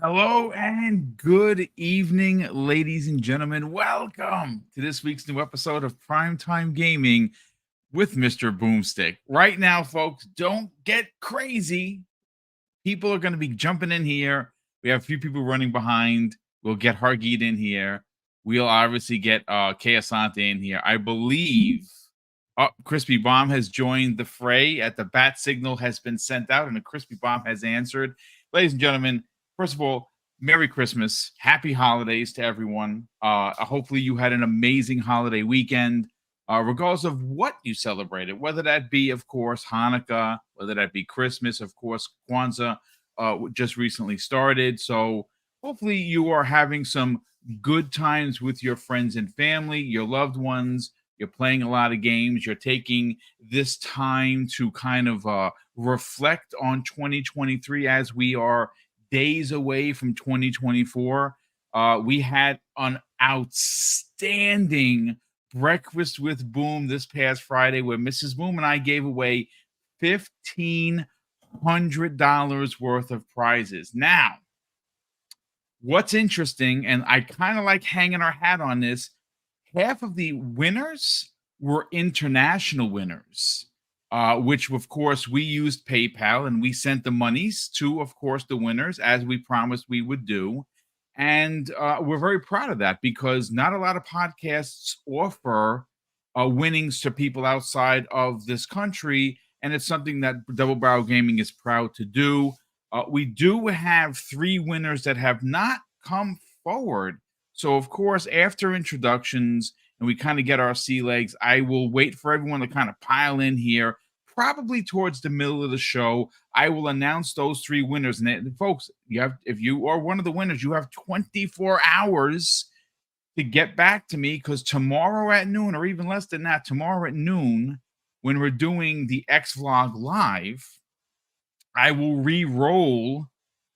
Hello and good evening, ladies and gentlemen. Welcome to this week's new episode of Primetime Gaming with Mr. Boomstick. Right now, folks, don't get crazy. People are going to be jumping in here. We have a few people running behind. We'll get Hargeet in here. We'll obviously get Asante in here. I believe Crispy Bomb has joined the fray. At the bat signal has been sent out, and the Crispy Bomb has answered. Ladies and gentlemen, first of all, Merry Christmas, Happy Holidays to everyone. Hopefully, you had an amazing holiday weekend, regardless of what you celebrated, whether that be, of course, Hanukkah, whether that be Christmas, of course, Kwanzaa just recently started. So hopefully, you are having some good times with your friends and family, your loved ones. You're playing a lot of games. You're taking this time to kind of reflect on 2023 as we are days away from 2024. We had an outstanding breakfast with Boom this past Friday where Mrs. Boom and I gave away $1,500 worth of prizes. Now, what's interesting, and I kind of like hanging our hat on this, half of the winners were international winners, which, of course, we used PayPal and we sent the monies to, of course, the winners, as we promised we would do. And we're very proud of that because not a lot of podcasts offer winnings to people outside of this country. And it's something that Double Barrel Gaming is proud to do. We do have 3 winners that have not come forward. So, of course, after introductions and we kind of get our sea legs, I will wait for everyone to kind of pile in here. Probably towards the middle of the show, I will announce those 3 winners. And folks, if you are one of the winners, you have 24 hours to get back to me because tomorrow at noon, or even less than that, tomorrow at noon, when we're doing the X Vlog live, I will re-roll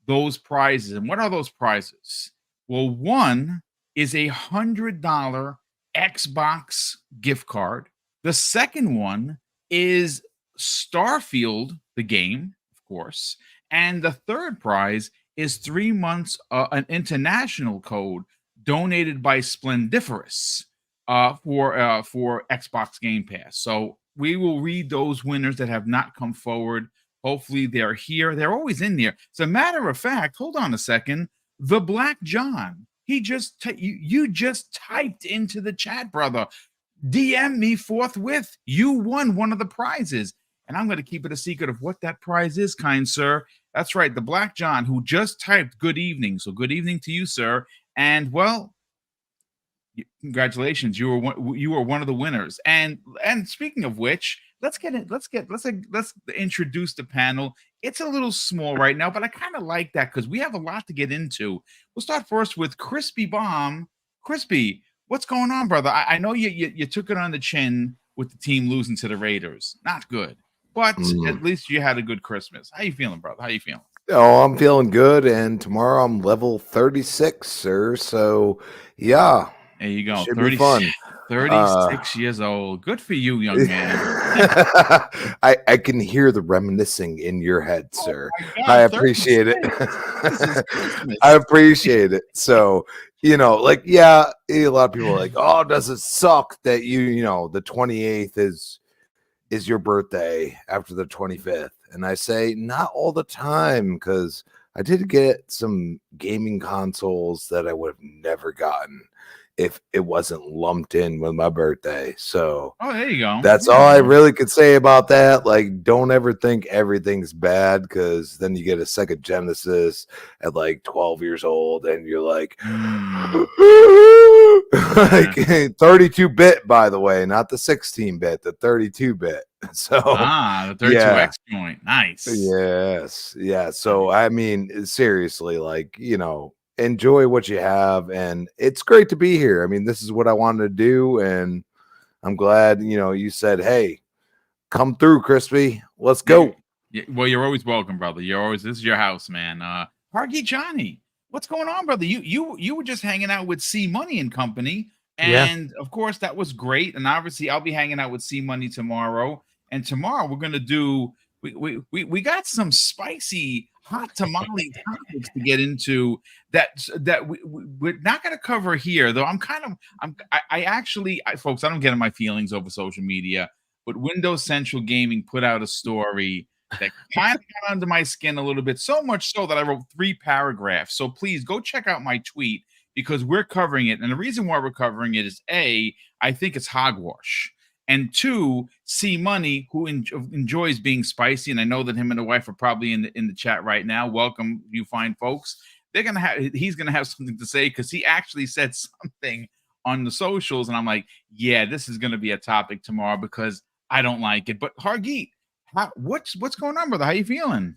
those prizes. And what are those prizes? Well, one is $100 Xbox gift card. The second one is Starfield, the game, of course. And the third prize is 3 months, an international code donated by Splendiferous for Xbox Game Pass. So we will read those winners that have not come forward. Hopefully they're here. They're always in there. As a matter of fact, hold on a second. The Black John, he just you just typed into the chat, brother. DM me forthwith. You won one of the prizes. And I'm going to keep it a secret of what that prize is, kind sir. That's right, the Black John, who just typed good evening. So good evening to you, sir. And well, congratulations, you were one of the winners. And speaking of which, let's introduce the panel. It's a little small right now, but I kind of like that because we have a lot to get into. We'll start first with Crispy Bomb. Crispy, what's going on, brother? I know you took it on the chin with the team losing to the Raiders. Not good, but at least you had a good Christmas. How you feeling, brother? How you feeling? Oh, I'm feeling good, and tomorrow I'm level 36, sir. So, yeah. There you go. Should be fun. 36 years old. Good for you, young man. I can hear the reminiscing in your head, sir. God, I appreciate it. I appreciate it. So, a lot of people are like, oh, does it suck that the 28th is your birthday after the 25th? And I say, not all the time, because I did get some gaming consoles that I would have never gotten if it wasn't lumped in with my birthday. So there you go. That's all I really could say about that. Like, don't ever think everything's bad, because then you get a Sega Genesis at like 12 years old and you're like, like 32-bit, by the way, not the 16-bit, the 32-bit. So the 32X joint. Nice. Yes. Yeah. So I mean, seriously, like, enjoy what you have, and it's great to be here. I mean, this is what I wanted to do, and I'm glad, you said, hey, come through, Crispy. Let's go. Well, you're always welcome, brother. This is your house, man. Hargy Johnny, what's going on, brother? You were just hanging out with C Money and Company, and of course that was great. And obviously I'll be hanging out with C Money tomorrow. And tomorrow we're gonna do we got some spicy hot tamale topics to get into that we're not going to cover here, though. I actually, folks, I don't get in my feelings over social media, but Windows Central Gaming put out a story that kind of got under my skin a little bit, so much so that I wrote 3 paragraphs. So please go check out my tweet because we're covering it. And the reason why we're covering it is A, I think it's hogwash. And 2, C Money, who enjoys being spicy, and I know that him and the wife are probably in the chat right now. Welcome, you fine folks. He's gonna have something to say because he actually said something on the socials, and I'm like, yeah, this is gonna be a topic tomorrow because I don't like it. But Hargeet, what's going on, brother? How you feeling?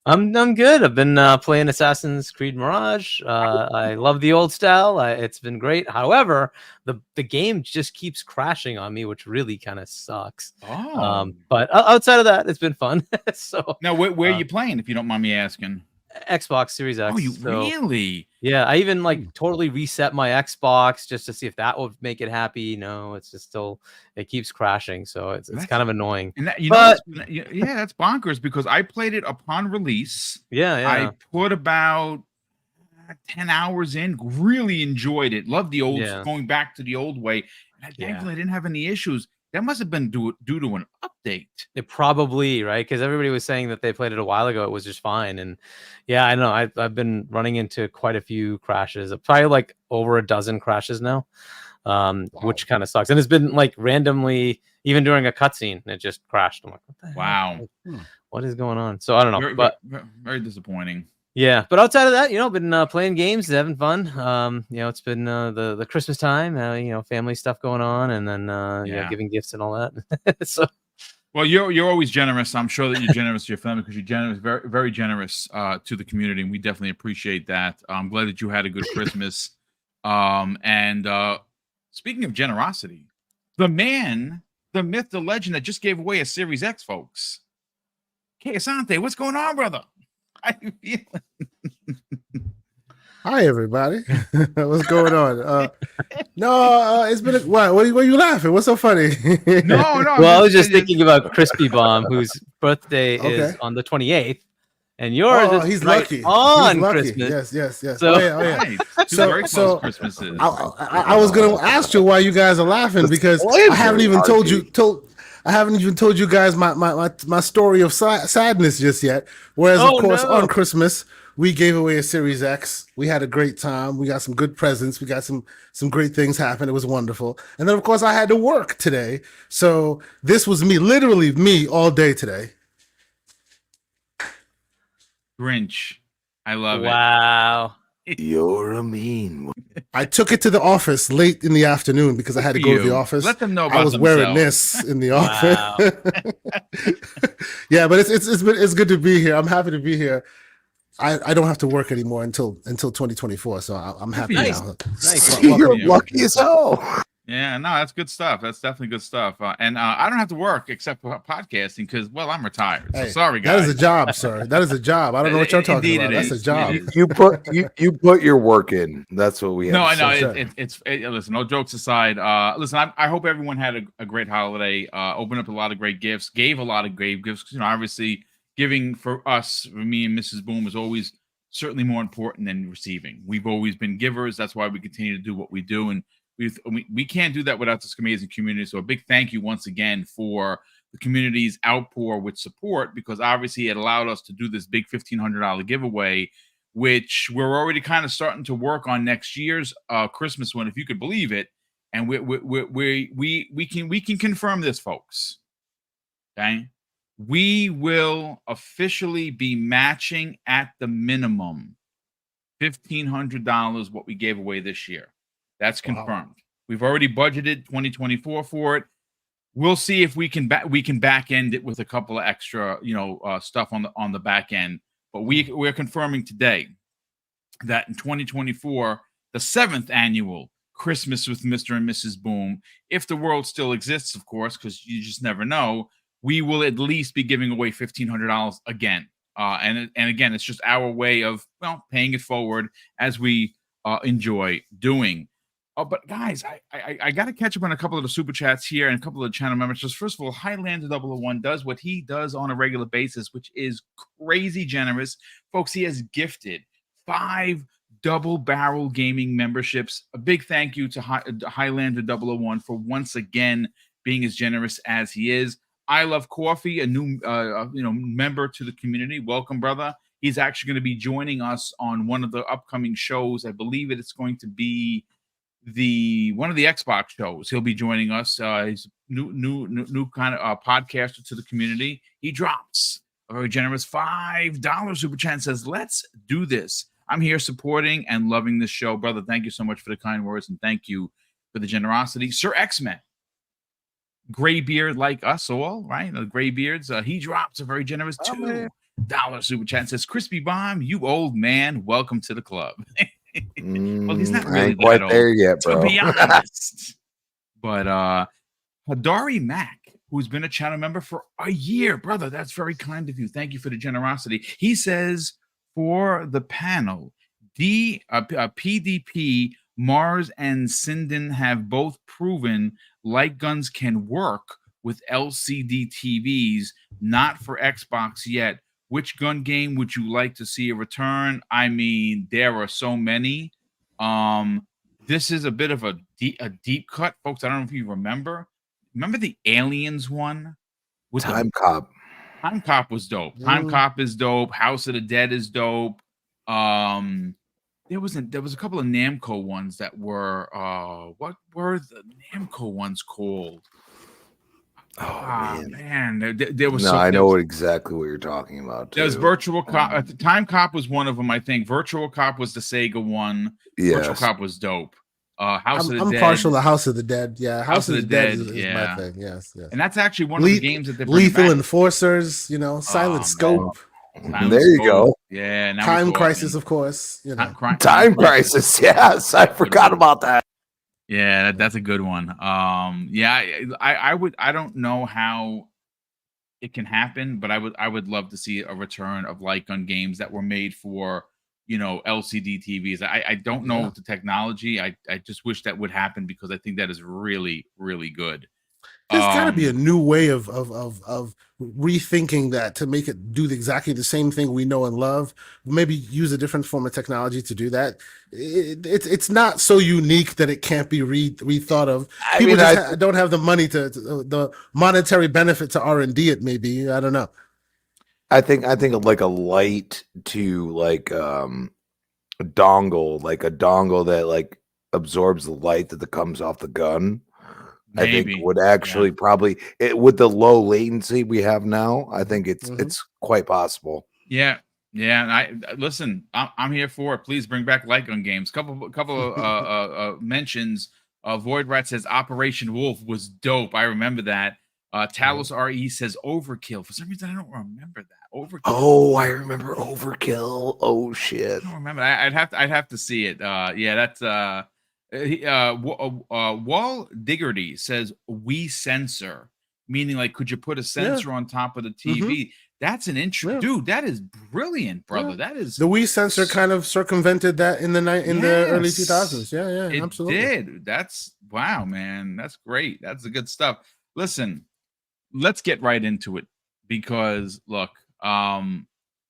I'm good. I've been playing Assassin's Creed Mirage. I love the old style. It's been great. However, the game just keeps crashing on me, which really kind of sucks. But outside of that, it's been fun. So now, where are you playing, if you don't mind me asking? Xbox Series X. Oh, really? Yeah, I even totally reset my Xbox just to see if that would make it happy. No, it's just still, it keeps crashing, so it's kind of annoying. And that's bonkers because I played it upon release. Yeah. I put about 10 hours in, really enjoyed it. Loved the old, going back to the old way. And thankfully I didn't have any issues. That must have been due to an update. It probably, right? Because everybody was saying that they played it a while ago. It was just fine. And yeah, I know I've been running into quite a few crashes. Probably like over a dozen crashes now, which kind of sucks. And it's been like randomly, even during a cutscene, it just crashed. I'm like, what the hell? Wow. What is going on? So I don't know. Very disappointing. Yeah, but outside of that, been playing games, having fun. It's been the Christmas time, family stuff going on, and then giving gifts and all that. So, well, you're always generous. I'm sure that you're generous to your family because you're generous, very very generous to the community, and we definitely appreciate that. I'm glad that you had a good Christmas. And speaking of generosity, the man, the myth, the legend that just gave away a Series X, folks. K Asante, what's going on, brother? How you feeling? Hi, everybody. What's going on? It's been what are you laughing? What's so funny? No. Well, I was just thinking about Crispy Bomb, whose birthday is on the 28th, and yours is he's right lucky on he's lucky. Christmas. Yes. So, right. So Christmases. I was going to ask you why you guys are laughing because I haven't even told you guys my story of sadness just yet. Whereas, of course, on Christmas, we gave away a Series X. We had a great time. We got some good presents. We got some great things happen. It was wonderful. And then, of course, I had to work today. So this was literally me all day today. Grinch. I love it. Wow. You're a mean one. I took it to the office late in the afternoon because I had to go to the office. Let them know about I was wearing this in the office. Yeah, but it's good to be here. I'm happy to be here. I don't have to work anymore until 2024, so I'm happy now. Nice. You're lucky as hell. Yeah, no, that's good stuff. That's definitely good stuff. And I don't have to work except for podcasting because, well, I'm retired. So sorry, guys. That is a job, sir. That is a job. I don't know what you're talking about. That's a job. You put your work in. That's what we have. No, I know. Listen, no jokes aside. Listen, I hope everyone had a great holiday. Opened up a lot of great gifts. Gave a lot of great gifts. Obviously, giving for us, for me and Mrs. Boom, is always certainly more important than receiving. We've always been givers. That's why we continue to do what we do, and we can't do that without this amazing community. So a big thank you once again for the community's outpour with support, because obviously it allowed us to do this big $1,500 giveaway, which we're already kind of starting to work on next year's Christmas one, if you could believe it. And we can confirm this, folks. Okay, we will officially be matching at the minimum $1,500 what we gave away this year. That's confirmed. Wow. We've already budgeted 2024 for it. We'll see if we can back end it with a couple of extra, stuff on the back end. But we're confirming today that in 2024, the 7th annual Christmas with Mr. and Mrs. Boom, if the world still exists, of course, because you just never know, we will at least be giving away $1,500 again. And again, it's just our way of paying it forward as we enjoy doing. Oh, but guys, I got to catch up on a couple of the super chats here and a couple of the channel members. Just first of all, Highlander 001 does what he does on a regular basis, which is crazy generous. Folks, he has gifted 5 double barrel gaming memberships. A big thank you to Highlander 001 for once again being as generous as he is. I Love Coffee, a new member to the community. Welcome, brother. He's actually going to be joining us on one of the upcoming shows. I believe it's going to be one of the Xbox shows. He'll be joining us. He's new kind of podcaster to the community. He drops a very generous $5 super chat and says, "Let's do this. I'm here supporting and loving this show, brother. Thank you so much for the kind words and thank you for the generosity." Sir X-Men, gray beard like us all, right? The gray beards. He drops a very generous $2 super chat and says, "Crispy Bomb, you old man, welcome to the club." Well, he's not really quite there yet, bro. To be honest. But Hadari Mac, who's been a channel member for a year, brother, that's very kind of you. Thank you for the generosity. He says, for the panel, PDP, Mars, and Sinden have both proven light guns can work with LCD TVs, not for Xbox yet. Which gun game would you like to see a return? I mean, there are so many. This is a bit of a deep cut, folks. I don't know if you remember. Remember the Aliens one? With Time Cop. Time Cop was dope. Time Cop is dope. House of the Dead is dope. There was a couple of Namco ones that were what were the Namco ones called? Oh man, there was. No, I know exactly what you're talking about. There's Virtual Cop. Time Cop was one of them, I think. Virtual Cop was the Sega one. Yes. Virtual Cop was dope. House of the I'm Dead. partial to House of the Dead. Yeah, House of the Dead is yeah. my thing. Yes. And that's actually one of the games that they Lethal Enforcers. Silent Scope. There you go. Yeah. Time Crisis, of course. Time Crisis. Yes, I forgot about that. Yeah, that's a good one. Yeah, I don't know how it can happen, but I would love to see a return of light gun games that were made for LCD TVs. I don't know the technology. I just wish that would happen because I think that is really, really good. There's got to be a new way of rethinking that to make it do exactly the same thing we know and love. Maybe use a different form of technology to do that. It's not so unique that it can't be rethought of. People don't have the money to the monetary benefit to R&D. It maybe I don't know. I think of like a light to like a dongle that like absorbs the light that comes off the gun. Maybe. I think would actually probably with the low latency we have now. I think it's quite possible. Yeah. And I'm here for it. Please bring back light gun games. Couple of mentions. Void Rat says Operation Wolf was dope. I remember that. Talos RE says Overkill. For some reason, I don't remember that. Overkill. Oh, I remember Overkill. Oh shit. I don't remember. I'd have to see it. Yeah, that's Wall Diggerty says we censor, meaning like could you put a sensor on top of the TV? That's an dude. That is brilliant, brother. That is the Wii sensor kind of circumvented that in the early 2000s. Yeah, absolutely. It did. That's wow, man. That's great. That's the good stuff. Listen, let's get right into it because look,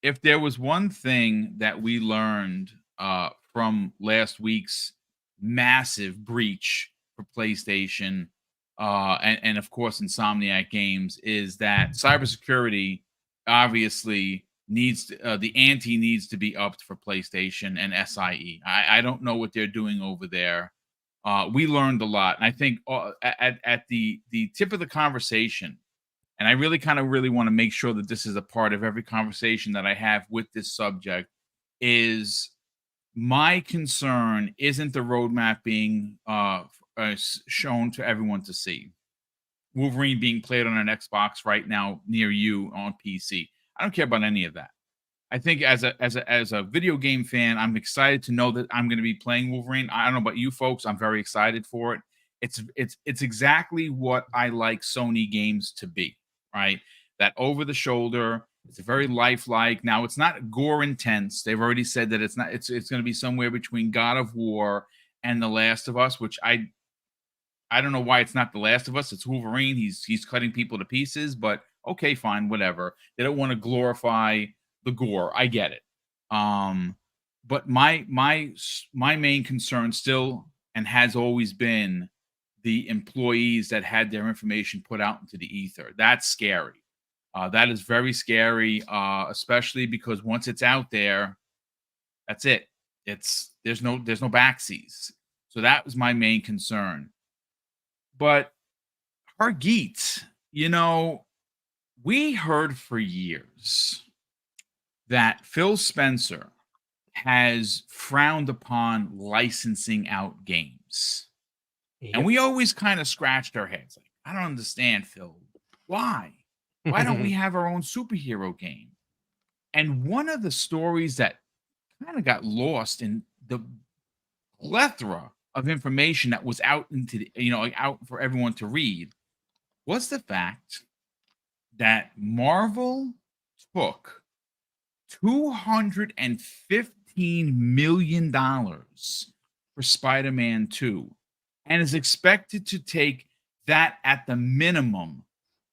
if there was one thing that we learned from last week's massive breach for PlayStation and of course Insomniac Games is that cybersecurity obviously needs the ante needs to be upped for PlayStation and SIE. I don't know what they're doing over there. We learned a lot, and I think at the tip of the conversation, and I really want to make sure that this is a part of every conversation that I have with this subject, is my concern isn't the roadmap being shown to everyone to see. Wolverine being played on an Xbox right now near you on PC. I don't care about any of that. I think as a video game fan, I'm excited to know that I'm going to be playing Wolverine. I don't know about you folks. I'm very excited for it. It's exactly what I like Sony games to be, right? That over the shoulder. It's very lifelike. Now it's not gore intense. They've already said that it's not. It's going to be somewhere between God of War and The Last of Us, which I don't know why it's not The Last of Us. It's Wolverine. He's cutting people to pieces, but okay, fine, whatever. They don't want to glorify the gore. I get it. But my main concern still and has always been the employees that had their information put out into the ether. That's scary. That is very scary, especially because once it's out there, that's it. There's no backseas. So that was my main concern. But Hargeet, we heard for years that Phil Spencer has frowned upon licensing out games. Yep. And we always kind of scratched our heads like, I don't understand, Phil. Why? Why don't we have our own superhero game? And one of the stories that kind of got lost in the plethora of information that was out out for everyone to read was the fact that Marvel took $215 million for Spider-Man 2 and is expected to take that at the minimum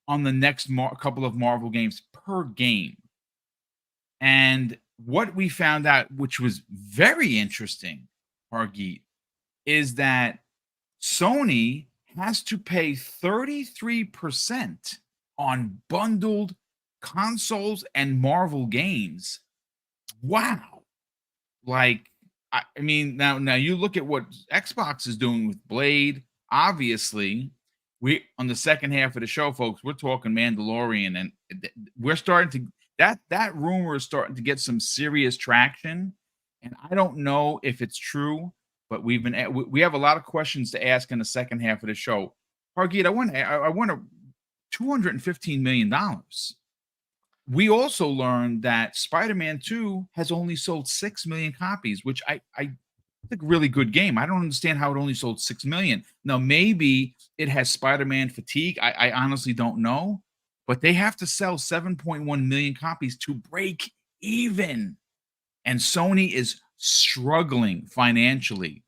on the next couple of Marvel games per game. And what we found out, which was very interesting, Hargeet, is that Sony has to pay 33% on bundled consoles and Marvel games. Wow. Like, I mean, now you look at what Xbox is doing with Blade. Obviously, we on the second half of the show, folks, we're talking Mandalorian, and we're starting to that rumor is starting to get some serious traction. And I don't know if it's true, but we have a lot of questions to ask in the second half of the show. Hargeet, I want $215 million. We also learned that Spider-Man 2 has only sold 6 million copies, which I think a really good game. I don't understand how it only sold 6 million. Now, maybe it has Spider-Man fatigue. I honestly don't know, but they have to sell 7.1 million copies to break even. And Sony is struggling financially.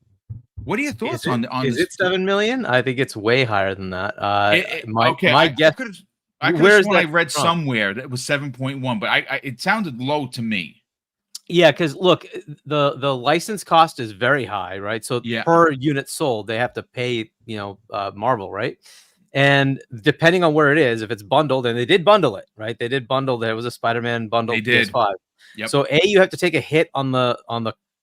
What are your thoughts on is this? It 7 million? I think it's way higher than that. My guess. I read from? Somewhere that it was 7.1, but it sounded low to me. Yeah, because look, the license cost is very high, right? So per unit sold, they have to pay, Marvel, right? And depending on where it is, if it's bundled, and they did bundle it, right? They did bundle. There was a Spider-Man bundle. They did. PS5. Yep. So you have to take a hit on the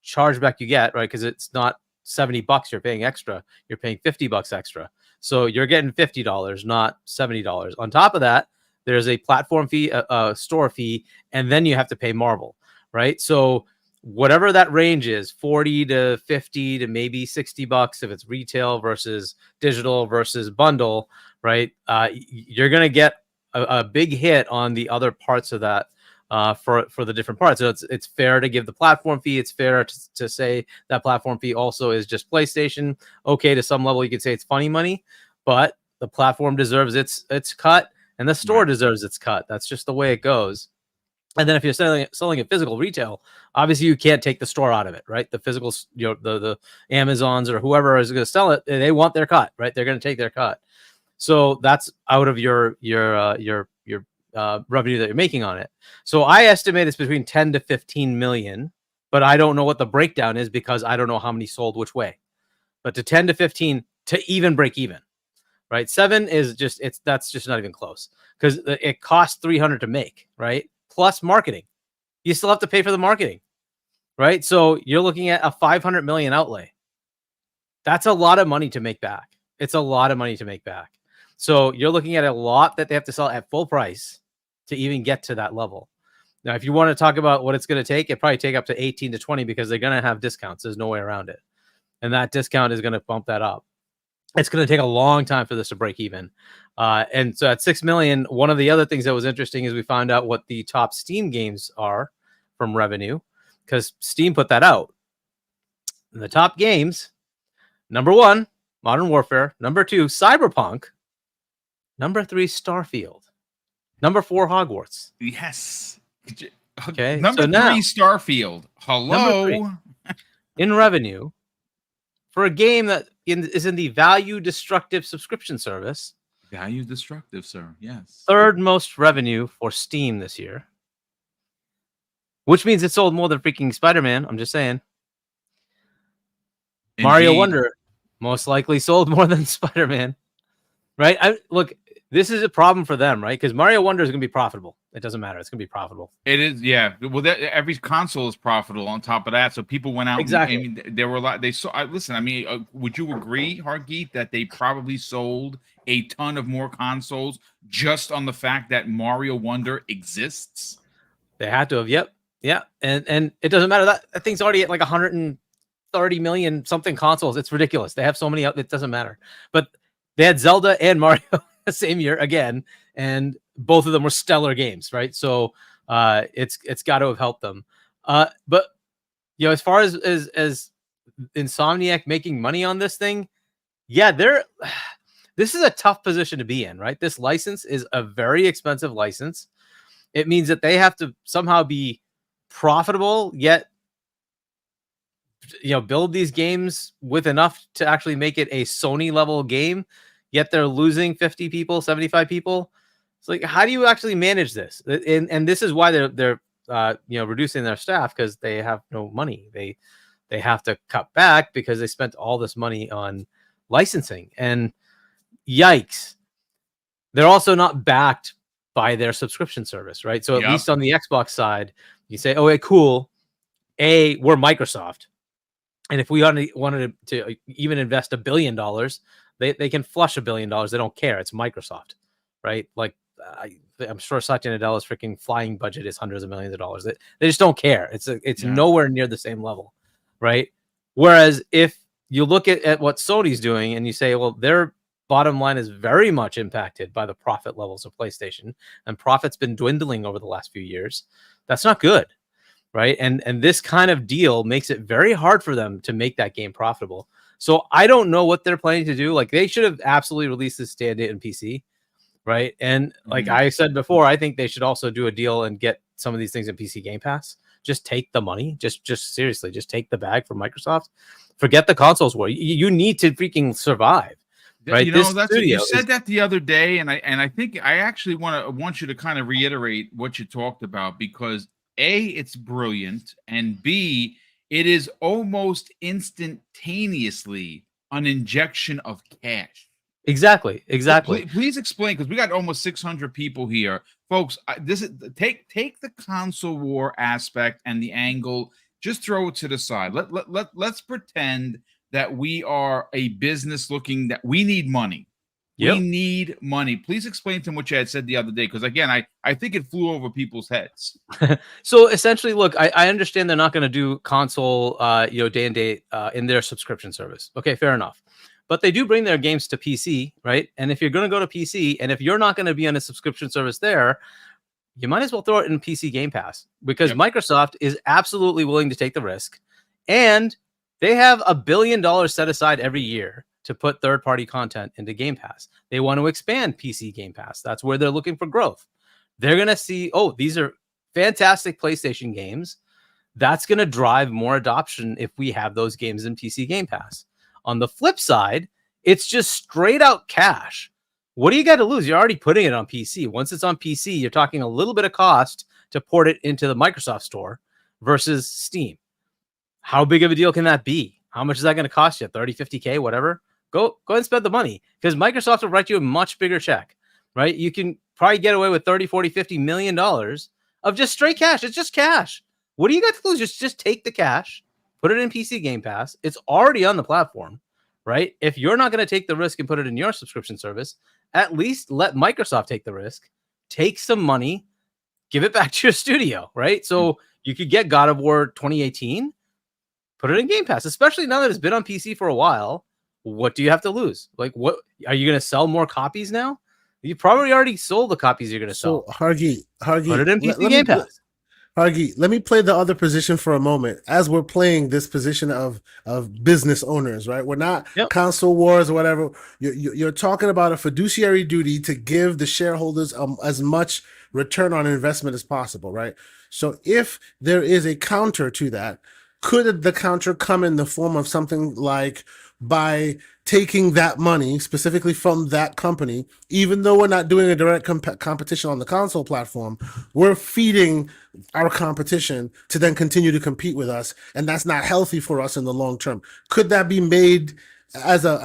chargeback you get, right? Because it's not $70 you're paying extra. You're paying $50 extra. So you're getting $50, not $70. On top of that, there's a platform fee, a store fee, and then you have to pay Marvel, right? So whatever that range is, 40 to 50 to maybe $60 if it's retail versus digital versus bundle, right? You're going to get a big hit on the other parts of that for the different parts. So it's fair to give the platform fee. It's fair to say that platform fee also is just PlayStation. Okay, to some level, you could say it's funny money, but the platform deserves its cut, and the store deserves its cut. That's just the way it goes. And then if you're selling it physical retail, obviously you can't take the store out of it, right? The physical, the Amazons or whoever is going to sell it, they want their cut, right? They're going to take their cut. So that's out of your revenue that you're making on it. So I estimate it's between 10 to 15 million, but I don't know what the breakdown is because I don't know how many sold which way. But to 10 to 15 to even break even, right? 7 is that's just not even close because it costs 300 to make, right? Plus marketing. You still have to pay for the marketing, right? So you're looking at a 500 million outlay. That's a lot of money to make back. It's a lot of money to make back. So you're looking at a lot that they have to sell at full price to even get to that level. Now, if you want to talk about what it's going to take, it probably take up to 18 to 20 because they're going to have discounts. There's no way around it. And that discount is going to bump that up. It's going to take a long time for this to break even. And so at 6 million, one of the other things that was interesting is we found out what the top Steam games are from revenue because Steam put that out. And the top games, number 1, Modern Warfare. Number 2, Cyberpunk. Number 3, Starfield. Number 4, Hogwarts. Yes. Okay. Number 3, Starfield. Hello. Number 3, in revenue for a game that is in the value destructive subscription service. Value destructive, sir. Yes. Third most revenue for Steam this year, which means it sold more than freaking Spider-Man. I'm just saying. Indeed. Mario Wonder most likely sold more than Spider-Man, right? Look, this is a problem for them, right? Because Mario Wonder is going to be profitable. It doesn't matter. It's going to be profitable. It is, yeah. Well, every console is profitable on top of that. So people went out. Exactly. I mean, there were a lot. They saw. Listen, I mean, would you agree, Hargeet, that they probably sold a ton of more consoles just on the fact that Mario Wonder exists? They had to have. Yep. Yeah. And it doesn't matter. That thing's already at like 130 million something consoles. It's ridiculous. They have so many out. It doesn't matter. But they had Zelda and Mario the same year again, and both of them were stellar games, right? So it's got to have helped them. But as far as Insomniac making money on this thing, yeah, this is a tough position to be in, right? This license is a very expensive license. It means that they have to somehow be profitable, yet build these games with enough to actually make it a Sony level game, yet they're losing 50 people, 75 people. It's like, how do you actually manage this? And this is why they're reducing their staff, because they have no money. They have to cut back because they spent all this money on licensing. And yikes, they're also not backed by their subscription service, right? So at least on the Xbox side, you say, "Oh, cool. We're Microsoft, and if we wanted to even invest $1 billion, they can flush $1 billion. They don't care. It's Microsoft, right? Like I'm sure Satya Nadella's freaking flying budget is hundreds of millions of dollars. They just don't care. It's nowhere near the same level, right? Whereas if you look at what Sony's doing and you say, well, their bottom line is very much impacted by the profit levels of PlayStation, and profit's been dwindling over the last few years. That's not good, right? And this kind of deal makes it very hard for them to make that game profitable. So I don't know what they're planning to do. Like, they should have absolutely released this standard in PC, right? And like I said before, I think they should also do a deal and get some of these things in PC Game Pass. Just take the money. Just seriously, just take the bag from Microsoft. Forget the consoles war. You need to freaking survive. Right? You said that the other day, and I think I actually want you to kind of reiterate what you talked about, because A, it's brilliant, and B, it is almost instantaneously an injection of cash. Exactly. Please explain, because we got almost 600 people here, folks. This is take the console war aspect and the angle. Just throw it to the side. Let's pretend that we are a business looking that we need money. Yep. We need money. Please explain to them what you had said the other day, because again, I think it flew over people's heads. So essentially, look, I understand they're not going to do console, day and date in their subscription service. Okay, fair enough. But they do bring their games to PC, right? And if you're going to go to PC, and if you're not going to be on a subscription service there, you might as well throw it in PC Game Pass, because Microsoft is absolutely willing to take the risk, and they have $1 billion set aside every year to put third-party content into Game Pass. They want to expand PC Game Pass. That's where they're looking for growth. They're going to see, oh, these are fantastic PlayStation games. That's going to drive more adoption if we have those games in PC Game Pass. On the flip side, it's just straight out cash. What do you got to lose? You're already putting it on PC. Once it's on PC, you're talking a little bit of cost to port it into the Microsoft Store versus Steam. How big of a deal can that be? How much is that going to cost you? 30, 50K, whatever. Go ahead and spend the money, because Microsoft will write you a much bigger check, right? You can probably get away with 30, 40, 50 million dollars of just straight cash. It's just cash. What do you got to lose? Just take the cash, put it in PC Game Pass. It's already on the platform, right? If you're not going to take the risk and put it in your subscription service, at least let Microsoft take the risk, take some money, give it back to your studio, right? So you could get God of War 2018, put it in Game Pass, especially now that it's been on PC for a while. What do you have to lose? Like, what are you going to sell more copies now? You probably already sold the copies you're going to sell. So Hargeet, put it in PC Game Pass. Hargeet, let me play the other position for a moment. As we're playing this position of business owners, right? We're not console wars or whatever. You're talking about a fiduciary duty to give the shareholders as much return on investment as possible, right? So if there is a counter to that, could the counter come in the form of something like by taking that money specifically from that company, even though we're not doing a direct competition on the console platform, we're feeding our competition to then continue to compete with us, and that's not healthy for us in the long term. Could that be made as a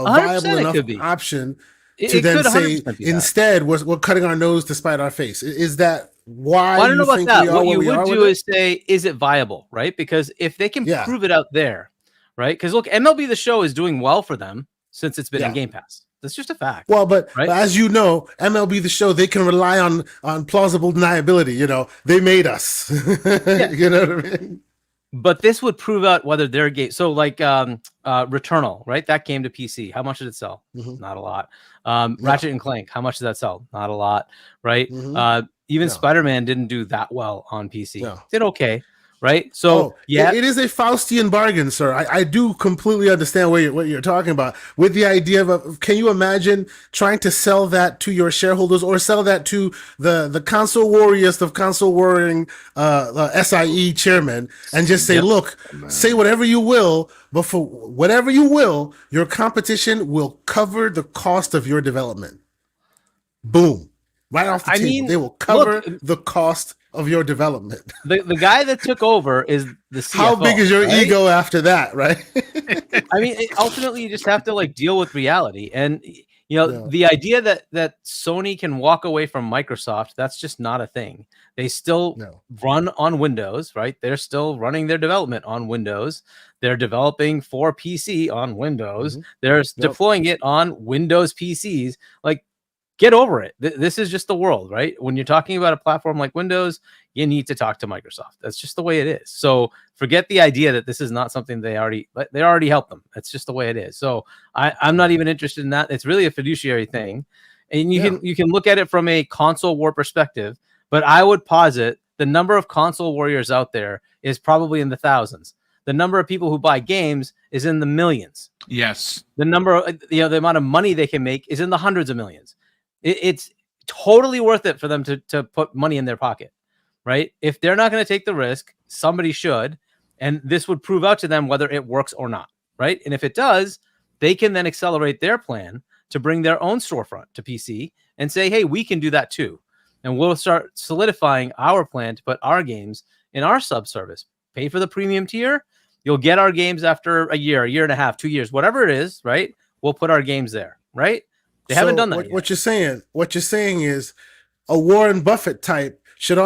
viable enough option to then say instead we're cutting our nose to spite our face? Is that why? Well, I don't know about that. What you would do is say, is it viable, right? Because if they can prove it out there, right? Because look, MLB The Show is doing well for them since it's been in Game Pass. That's just a fact. Well, but as you know, MLB The Show, they can rely on plausible deniability. You know, they made us. You know what I mean? But this would prove out whether their game. So like Returnal, right? That came to PC. How much did it sell? Not a lot. Ratchet and Clank. How much did that sell? Not a lot, right? Even Spiderman didn't do that well on PC. Did okay. Right. So it is a Faustian bargain, sir. I do completely understand what you're talking about with the idea of can you imagine trying to sell that to your shareholders or sell that to the console warriorest of console warring SIE chairman and just say, look, say whatever you will, but for whatever you will, your competition will cover the cost of your development. Boom. Right off the table. They will cover the cost of your development. The guy that took over is the CFO. How big is your ego after that, right? I mean, ultimately, you just have to like deal with reality. And, you know, the idea that Sony can walk away from Microsoft, that's just not a thing. They still run on Windows, right? They're still running their development on Windows. They're developing for PC on Windows. They're deploying it on Windows PCs. Like, get over it. This is just the world, right? When you're talking about a platform like Windows, you need to talk to Microsoft. That's just the way it is. So forget the idea that this is not something they already helped them. That's just the way it is. So I'm not even interested in that. It's really a fiduciary thing. And you can look at it from a console war perspective, but I would posit the number of console warriors out there is probably in the thousands. The number of people who buy games is in the millions. Yes. The number of, the amount of money they can make is in the hundreds of millions. It's totally worth it for them to put money in their pocket, right? If they're not going to take the risk, somebody should, and this would prove out to them whether it works or not, right? And if it does, they can then accelerate their plan to bring their own storefront to PC and say, hey, we can do that too. And we'll start solidifying our plan to put our games in our subservice. Pay for the premium tier. You'll get our games after a year and a half, 2 years, whatever it is, right? We'll put our games there, right? They haven't done that yet. What you're saying is a Warren Buffett type should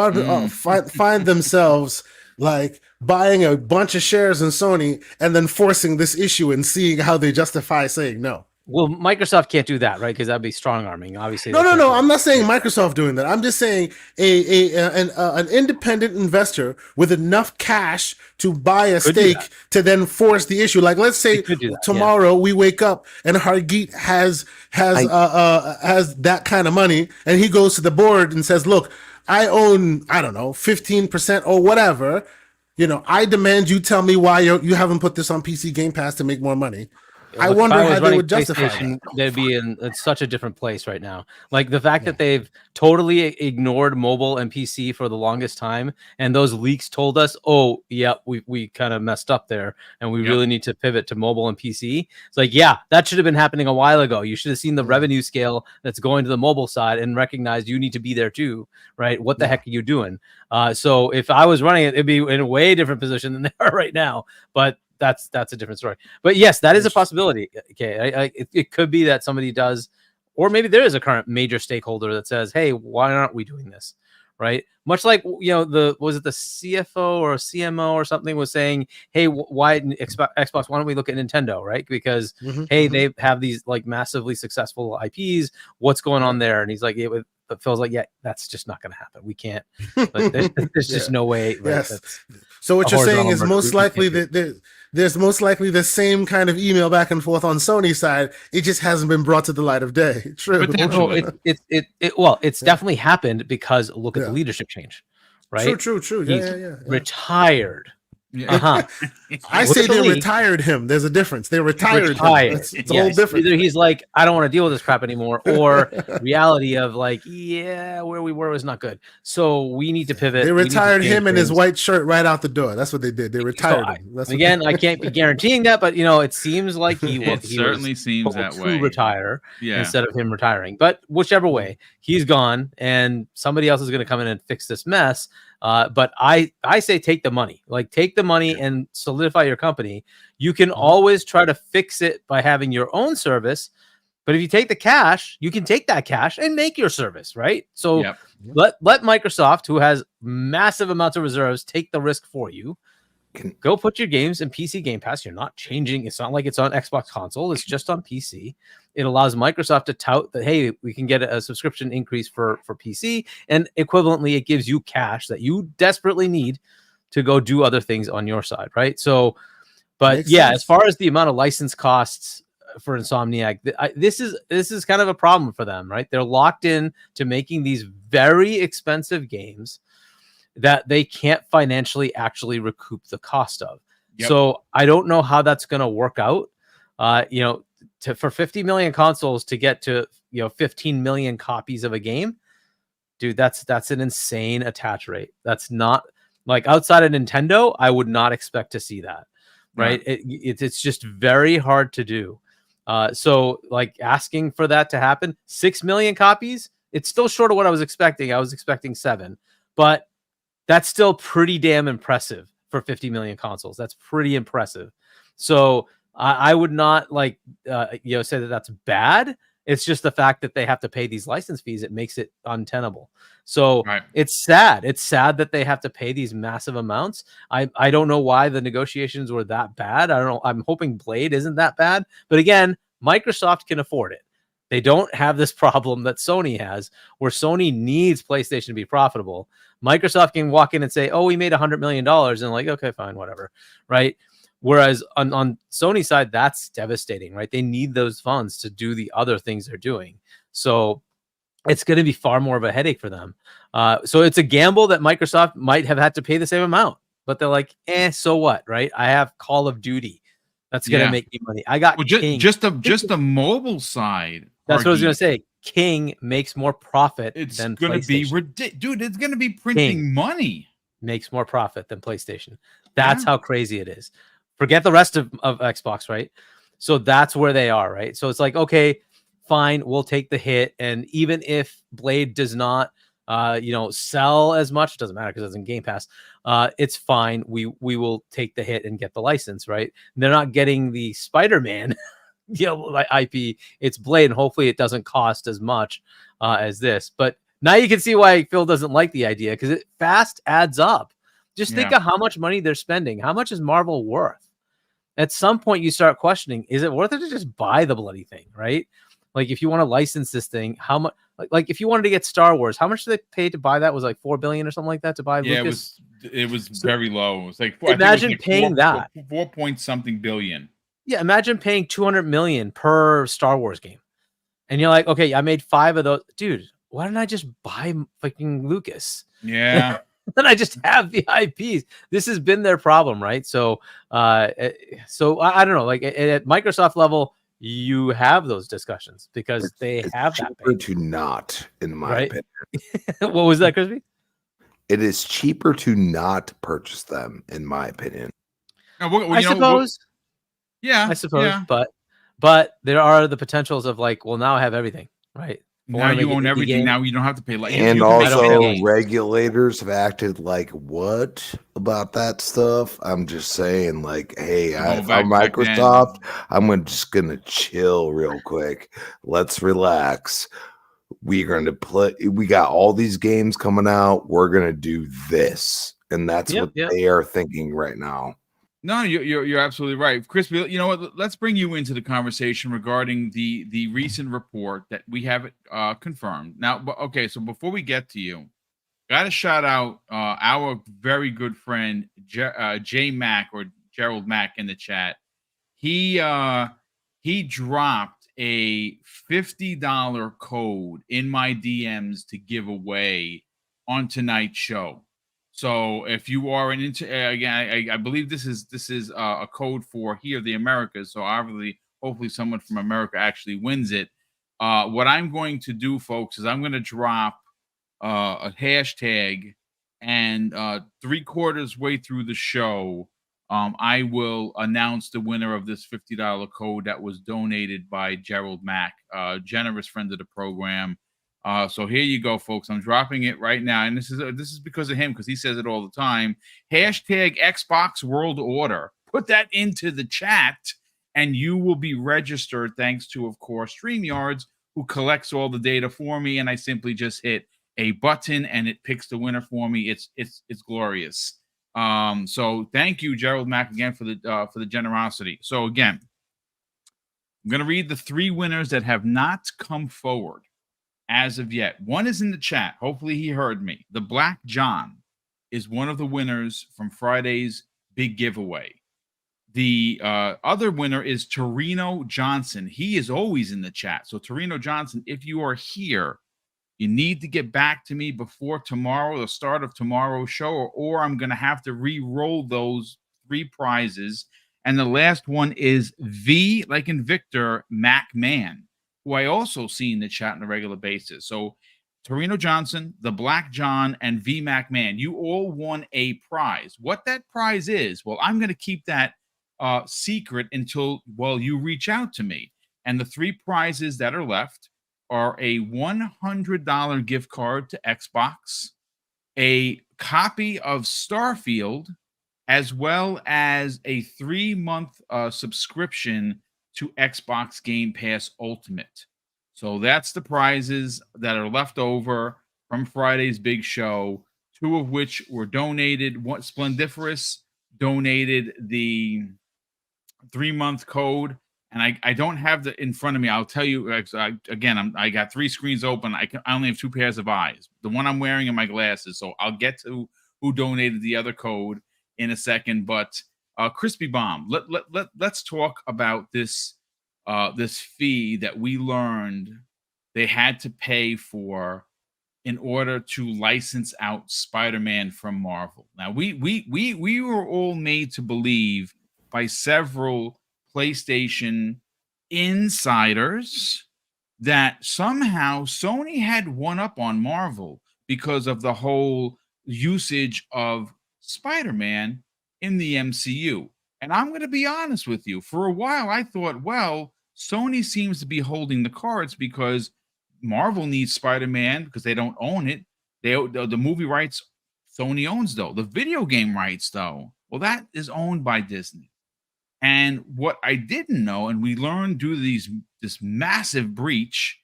find themselves like buying a bunch of shares in Sony and then forcing this issue and seeing how they justify saying no. Well, Microsoft can't do that, right? Because that'd be strong arming. Obviously, no. I'm not saying Microsoft doing that. I'm just saying an independent investor with enough cash to buy a stake to then force the issue. Like, let's say tomorrow we wake up and Hargeet has that kind of money, and he goes to the board and says, "Look, I own 15% or whatever. You know, I demand you tell me why you haven't put this on PC Game Pass to make more money." I wonder how they would justify that. They'd be in such a different place right now. Like the fact that they've totally ignored mobile and PC for the longest time, and those leaks told us, "Oh, yeah, we kind of messed up there, and we really need to pivot to mobile and PC." It's like, yeah, that should have been happening a while ago. You should have seen the revenue scale that's going to the mobile side and recognized you need to be there too, right? What the heck are you doing? So if I was running it, it'd be in a way different position than they are right now. But that's a different story. But yes, that is a possibility. Okay, it could be that somebody does, or maybe there is a current major stakeholder that says, "Hey, why aren't we doing this?" Right? Much like was it the CFO or CMO or something was saying, "Hey, why Xbox? Why don't we look at Nintendo?" Right? Because they have these like massively successful IPs. What's going on there? And he's like, it feels like, yeah, that's just not going to happen. We can't. Like, there's just no way. Right? Yes. So what you're saying is most likely that there's most likely the same kind of email back and forth on Sony's side. It just hasn't been brought to the light of day. True. It's definitely happened because look at the leadership change, right? True. He's retired. I say they retired him. There's a difference. They retired him. It's a whole difference. Either he's like, I don't want to deal with this crap anymore, or reality of like, yeah, where we were was not good. So we need to pivot. They retired him and his white shirt right out the door. That's what they did. They retired him. Again, I can't be guaranteeing that, but it seems like he certainly seems that way. Retire instead of him retiring. But whichever way, he's gone, and somebody else is going to come in and fix this mess. But I say take the money. Like, take the money and solidify your company. You can always try to fix it by having your own service. But if you take the cash, you can take that cash and make your service, right? So let Microsoft, who has massive amounts of reserves, take the risk for you. Go put your games in PC Game Pass. You're not changing. It's not like it's on Xbox console. It's just on PC. It allows Microsoft to tout that, hey, we can get a subscription increase for PC. And equivalently, it gives you cash that you desperately need to go do other things on your side, right? So, but Makes sense. As far as the amount of license costs for Insomniac, this is kind of a problem for them, right? They're locked in to making these very expensive games that they can't financially actually recoup the cost of. So I don't know how that's going to work out. For 50 million consoles to get to 15 million copies of a game, dude, that's an insane attach rate. That's not like outside of Nintendo. I would not expect to see that, right? It's just very hard to do. So like asking for that to happen, 6 million copies, it's still short of what I was expecting. I was expecting 7, but that's still pretty damn impressive for 50 million consoles. That's pretty impressive. So I would not say that that's bad. It's just the fact that they have to pay these license fees. It makes it untenable. So It's sad. It's sad that they have to pay these massive amounts. I don't know why the negotiations were that bad. I don't know. I'm hoping Blade isn't that bad. But again, Microsoft can afford it. They don't have this problem that Sony has, where Sony needs PlayStation to be profitable. Microsoft can walk in and say, oh, we made $100 million. And like, okay, fine, whatever. Right. Whereas on Sony's side, that's devastating, right? They need those funds to do the other things they're doing. So it's going to be far more of a headache for them. So it's a gamble that Microsoft might have had to pay the same amount, but they're like, so what, right? I have Call of Duty. That's going to make me money. I got King. Just the mobile side. That's what I was going to say. King makes more profit than going to be dude. It's going to be printing money. Makes more profit than PlayStation. That's how crazy it is. Forget the rest of Xbox, right? So that's where they are, right? So it's like, okay, fine, we'll take the hit, and even if Blade does not, sell as much, it doesn't matter because it's in Game Pass. It's fine. We will take the hit and get the license, right? They're not getting the Spiderman. IP, it's Blade, and hopefully it doesn't cost as much as this. But now you can see why Phil doesn't like the idea, because it fast adds up. Just think of how much money they're spending. How much is Marvel worth? At some point, you start questioning: is it worth it to just buy the bloody thing, right? Like, if you want to license this thing, how much? Like if you wanted to get Star Wars, how much did they pay to buy that? Was like $4 billion or something like that to buy Lucas? It was very low. It was like imagine paying that 4 point something billion. Yeah, imagine paying $200 million per Star Wars game, and you're like, okay, I made 5 of those, dude. Why don't I just buy fucking Lucas? Yeah. Then I just have the IPs. This has been their problem, right? So, I don't know. Like at Microsoft level, you have those discussions because it's have that. Cheaper to not, in my opinion. What was that, Crispy? It is cheaper to not purchase them, in my opinion. I suppose. Yeah, I suppose. Yeah. But there are the potentials of like, well, now I have everything, right? Now you own everything. Now you don't have to pay. And also, regulators have acted like, what about that stuff? I'm just saying, like, hey, I'm Microsoft. I'm just gonna chill real quick. Let's relax. We're gonna play. We got all these games coming out. We're gonna do this, and that's what they are thinking right now. No, you're absolutely right, Chris. You know what? Let's bring you into the conversation regarding the recent report that we have confirmed. Now, okay, so before we get to you, got to shout out our very good friend J Mac, or Gerald Mac, in the chat. He dropped a $50 code in my DMs to give away on tonight's show. So if you are an again, I believe this is a code for here the Americas. So obviously, hopefully, someone from America actually wins it. What I'm going to do, folks, is I'm going to drop a hashtag, and 3/4 way through the show, I will announce the winner of this $50 code that was donated by Gerald Mack, generous friend of the program. So here you go, folks. I'm dropping it right now, and this is because of him, because he says it all the time. Hashtag Xbox World Order. Put that into the chat, and you will be registered. Thanks to, of course, StreamYards, who collects all the data for me, and I simply just hit a button and it picks the winner for me. It's glorious. So thank you, Gerald Mack, again for the generosity. So again, I'm going to read the 3 winners that have not come forward as of yet. One is in the chat. Hopefully he heard me. The Black John is one of the winners from Friday's big giveaway. The other winner is Torino Johnson. He is always in the chat. So Torino Johnson, if you are here, you need to get back to me before tomorrow, the start of tomorrow's show, or I'm going to have to re-roll those 3 prizes. And the last one is V, like in Victor, MacMan, who I also see in the chat on a regular basis. So Torino Johnson, the Black John, and V MacMan, you all won a prize. What that prize is, well, I'm going to keep that secret until, well, you reach out to me. And the 3 prizes that are left are a $100 gift card to Xbox, a copy of Starfield, as well as a 3-month subscription to Xbox Game Pass Ultimate. So that's the prizes that are left over from Friday's big show, 2 of which were donated. What Splendiferous donated the 3-month code, and I don't have the in front of me. I'll tell you again. I got 3 screens open. I only have 2 pairs of eyes. The one I'm wearing and my glasses. So I'll get to who donated the other code in a second. But Crispy Bomb, let's talk about this fee that we learned they had to pay for in order to license out Spider-Man from Marvel. Now we were all made to believe by several PlayStation insiders that somehow Sony had one up on Marvel because of the whole usage of Spider-Man in the MCU. And I'm going to be honest with you. For a while, I thought, well, Sony seems to be holding the cards because Marvel needs Spider-Man because they don't own it. The movie rights Sony owns, though. The video game rights, though, well, that is owned by Disney. And what I didn't know, and we learned due to this massive breach,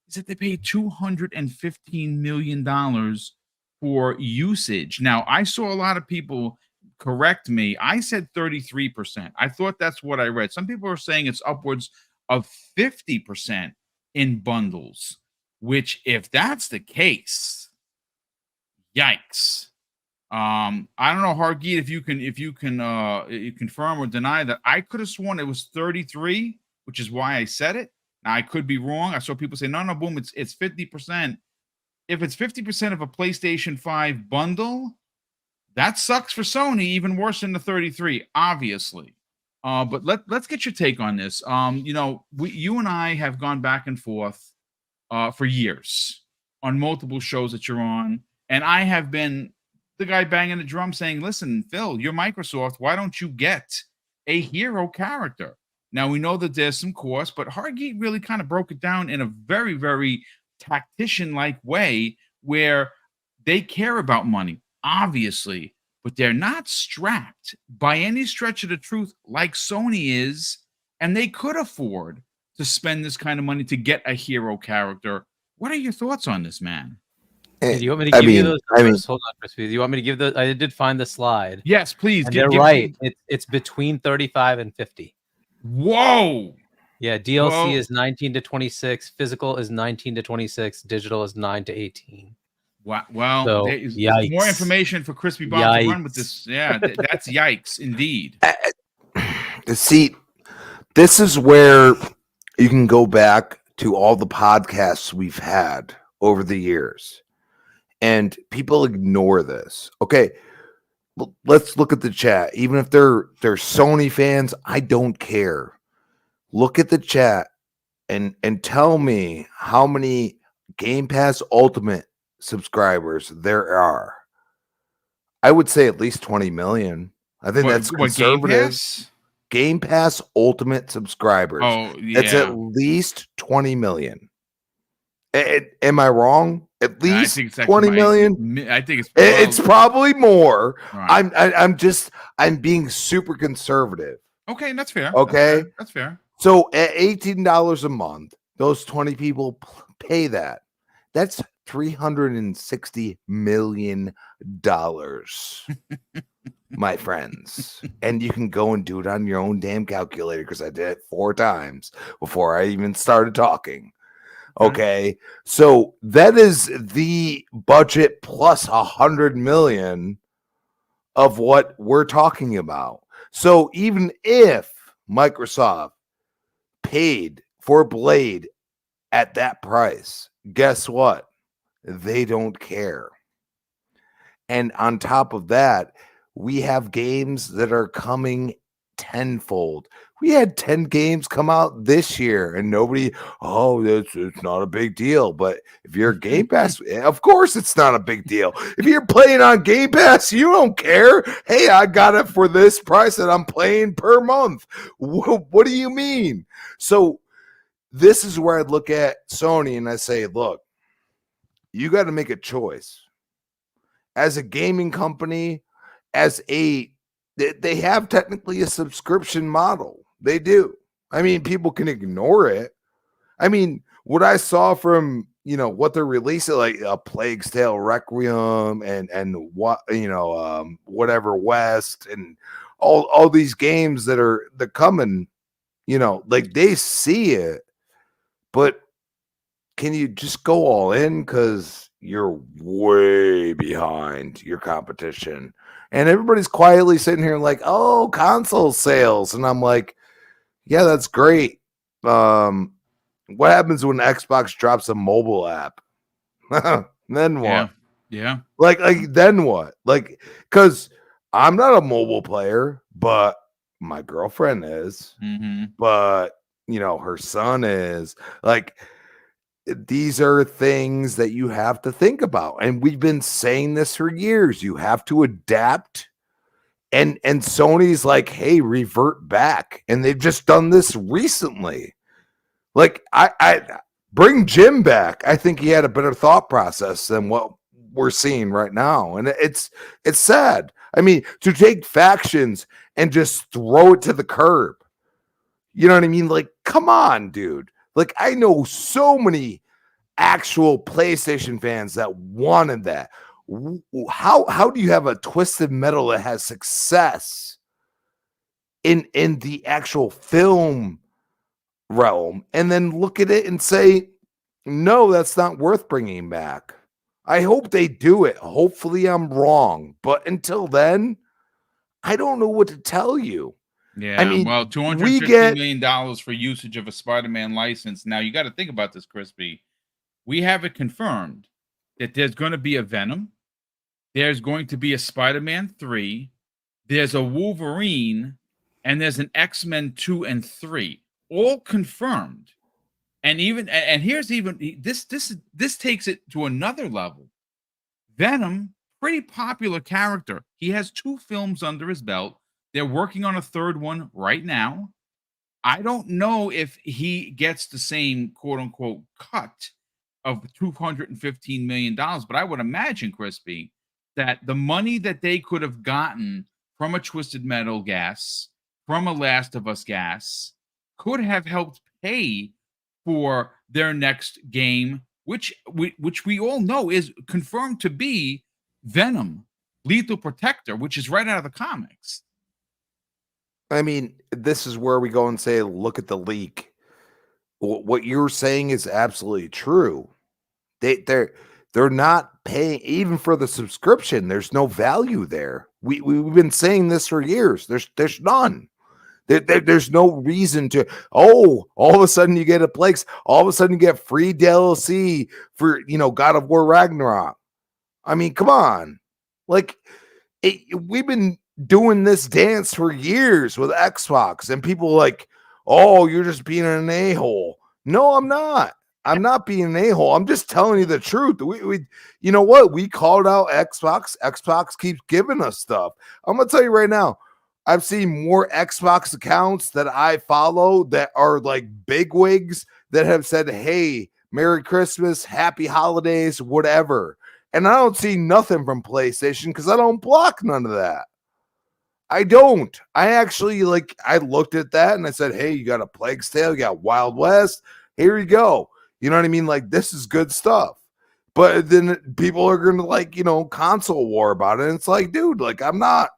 is that they paid $215 million for usage. Now, I saw a lot of people correct me. I said 33%. I thought that's what I read. Some people are saying it's upwards of 50% in bundles, which, if that's the case, yikes. I don't know, Hargeet, if you can confirm or deny that. I could have sworn it was 33, which is why I said it. Now I could be wrong. I saw people say, no, boom, it's 50%. If it's 50% of a PlayStation 5 bundle, that sucks for Sony, even worse than the 33, obviously. But let's get your take on this. You and I have gone back and forth for years on multiple shows that you're on, and I have been the guy banging the drum saying, listen, Phil, you're Microsoft. Why don't you get a hero character? Now, we know that there's some cost, but Hargeet really kind of broke it down in a very, very tactician-like way where they care about money, obviously, but they're not strapped by any stretch of the truth like Sony is, and they could afford to spend this kind of money to get a hero character. What are your thoughts on this, man? Do you want me to give you those numbers? Hold on, Crispy. Do you want me to give the? I did find the slide. Yes, please. And they're right. It's between 35 and 50. Whoa. Yeah, DLC is 19 to 26. Physical is 19 to 26. Digital is 9 to 18. Wow. Well, so, more information for Crispy Bomb to run with this. Yeah, that's yikes indeed. See, this is where you can go back to all the podcasts we've had over the years. And people ignore this. Okay, let's look at the chat. Even if they're Sony fans, I don't care. Look at the chat and tell me how many Game Pass Ultimate subscribers there are. I would say at least 20 million. I think that's conservative. Game Pass Ultimate subscribers. Oh, yeah. That's at least 20 million. Am I wrong? At least 20 million? I think it's probably more. Right. I'm being super conservative. Okay, that's fair. Okay. That's fair. So at $18 a month, those 20 people pay that. That's $360 million, my friends. And you can go and do it on your own damn calculator because I did it 4 times before I even started talking. Okay. So that is the budget plus 100 million of what we're talking about. So even if Microsoft paid for Blade at that price, guess what? They don't care. And on top of that, we have games that are coming tenfold. We had 10 games come out this year and nobody, it's not a big deal. But if you're Game Pass, of course it's not a big deal. If you're playing on Game Pass, you don't care. Hey, I got it for this price that I'm playing per month. What do you mean? So this is where I look at Sony and I say, look, you got to make a choice. As a gaming company, they have technically a subscription model. They do. I mean, people can ignore it. I mean, what I saw from, what they're releasing, like a Plague's Tale Requiem and what, whatever West and all these games they're coming, like they see it, but can you just go all in? Because you're way behind your competition. And everybody's quietly sitting here like, oh, console sales. And I'm like, yeah, that's great. What happens when Xbox drops a mobile app? Then what? Yeah. Like then what? Like, because I'm not a mobile player, but my girlfriend is. Mm-hmm. But, her son is. Like, these are things that you have to think about. And we've been saying this for years. You have to adapt. And Sony's like, hey, revert back. And they've just done this recently. Like, I bring Jim back. I think he had a better thought process than what we're seeing right now. And it's sad. I mean, to take factions and just throw it to the curb. You know what I mean? Like, come on, dude. Like, I know so many actual PlayStation fans that wanted that. How do you have a Twisted Metal that has success in the actual film realm and then look at it and say, no, that's not worth bringing back? I hope they do it. Hopefully I'm wrong. But until then, I don't know what to tell you. Yeah, I mean, well, $250 million for usage of a Spider-Man license. Now, you got to think about this, Crispy. We have it confirmed that there's going to be a Venom. There's going to be a Spider-Man 3. There's a Wolverine. And there's an X-Men 2 and 3. All confirmed. And here's even this takes it to another level. Venom, pretty popular character. He has 2 films under his belt. They're working on a 3rd one right now. I don't know if he gets the same quote unquote cut of $215 million, but I would imagine, Crispy, that the money that they could have gotten from a Twisted Metal gas, from a Last of Us gas, could have helped pay for their next game, which we all know is confirmed to be Venom, Lethal Protector, which is right out of the comics. I mean, this is where we go and say, look at the leak. What you're saying is absolutely true. They're not paying even for the subscription. There's no value there. We've been saying this for years. There's none. There's no reason to. All of a sudden you get a Plex. All of a sudden you get free DLC for God of War Ragnarok. I mean, come on. Like, we've been doing this dance for years with Xbox, and people like, oh, you're just being an a-hole. No, I'm not. I'm not being an a-hole. I'm just telling you the truth. We you know what? We called out Xbox. Xbox keeps giving us stuff. I'm gonna tell you right now, I've seen more Xbox accounts that I follow that are like bigwigs that have said, hey, Merry Christmas, Happy Holidays, whatever. And I don't see nothing from PlayStation because I don't block none of that. I don't. I actually I looked at that and I said, hey, you got a Plague's Tale, you got Wild West. Here you go. You know what I mean? Like, this is good stuff. But then people are going to console war about it. And it's like, dude, I'm not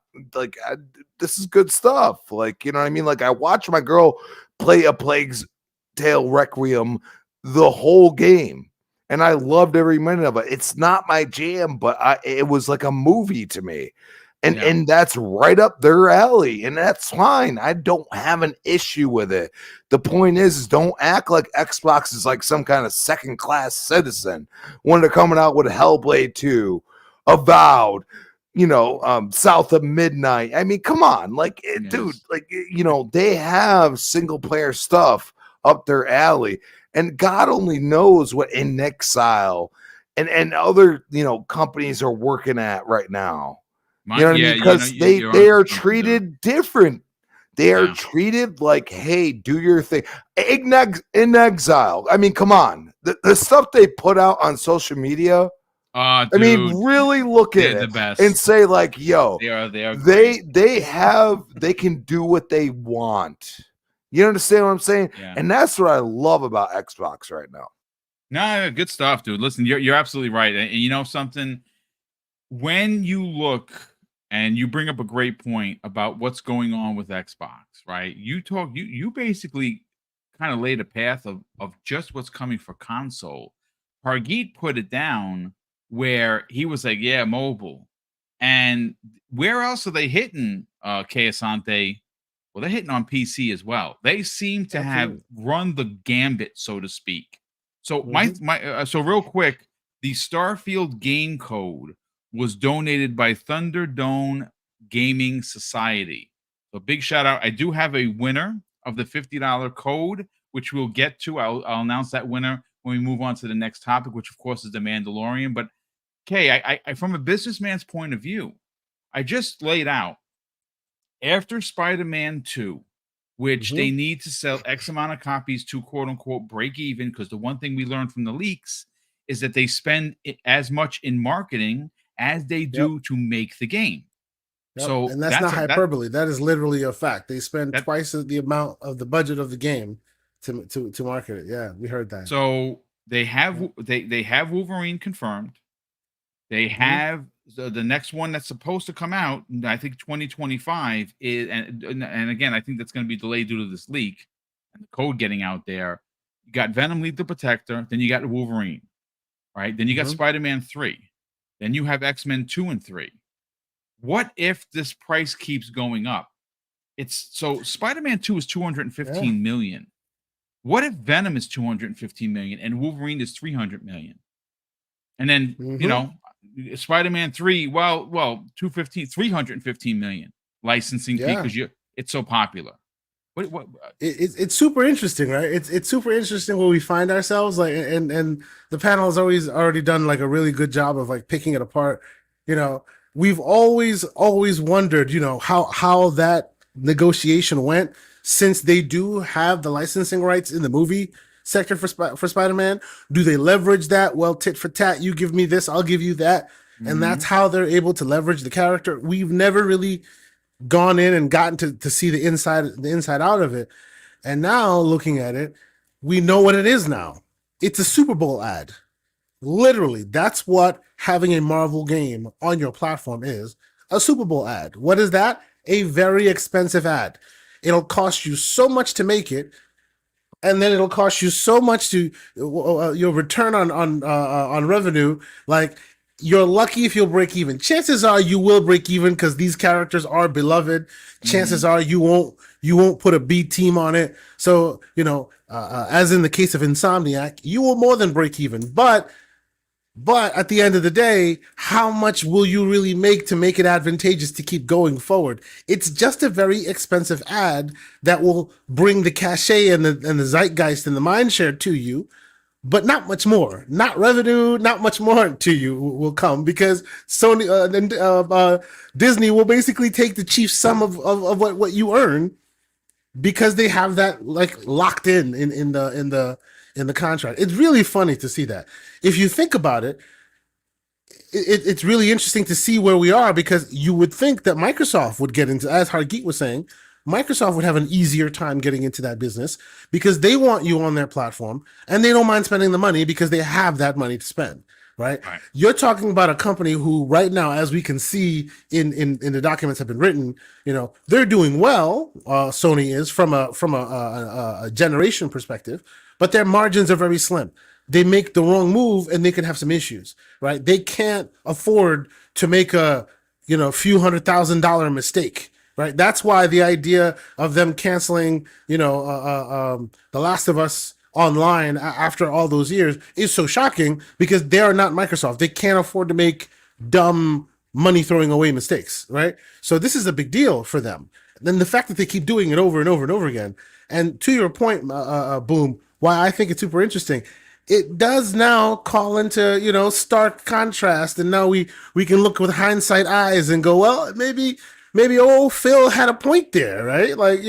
this is good stuff. Like, you know what I mean? Like, I watched my girl play a Plague's Tale Requiem the whole game. And I loved every minute of it. It's not my jam, but it was like a movie to me. And that's right up their alley. And that's fine. I don't have an issue with it. The point is don't act like Xbox is like some kind of second-class citizen when they're coming out with Hellblade 2, Avowed, South of Midnight. I mean, come on. Dude, they have single-player stuff up their alley. And God only knows what In Exile and other, companies are working at right now. You know what I mean? Because they are treated different. They are treated like, hey, do your thing. In Exile. I mean, come on. The stuff they put out on social media. I mean, really look at it and say, like, yo, they can do what they want. You understand what I'm saying? Yeah. And that's what I love about Xbox right now. No, good stuff, dude. Listen, you're absolutely right. And you know something? When you look and you bring up a great point about what's going on with Xbox, right? You basically kind of laid a path of just what's coming for console. Hargeet put it down where he was like, yeah, mobile. And where else are they hitting Asante? Well, they're hitting on PC as well. They seem to have run the gambit, so to speak. So so real quick, the Starfield game code was donated by Thunderdome Gaming Society. So big shout out. I do have a winner of the $50 code, which we'll get to. I'll announce that winner when we move on to the next topic, which of course is the Mandalorian. But okay, I from a businessman's point of view, I just laid out after Spider-Man 2, which they need to sell X amount of copies to quote unquote break even, because the one thing we learned from the leaks is that they spend as much in marketing as they do to make the game. Yep. So and that's not hyperbole. That is literally a fact. They spend twice the amount of the budget of the game to market it. Yeah, we heard that. So they have they have Wolverine confirmed. They have the next one that's supposed to come out, I think 2025 is, and again, I think that's going to be delayed due to this leak and the code getting out there. You got Venom Lethal Protector, then you got Wolverine, right? Then you got Spider-Man 3. Then you have X-Men 2 and 3. What if this price keeps going up? So Spider-Man 2 is 215 million. What if Venom is 215 million and Wolverine is 300 million? And then, Spider-Man 3, 315 million licensing fee because it's so popular. It's super interesting, right? It's super interesting where we find ourselves, and the panel has already done like a really good job of like picking it apart. We've always wondered, how that negotiation went, since they do have the licensing rights in the movie sector for Spider-Man. Do they leverage that? Well, tit for tat, you give me this, I'll give you that. And that's how they're able to leverage the character. We've never really gone in and gotten to see the inside out of it. And now looking at it, we know what it is now. It's a Super Bowl ad. Literally, that's what having a Marvel game on your platform is. A Super Bowl ad. What is that? A very expensive ad. It'll cost you so much to make it, and then it'll cost you so much to your return on revenue. Like, you're lucky if you'll break even. Chances are you will break even because these characters are beloved. Chances are you won't put a B team on it. So, as in the case of Insomniac, you will more than break even. But But at the end of the day, how much will you really make to make it advantageous to keep going forward? It's just a very expensive ad that will bring the cachet and the zeitgeist and the mindshare to you, but not much more. Not revenue, not much more to you will come because Sony and Disney will basically take the chief sum of what you earn because they have that like locked in the contract. It's really funny to see that. If you think about it, it's really interesting to see where we are because you would think that Microsoft would get into, as Hargeet was saying, Microsoft would have an easier time getting into that business because they want you on their platform and they don't mind spending the money because they have that money to spend. Right? You're talking about a company who right now, as we can see in the documents have been written, they're doing well. Sony is from a generation perspective, but their margins are very slim. They make the wrong move and they can have some issues, right? They can't afford to make a few $100,000 mistake, right? That's why the idea of them canceling, The Last of Us online after all those years is so shocking because they are not Microsoft. They can't afford to make dumb money throwing away mistakes, right? So this is a big deal for them. Then the fact that they keep doing it over and over and over again. And to your point, Boom, why I think it's super interesting, it does now call into, stark contrast. And now we can look with hindsight eyes and go, well, maybe old Phil had a point there, right? Like,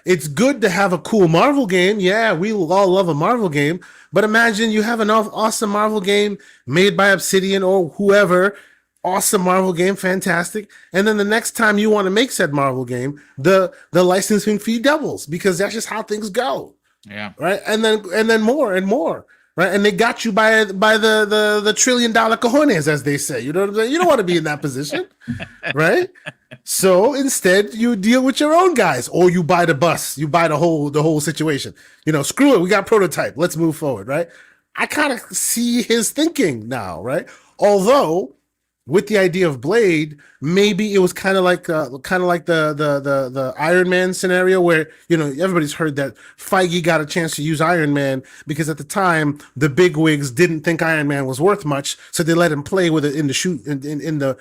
it's good to have a cool Marvel game. Yeah, we all love a Marvel game. But imagine you have an awesome Marvel game made by Obsidian or whoever. Awesome Marvel game, fantastic. And then the next time you want to make said Marvel game, the licensing fee doubles because that's just how things go. Yeah. Right. And then more and more. Right. And they got you by the $1 trillion cojones, as they say. You know what I'm saying? You don't want to be in that position. Right. So instead, you deal with your own guys, or you buy the bus, you buy the whole situation. Screw it. We got prototype. Let's move forward. Right. I kind of see his thinking now. Right. Although, with the idea of Blade, maybe it was kind of like the Iron Man scenario where everybody's heard that Feige got a chance to use Iron Man because at the time the bigwigs didn't think Iron Man was worth much, so they let him play with it in the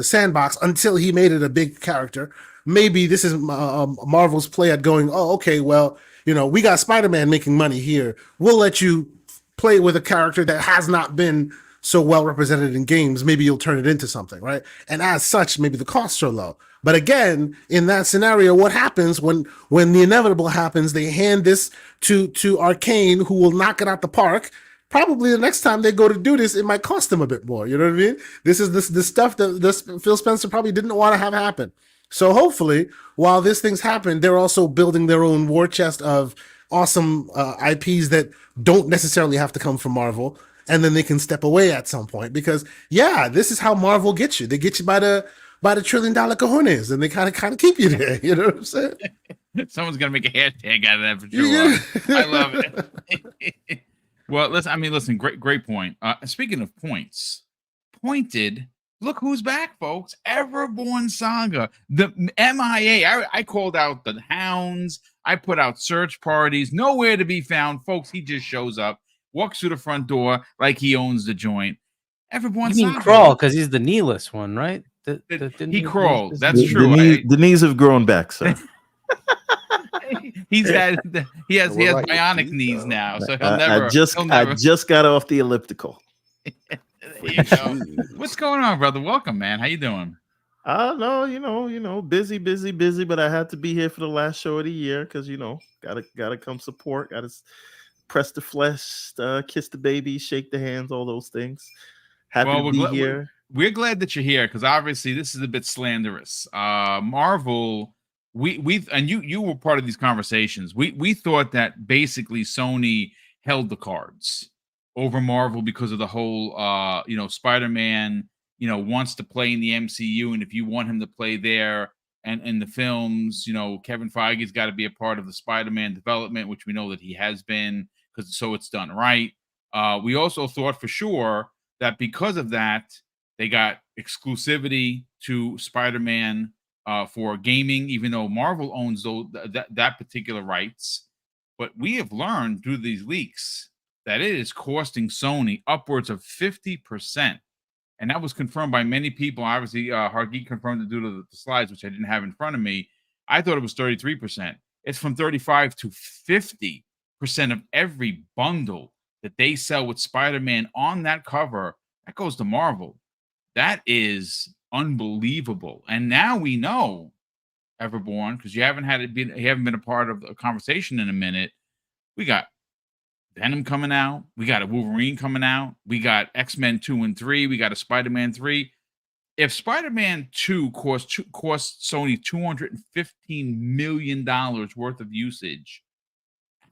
sandbox until he made it a big character. Maybe this is Marvel's play at going, oh, okay, well, we got Spider-Man making money here. We'll let you play with a character that has not been so well represented in games. Maybe you'll turn it into something, right? And as such, maybe the costs are low. But again, in that scenario, what happens when the inevitable happens? They hand this to Arcane, who will knock it out the park. Probably the next time they go to do this, it might cost them a bit more. You know what I mean? This is the stuff that Phil Spencer probably didn't want to have happen. So hopefully, while these things happen, they're also building their own war chest of awesome IPs that don't necessarily have to come from Marvel. And then they can step away at some point because, this is how Marvel gets you. They get you by the $1 trillion cojones, and they kind of keep you there. You know what I'm saying? Someone's gonna make a hashtag out of that for sure. I love it. Well, listen. Great point. Speaking of points, pointed. Look who's back, folks. Everborn Saga. The MIA. I called out the hounds. I put out search parties. Nowhere to be found, folks. He just shows up. Walks through the front door like he owns the joint. Everyone, you mean crawl because he's the kneeless one, right? He crawled. That's true. The knees have grown back, sir. he has bionic knees now, so he'll never. I just got off the elliptical. There you go. What's going on, brother? Welcome, man. How you doing? No, busy, but I had to be here for the last show of the year because gotta come support. Gotta press the flesh, kiss the baby, shake the hands, all those things. Happy to be here. We're glad that you're here because obviously this is a bit slanderous. Marvel, you were part of these conversations. We thought that basically Sony held the cards over Marvel because of the whole Spider-Man wants to play in the MCU, and if you want him to play there and in the films, Kevin Feige's got to be a part of the Spider-Man development, which we know that he has been, because so it's done right. We also thought for sure that because of that, they got exclusivity to Spider-Man for gaming, even though Marvel owns that particular rights. But we have learned through these leaks that it is costing Sony upwards of 50%. And that was confirmed by many people. Obviously, Hargeet confirmed it due to the slides, which I didn't have in front of me. I thought it was 33%. It's from 35 to 50% of every bundle that they sell with Spider-Man on that cover. That goes to Marvel. That is unbelievable. And now we know, Everborn, because you haven't been a part of a conversation in a minute. We got Venom coming out. We got a Wolverine coming out. We got X-Men 2 and 3. We got a Spider-Man 3. If Spider-Man 2 costs Sony $215 million worth of usage,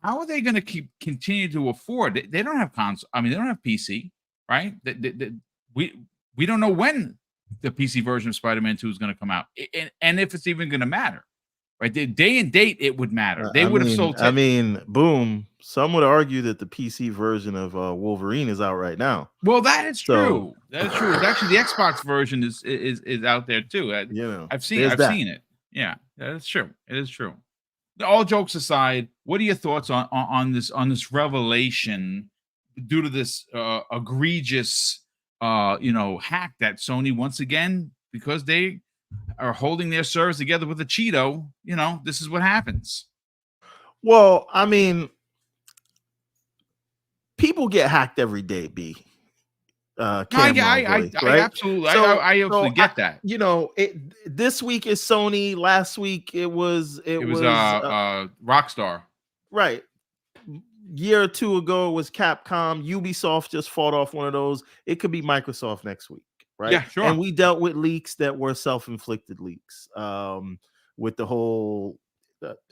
how are they going to continue to afford? They don't have console. I mean, they don't have PC, right? We don't know when the PC version of Spider-Man 2 is going to come out, and if it's even going to matter. Right, the day and date it would matter. They would have sold. I mean, boom. Some would argue that the PC version of Wolverine is out right now. Well, that is true. That is true. It's actually the Xbox version is out there too. I've seen it. Yeah, that's true. It is true. All jokes aside, what are your thoughts on this revelation due to this egregious hack that Sony once again, because they are holding their servers together with a Cheeto, this is what happens. Well, I mean, people get hacked every day, B. I absolutely get that. This week is Sony. Last week it was Rockstar. Right. Year or two ago it was Capcom. Ubisoft just fought off one of those. It could be Microsoft next week. Right. Yeah, sure. And we dealt with leaks that were self-inflicted leaks, with the whole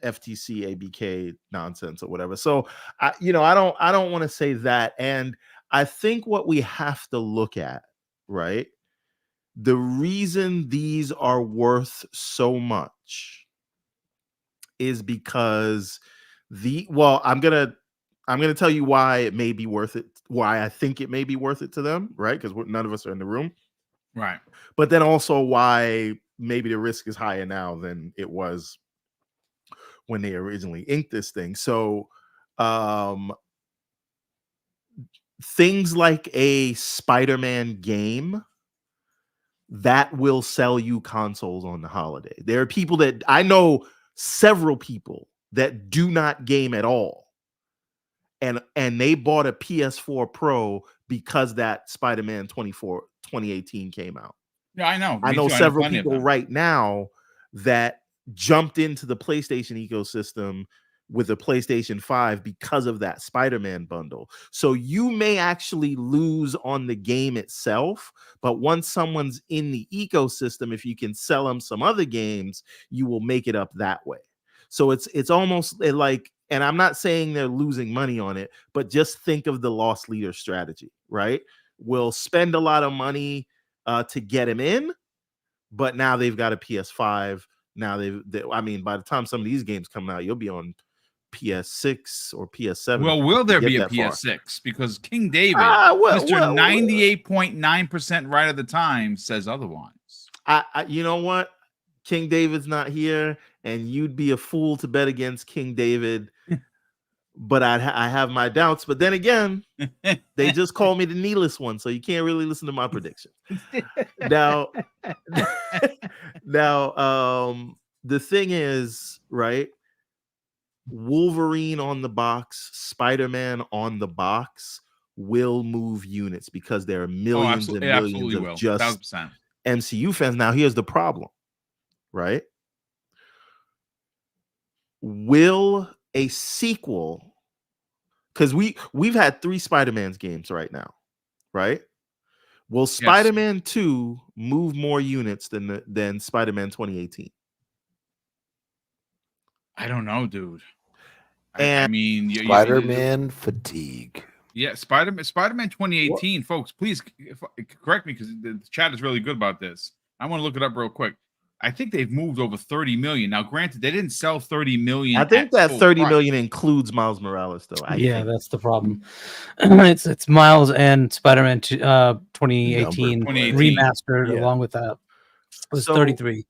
FTC ABK nonsense or whatever. So I don't want to say that. And I think what we have to look at, right? The reason these are worth so much is because I'm gonna tell you why it may be worth it, why I think it may be worth it to them, right? Because none of us are in the room. Right. But then also why maybe the risk is higher now than it was when they originally inked this thing. So things like a Spider-Man game that will sell you consoles on the holiday. There are people that I know, several people that do not game at all. And they bought a PS4 Pro because that Spider-Man 2018 came out. Yeah, I know. I know several people right now that jumped into the PlayStation ecosystem with a PlayStation 5 because of that Spider-Man bundle. So you may actually lose on the game itself, but once someone's in the ecosystem, if you can sell them some other games, you will make it up that way. So it's almost like, and I'm not saying they're losing money on it, but just think of the loss leader strategy, right? We'll spend a lot of money to get him in, but now they've got a PS5. Now by the time some of these games come out, you'll be on PS6 or PS7. Well, will there be a PS6? Because King David, Mr. 98.9% right of the time, says otherwise. You know what? King David's not here, and you'd be a fool to bet against King David. But I have my doubts. But then again, they just called me the needless one, so you can't really listen to my prediction. Now, the thing is, right? Wolverine on the box, Spider-Man on the box will move units because there are millions and millions of just 1,000%. MCU fans. Now, here's the problem, right? Will a sequel, because we've had 3 Spider-Man's games right now, right? Will Spider-Man 2 move more units than Spider-Man 2018? I don't know, dude. I mean, Spider-Man fatigue. Yeah, Spider-Man 2018, folks. Please correct me because the chat is really good about this. I want to look it up real quick. I think they've moved over 30 million. Now, granted, they didn't sell 30 million. I think that 30 million includes Miles Morales, though. I think that's the problem. It's Miles and Spider-Man 2018 remastered along with that. It was 33.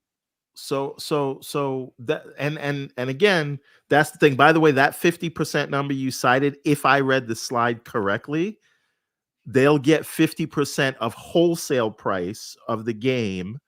that and again, that's the thing. By the way, that 50% number you cited, if I read the slide correctly, they'll get 50% of wholesale price of the game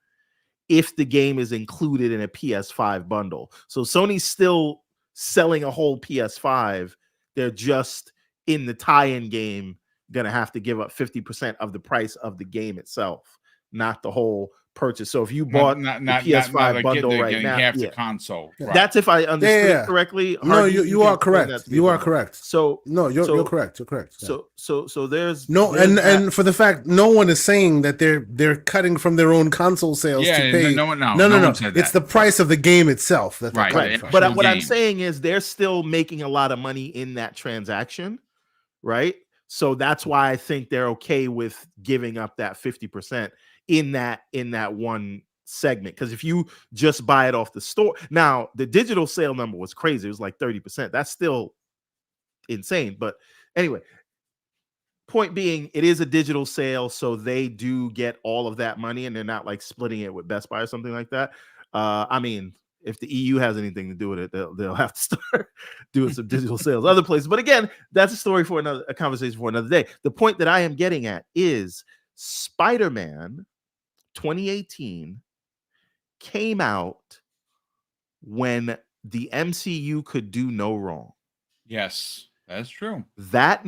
if the game is included in a PS5 bundle. So Sony's still selling a whole PS5. They're just in the tie-in game gonna have to give up 50% of the price of the game itself, not the whole purchase. So if you bought the PS5 bundle right now, half the console. Right. That's if I understood it correctly. No, you are correct. You are correct. So no, you're correct. You're correct. Yeah. So there's and for the fact no one is saying that they're cutting from their own console sales to pay. No. It's the price of the game itself that they're cutting from. But what I'm saying is they're still making a lot of money in that transaction, right? So that's why I think they're okay with giving up that 50% in that one segment. Because if you just buy it off the store, now the digital sale number was crazy. It was like 30%. That's still insane. But anyway, point being, it is a digital sale, so they do get all of that money, and they're not like splitting it with Best Buy or something like that. I mean, if the EU has anything to do with it, they'll have to start doing some digital sales other places. But again, that's a story for a conversation for another day. The point that I am getting at is Spider-Man 2018 came out when the MCU could do no wrong. Yes, that's true. That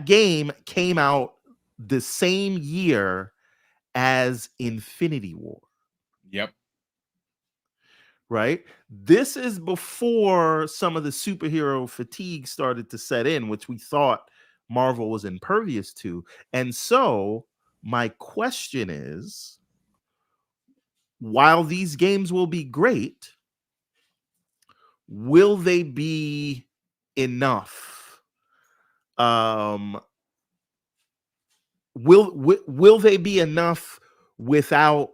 game came out the same year as Infinity War. Yep. Right? This is before some of the superhero fatigue started to set in, which we thought Marvel was impervious to. And so my question is, while these games will be great, will they be enough? Will they be enough without?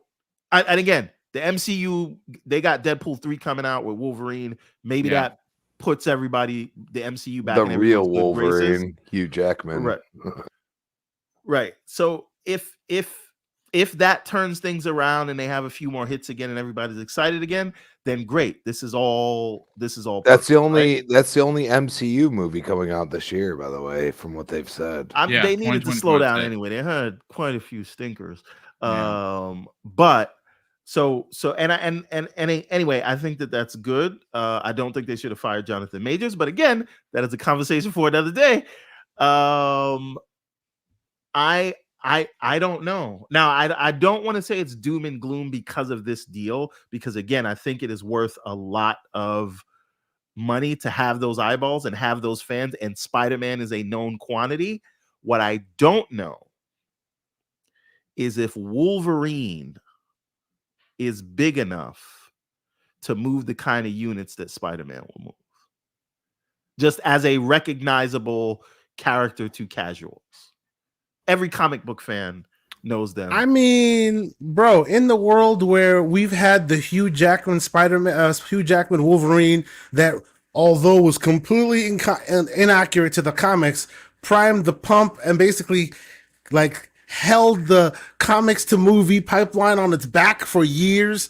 And again, the MCU, they got Deadpool 3 coming out with Wolverine. Maybe that puts everybody, the MCU back. The in real Wolverine, Hugh Jackman. Right. Right. So if that turns things around and they have a few more hits again and everybody's excited again, then great. This is all. That's perfect, the only. right? That's the only MCU movie coming out this year, by the way, from what they've said. They needed to slow down anyway. They had quite a few stinkers. But so anyway, I think that that's good. I don't think they should have fired Jonathan Majors, but again, that is a conversation for another day. I don't know. Now, I don't want to say it's doom and gloom because of this deal, because again, I think it is worth a lot of money to have those eyeballs and have those fans, and Spider-Man is a known quantity. What I don't know is if Wolverine is big enough to move the kind of units that Spider-Man will move, just as a recognizable character to casuals. Every comic book fan knows them. I mean, bro, in the world where we've had the Hugh Jackman Spider-Man, Hugh Jackman Wolverine, that although was completely inaccurate to the comics, primed the pump and basically like held the comics to movie pipeline on its back for years.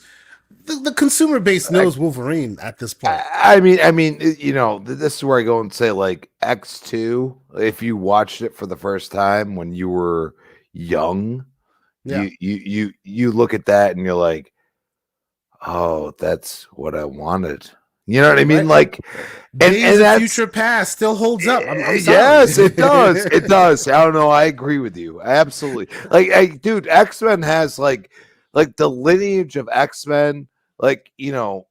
The consumer base knows Wolverine at this point. I mean, you know, this is where I go and say, like, X2, if you watched it for the first time when you were young, you look at that and you're like, oh, that's what I wanted. You know what I mean? Like, and that Future Past still holds up. I'm sorry. Yes, it does. It does. I don't know. I agree with you. Absolutely. Like, dude, X-Men has like the lineage of X-Men, like, you know,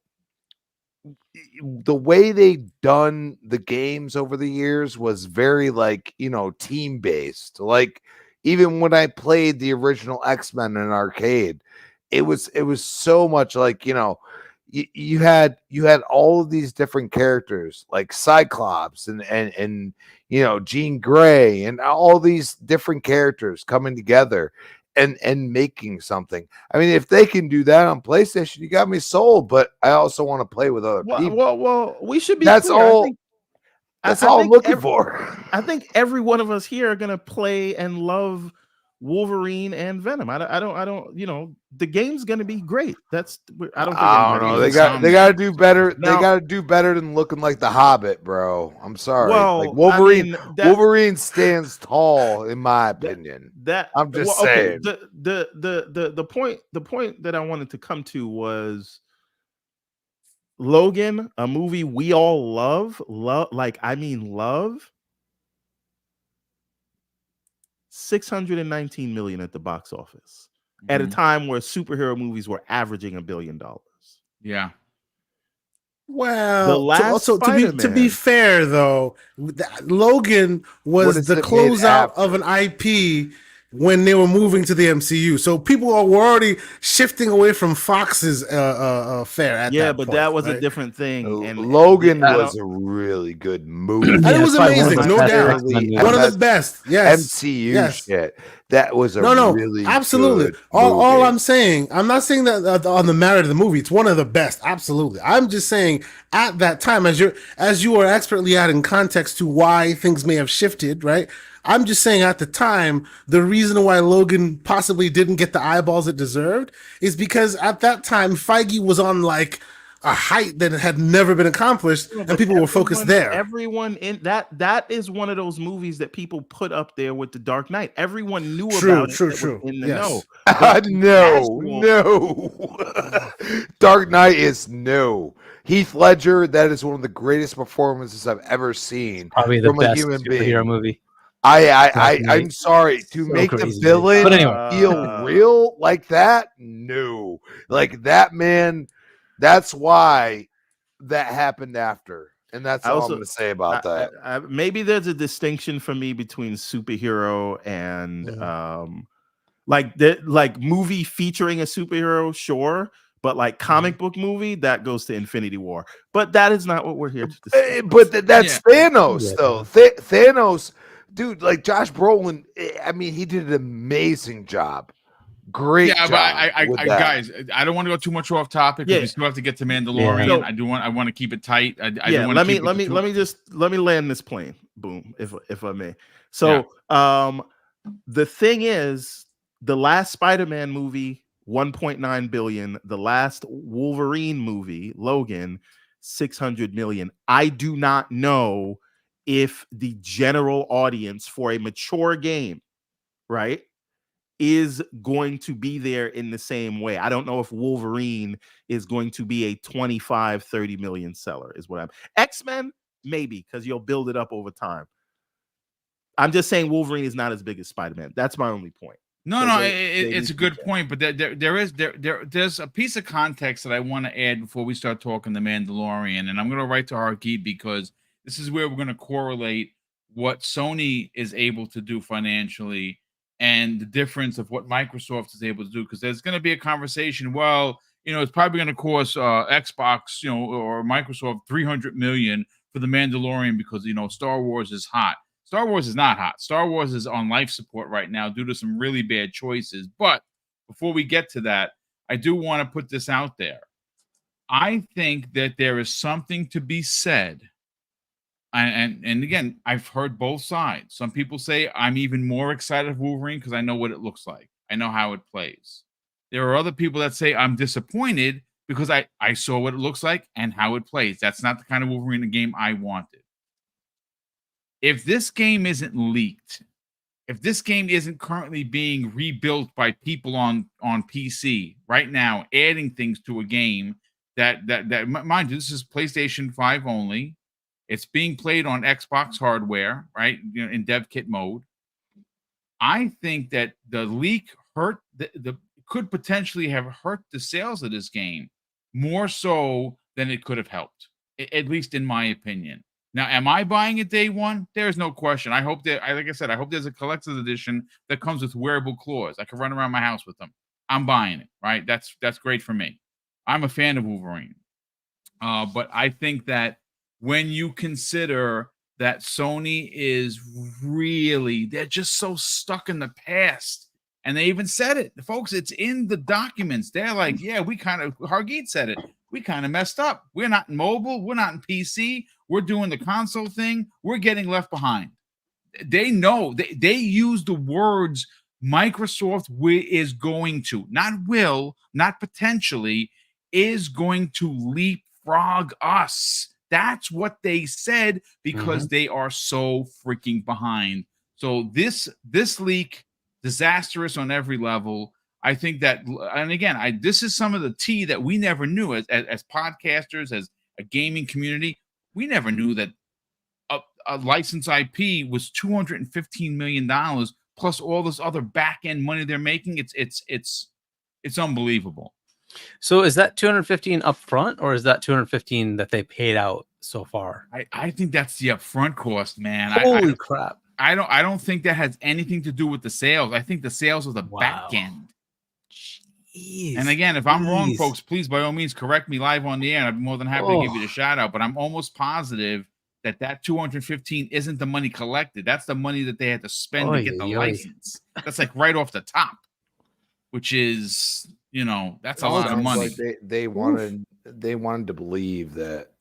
the way they done the games over the years was very, like, you know, team based. Like, even when I played the original X-Men in an arcade, it was so much like, you know, you had all of these different characters like Cyclops and you know, Jean Grey and all these different characters coming together and making something. I mean, if they can do that on PlayStation, you got me sold. But I also want to play with other people. Well, we should be. That's clear. all. That's all I'm looking for. I think every one of us here are gonna play and love Wolverine and Venom. I don't. You know, the game's gonna be great. I don't think I don't know. They got to do better. They got to do better than looking like the Hobbit, bro. I'm sorry. Well, like Wolverine stands tall, in my opinion. I'm just saying. The point that I wanted to come to was Logan, a movie we all love, like I mean love. 619 million at the box office at a time where superhero movies were averaging $1 billion. Yeah. Well, to be fair though, Logan was the closeout of an IP when they were moving to the MCU, so people were already shifting away from Fox's fare at that point, that was right? a different thing. And Logan was a really good movie. It was amazing, no doubt. One of the best. Yes, MCU shit. That was really absolutely. Good all I'm saying, I'm not saying that on the merit of the movie. It's one of the best, absolutely. I'm just saying at that time, as you are expertly adding context to why things may have shifted, right? I'm just saying at the time, the reason why Logan possibly didn't get the eyeballs it deserved is because at that time, Feige was on like a height that had never been accomplished, and people were focused there. Everyone in that is one of those movies that people put up there with The Dark Knight. Everyone knew about it. True. In the know. No. Dark Knight is no. Heath Ledger, that is one of the greatest performances I've ever seen. Probably the best superhero movie. I'm sorry to make the villain feel real like that. No, like that man. That's why that happened after, and that's all I'm going to say about that. Maybe there's a distinction for me between superhero and like movie featuring a superhero, sure. But like comic book movie, that goes to Infinity War. But that is not what we're here to discuss. But that's Thanos, though. Thanos. Dude, like Josh Brolin, I mean, he did an amazing job. Great job. But guys, I don't want to go too much off topic because we still have to get to Mandalorian. I want to keep it tight. Let me land this plane, boom, if I may. So the thing is, the last Spider-Man movie, 1.9 billion, the last Wolverine movie, Logan, 600 million. I do not know if the general audience for a mature game, right, is going to be there in the same way. I don't know if Wolverine is going to be a 25, 30 million seller is what I'm. X-Men, maybe, because you'll build it up over time. I'm just saying Wolverine is not as big as Spider-Man. That's my only point. It's a good point, but there's a piece of context that I want to add before we start talking the Mandalorian, and I'm going to write to Hargeet because this is where we're going to correlate what Sony is able to do financially and the difference of what Microsoft is able to do. Because there's going to be a conversation. Well, it's probably going to cost Xbox, or Microsoft $300 million for the Mandalorian because Star Wars is hot. Star Wars is not hot. Star Wars is on life support right now due to some really bad choices. But before we get to that, I do want to put this out there. I think that there is something to be said. And again, I've heard both sides. Some people say I'm even more excited of Wolverine because I know what it looks like. I know how it plays. There are other people that say I'm disappointed because I saw what it looks like and how it plays. That's not the kind of Wolverine game I wanted. If this game isn't leaked, if this game isn't currently being rebuilt by people on PC right now, adding things to a game that mind you, this is PlayStation 5 only. It's being played on Xbox hardware, right? In dev kit mode. I think that the leak hurt could potentially have hurt the sales of this game more so than it could have helped, at least in my opinion. Now, am I buying it day one? There's no question. I hope that, like I said, I hope there's a collector's edition that comes with wearable claws. I can run around my house with them. I'm buying it, right? That's great for me. I'm a fan of Wolverine. But I think that when you consider that Sony is they're just so stuck in the past. And they even said it. Folks, it's in the documents. They're like, yeah, Hargeet said it. We kind of messed up. We're not in mobile. We're not in PC. We're doing the console thing. We're getting left behind. They know. They use the words Microsoft is going to, not potentially, is going to leapfrog us. That's what they said because they are so freaking behind. So this leak, disastrous on every level. I think that, and again, this is some of the tea that we never knew as podcasters, as a gaming community. We never knew that a licensed IP was $215 million plus all this other back end money they're making. It's unbelievable. So is that 215 upfront, or is that 215 that they paid out so far? I think that's the upfront cost, man. Holy crap! I don't think that has anything to do with the sales. I think the sales are the back end. Jeez, and again, if I'm wrong, folks, please by all means correct me live on the air. And I'd be more than happy to give you the shout out. But I'm almost positive that 215 isn't the money collected. That's the money that they had to spend to get the license. That's like right off the top, which is, that's a lot of money. Like they wanted to believe that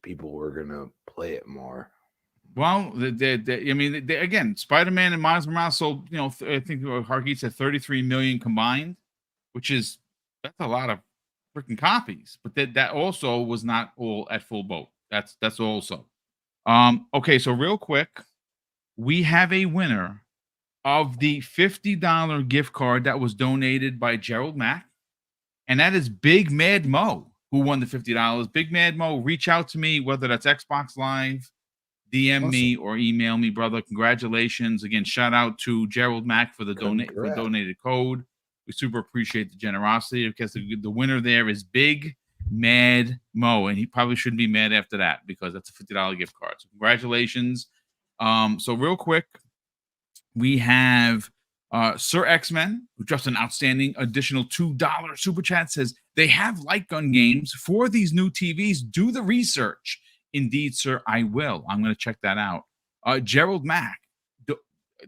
people were gonna play it more. Well, again, Spider-Man and Miles Morales sold, I think Hargeet said 33 million combined, which is, that's a lot of freaking copies. But that also was not all at full boat. That's also. Okay, so real quick, we have a winner of the $50 gift card that was donated by Gerald Mack, and that is Big Mad Mo, who won the $50. Big Mad Mo, reach out to me, whether that's Xbox Live, DM me, or email me, brother. Congratulations. Again, shout out to Gerald Mack for the donated code. We super appreciate the generosity, because the winner there is Big Mad Mo, and he probably shouldn't be mad after that because that's a $50 gift card. So congratulations. So real quick, we have Sir X-Men, who drops an outstanding additional $2 super chat, says they have light gun games for these new TVs. Do the research. Indeed, sir, I will. I'm going to check that out. Gerald Mack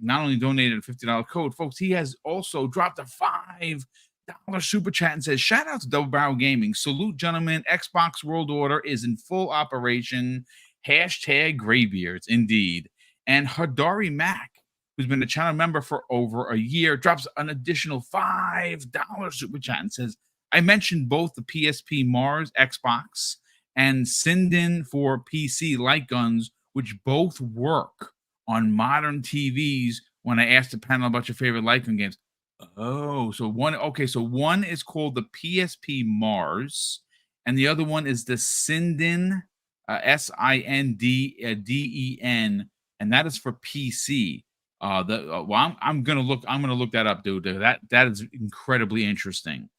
not only donated a $50 code, folks, he has also dropped a $5 super chat and says, shout out to Double Barrel Gaming. Salute, gentlemen. Xbox World Order is in full operation. Hashtag Graybeards, indeed. And Hadari Mack, who's been a channel member for over a year, drops an additional $5 super chat and says, I mentioned both the PSP Mars Xbox and Sinden for PC light guns, which both work on modern TVs when I asked the panel about your favorite light gun games. Oh, so one is called the PSP Mars, and the other one is the Sinden, SINDDEN, and that is for PC. I'm gonna look that up, dude. That is incredibly interesting.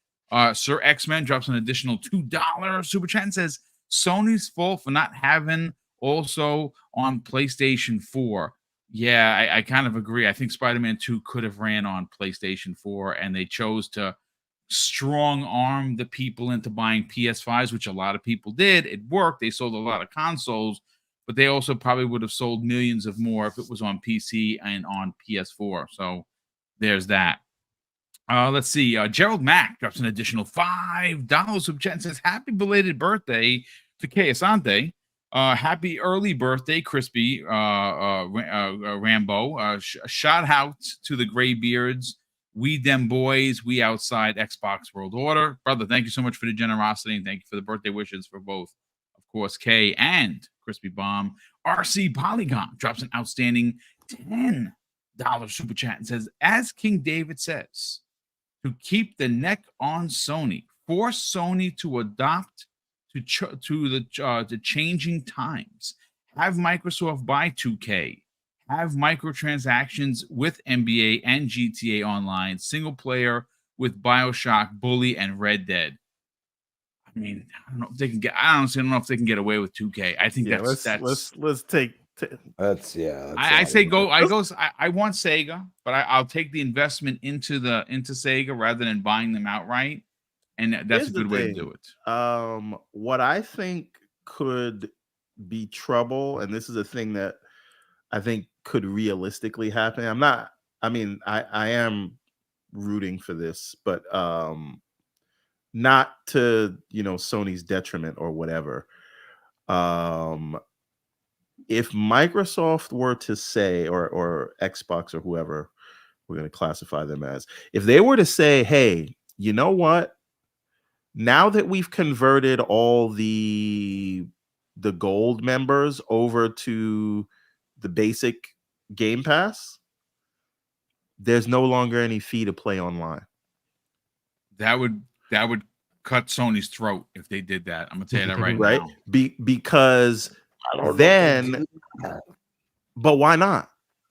Sir X-Men drops an additional $2 super chat and says Sony's fault for not having also on PlayStation 4. Yeah, I kind of agree. I think Spider-Man 2 could have ran on PlayStation 4, and they chose to strong arm the people into buying PS5s, which a lot of people did. It worked. They sold a lot of consoles, but they also probably would have sold millions of more if it was on PC and on PS4. So there's that. Let's see. Gerald Mack drops an additional $5 super chat and says, happy belated birthday to Kay Asante. Happy early birthday, Crispy Rambo. Shout out to the Graybeards. We them boys, we outside Xbox World Order. Brother, thank you so much for the generosity, and thank you for the birthday wishes for both, of course, Kay and Crispy Bomb. RC Polygon drops an outstanding $10 super chat and says, as King David says, to keep the neck on Sony, force Sony to adopt to the changing times. Have Microsoft buy 2K. Have microtransactions with NBA and GTA Online. Single player with BioShock, Bully, and Red Dead. I mean, I don't know if they can get. I honestly don't know if they can get away with 2K. I think let's take. I say go. I want Sega, but I'll take the investment into Sega rather than buying them outright. And that's a good way to do it. What I think could be trouble, and this is a thing that I think could realistically happen. I am rooting for this, but not to Sony's detriment or whatever. If Microsoft were to say, or Xbox or whoever, we're going to classify them as. If they were to say, hey, you know what? Now that we've converted all the gold members over to the basic Game Pass, there's no longer any fee to play online. That would cut Sony's throat if they did that. I'm gonna tell you that right right? now. Because then, but why not?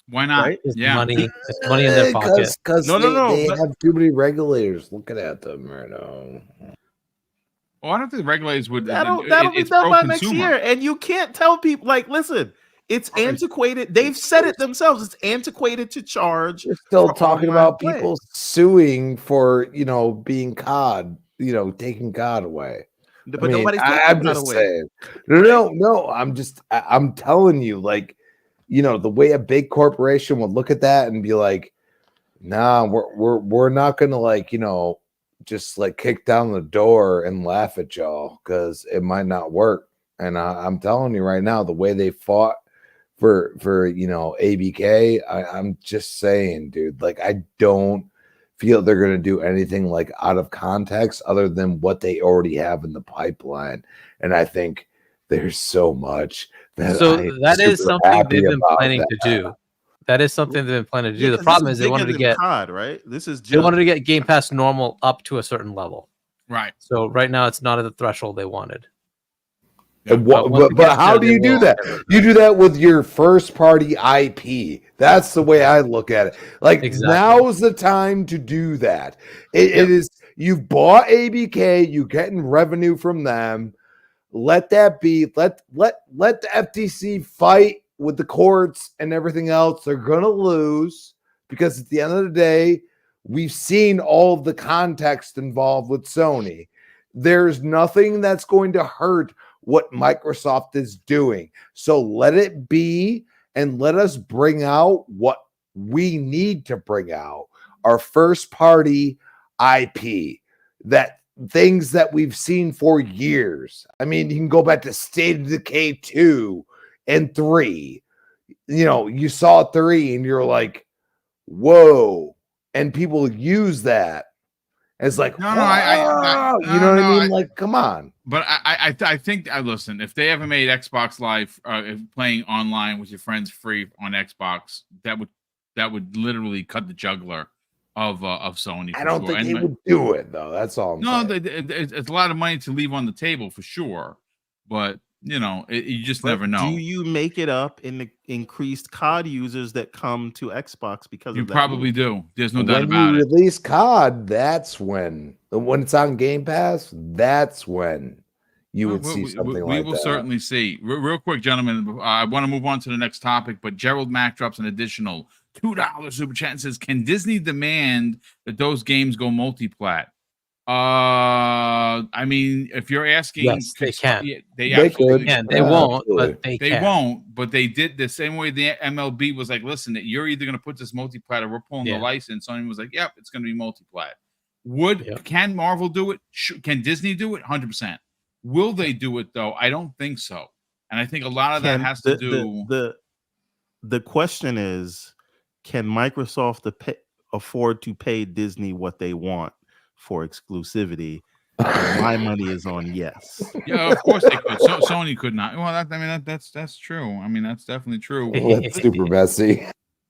Why not? Right? It's Yeah. money. It's money in their pocket. Because No, they but- have too many regulators looking at them right now. Well, I don't think the regulators would. That'll be it's done by next pro-consumer. year, and you can't tell people like, listen, it's antiquated. They've said it themselves. It's antiquated to charge. We're still for talking online about play. people suing for being COD, taking COD away. But I mean, nobody's I'm taking that just away. saying. No. I'm telling you, like, the way a big corporation would look at that and be like, nah, we're not gonna just like kick down the door and laugh at y'all because it might not work. And I'm telling you right now, the way they fought for ABK, I'm just saying, dude, like, I don't feel they're going to do anything like out of context other than what they already have in the pipeline. And I think there's so much that that is something they've been planning to do. That is something they've been planning to do. The problem is they wanted to get COD, right? They wanted to get Game Pass normal up to a certain level. Right. So right now it's not at the threshold they wanted. But how do you do that? You do that with your first party IP. That's the way I look at it. Like, now's the time to do that. It is, you've bought ABK, you're getting revenue from them. Let that be. Let the FTC fight with the courts and everything else. They're gonna lose because at the end of the day, we've seen all of the context involved with Sony. There's nothing that's going to hurt what Microsoft is doing. So let it be, and let us bring out what we need to bring out. Our first party IP, that things that we've seen for years. I mean, you can go back to State of Decay 2 and 3. You saw 3 and you're like, whoa. And people use that as like, you know what I mean? Like, come on. But I think listen, if they ever made Xbox Live, if playing online with your friends free on Xbox, that would literally cut the jugular of Sony. I don't think they would do it though. That's all. It's a lot of money to leave on the table for sure, but you just never know. Do you make it up in the increased COD users that come to Xbox because you of that? probably do. There's no doubt about it. When you release COD, that's when it's on Game Pass. That's when you would see something like that. We will certainly see. Real quick, gentlemen, I want to move on to the next topic, but Gerald Mack drops an additional $2 super chat and says, "Can Disney demand that those games go multi-plat?" I mean, if you're asking, yes, they can. They absolutely can. They won't, but they won't. But they did the same way the MLB was like, "Listen, you're either going to put this multi-plat or we're pulling the license." Sony was like, "Yep, it's going to be multi-plat." Can Marvel do it? Can Disney do it? 100%. Will they do it though? I don't think so. And I think a lot of that has to do. The question is, can Microsoft afford to pay Disney what they want for exclusivity? My money is on yes. Yeah, of course they could. Sony could not. Well, that's true. I mean, that's definitely true. That's super messy.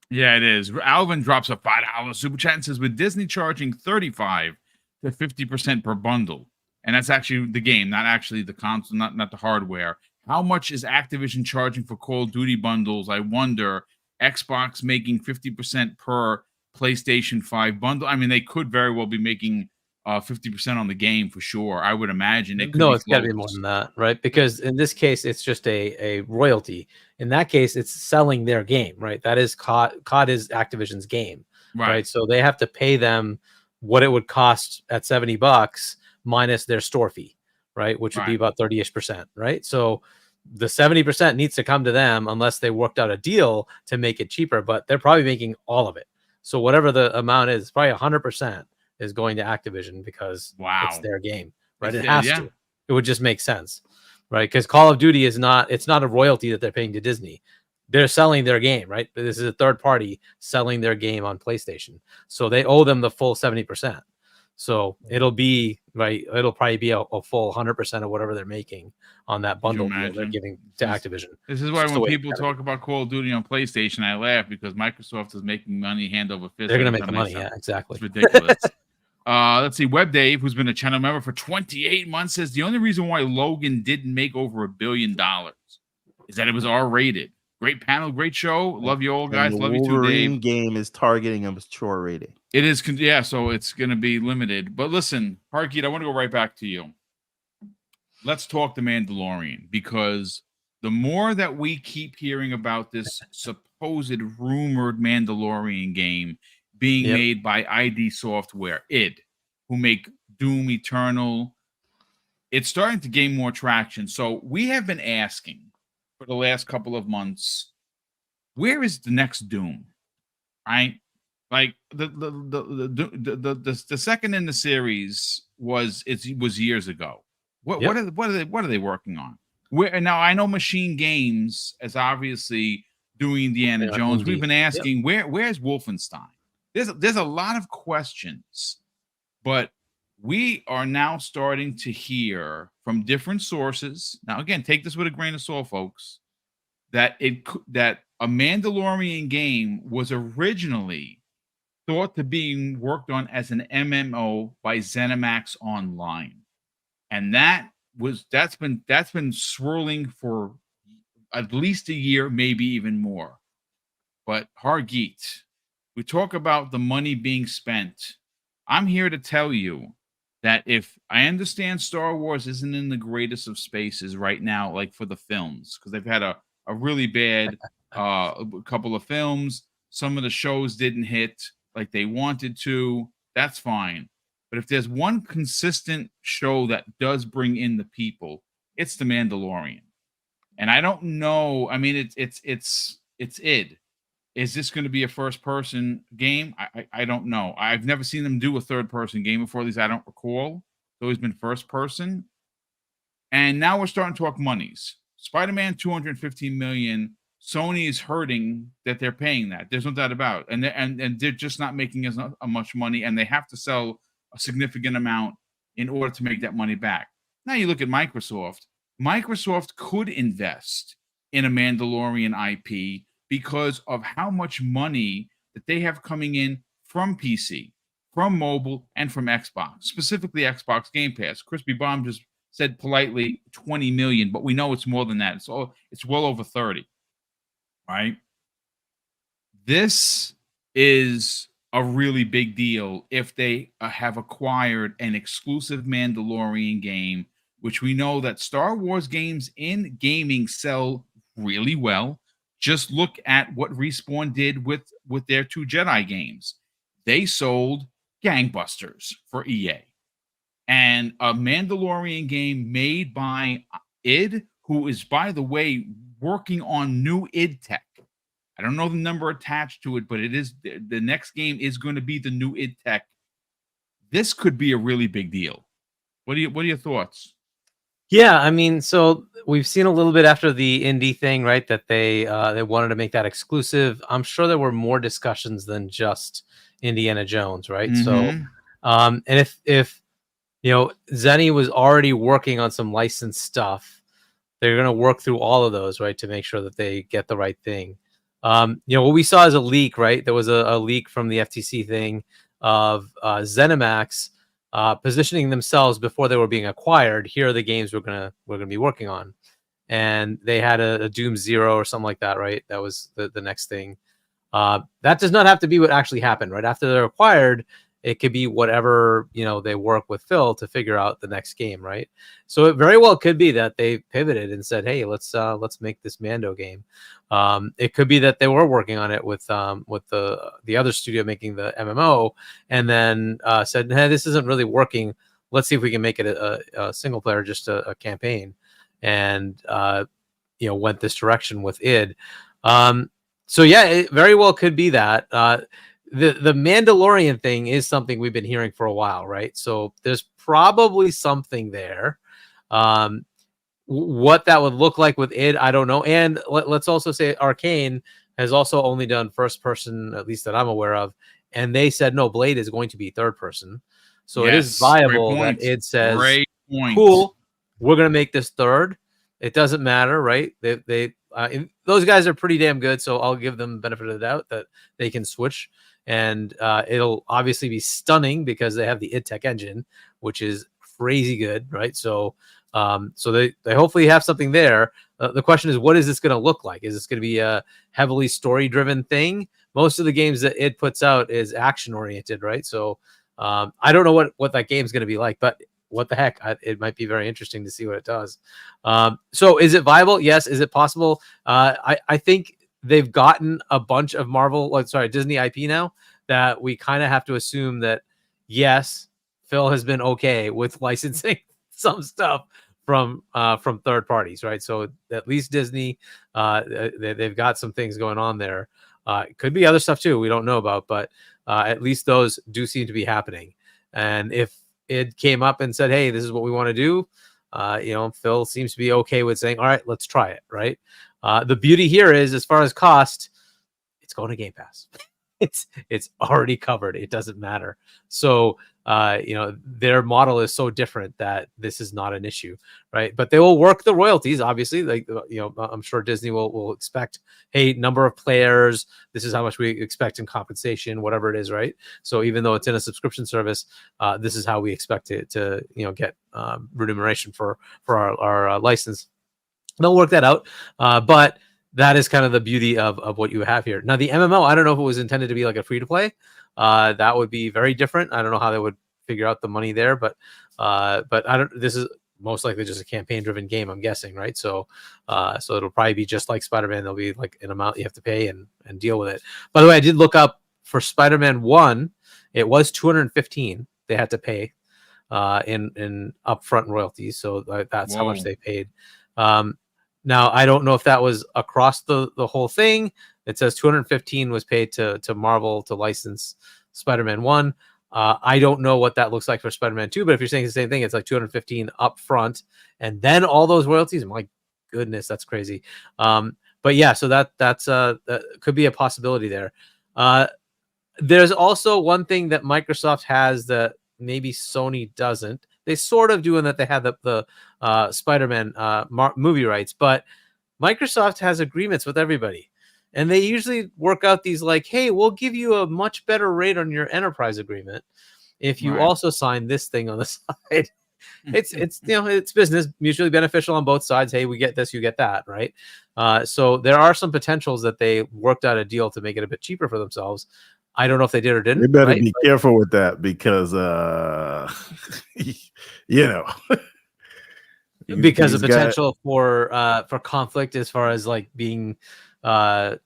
Yeah, it is. Alvin drops a $5 super chat and says, with Disney charging 35 to 50% per bundle, and that's actually the game, not actually the console, not the hardware. How much is Activision charging for Call of Duty bundles? I wonder. Xbox making 50% per PlayStation 5 bundle. I mean, they could very well be making 50% on the game for sure. I would imagine it could. No, it's got to be more than that, right? Because in this case, it's just a royalty. In that case, it's selling their game, right? That is COD is Activision's game, right? So they have to pay them what it would cost at $70 minus their store fee, right? Which would be about 30-ish%, right? So the 70% needs to come to them unless they worked out a deal to make it cheaper, but they're probably making all of it. So whatever the amount is, probably 100% is going to Activision because it's their game, right? It has to. It would just make sense, right? Because Call of Duty it's not a royalty that they're paying to Disney. they're selling their game, right? But this is a third party selling their game on PlayStation, so they owe them the full 70%. So it'll be right. It'll probably be a full 100% of whatever they're making on that bundle deal they're giving to Activision. This is why when people talk about Call of Duty on PlayStation, I laugh because Microsoft is making money hand over fist. They're going to make the money. Yeah, exactly. It's ridiculous. Let's see. Web Dave, who's been a channel member for 28 months, says the only reason why Logan didn't make over $1 billion is that it was R-rated. Great panel, great show. Love you all, guys. Love you too, Dave. The game is targeting a mature rating. It is, yeah, so it's going to be limited. But listen, Harkeet, I want to go right back to you. Let's talk The Mandalorian, because the more that we keep hearing about this supposed rumored Mandalorian game being made by ID Software, who make Doom Eternal, it's starting to gain more traction. So we have been asking for the last couple of months, where is the next Doom? Right? Like the second in the series was years ago. What are they working on? Where now I know Machine Games is obviously doing Indiana Jones. We've been asking where's Wolfenstein? There's a lot of questions, but we are now starting to hear from different sources. Now, again, take this with a grain of salt, folks, that a Mandalorian game was originally thought to being worked on as an MMO by ZeniMax Online, and that's been swirling for at least a year, maybe even more. But Hargeet, we talk about the money being spent. I'm here to tell you that if I understand Star Wars isn't in the greatest of spaces right now, like for the films, because they've had a really bad couple of films. Some of the shows didn't hit like they wanted to. That's fine. But if there's one consistent show that does bring in the people, it's The Mandalorian. And I don't know. I mean, it's id. Is this going to be a first-person game? I don't know. I've never seen them do a third-person game before. At least I don't recall. It's always been first-person. And now we're starting to talk monies. Spider-Man, $215 million. Sony is hurting that they're paying that. There's no doubt about it. And they're just not making as much money, and they have to sell a significant amount in order to make that money back. Now you look at Microsoft. Microsoft could invest in a Mandalorian IP because of how much money that they have coming in from PC, from mobile, and from Xbox, specifically Xbox Game Pass. Crispy Bomb just said politely 20 million, but we know it's more than that. It's well over 30, right? This is a really big deal if they have acquired an exclusive Mandalorian game, which we know that Star Wars games in gaming sell really well. Just look at what Respawn did with their 2 Jedi games. They sold gangbusters for EA. And a Mandalorian game made by id, who is, by the way, working on new id tech. I don't know the number attached to it, but it is the next game is going to be the new id tech. This could be a really big deal. What are your thoughts? Yeah, I mean, so we've seen a little bit after the indie thing, right? That they wanted to make that exclusive. I'm sure there were more discussions than just Indiana Jones, right? Mm-hmm. So, and if you know, Zenny was already working on some licensed stuff, they're going to work through all of those, right, to make sure that they get the right thing. You know, what we saw is a leak, right? There was a leak from the FTC thing of ZeniMax positioning themselves before they were being acquired. Here are the games we're gonna be working on, and they had a Doom 0 or something like that, right? That was the next thing. That does not have to be what actually happened, right? After they're acquired, it could be whatever, you know, they work with Phil to figure out the next game, right? So it very well could be that they pivoted and said, hey, let's make this Mando game. It could be that they were working on it with the other studio making the MMO, and then said, hey, this isn't really working. Let's see if we can make it a single player, just a campaign, and you know, went this direction with id. So yeah, it very well could be that. The Mandalorian thing is something we've been hearing for a while, right? So there's probably something there. What that would look like with id, I don't know. And let's also say Arcane has also only done first person, at least that I'm aware of, and they said no, Blade is going to be third person. So it is viable that id says, cool, we're going to make this third. It doesn't matter, right? Those guys are pretty damn good, so I'll give them benefit of the doubt that they can switch. And it'll obviously be stunning because they have the id Tech engine, which is crazy good, right? So they hopefully have something there. The question is, what is this going to look like? Is this going to be a heavily story-driven thing? Most of the games that it puts out is action-oriented, right? So I don't know what that game's going to be like, but what the heck? It might be very interesting to see what it does. So is it viable? Yes. Is it possible? I think they've gotten a bunch of Disney IP now that we kind of have to assume that, yes, Phil has been okay with licensing some stuff from third parties, right? So at least Disney, they've got some things going on there. It could be other stuff too we don't know about, but at least those do seem to be happening. And if it came up and said, hey, this is what we want to do, Phil seems to be okay with saying, all right, let's try it, right? The beauty here is, as far as cost, it's going to Game Pass. It's already covered. It doesn't matter. So their model is so different that this is not an issue, right? But they will work the royalties, obviously. Like, I'm sure Disney will expect, hey, number of players, this is how much we expect in compensation, whatever it is, right? So even though it's in a subscription service, this is how we expect it to get remuneration for our license. They'll work that out, but that is kind of the beauty of what you have here. Now, the MMO, I don't know if it was intended to be like a free-to-play. That would be very different. I don't know how they would figure out the money there, but I don't. This is most likely just a campaign-driven game, I'm guessing, right? So it'll probably be just like Spider-Man. There'll be like an amount you have to pay and deal with it. By the way, I did look up for Spider-Man 1. It was $215 they had to pay in upfront royalties. So that's how much they paid. Now, I don't know if that was across the whole thing. It says $215 was paid to Marvel to license Spider-Man 1. I don't know what that looks like for Spider-Man 2, but if you're saying the same thing, it's like $215 up front and then all those royalties. My goodness, that's crazy. But yeah, so that could be a possibility there. There's also one thing that Microsoft has that maybe Sony doesn't. They sort of do in that they have the Spider-Man movie rights, but Microsoft has agreements with everybody. And they usually work out these like, hey, we'll give you a much better rate on your enterprise agreement if you also sign this thing on the side. It's business, mutually beneficial on both sides. Hey, we get this, you get that, right? So there are some potentials that they worked out a deal to make it a bit cheaper for themselves. I don't know if they did or didn't. You better be careful with that because, because of potential for conflict as far as like being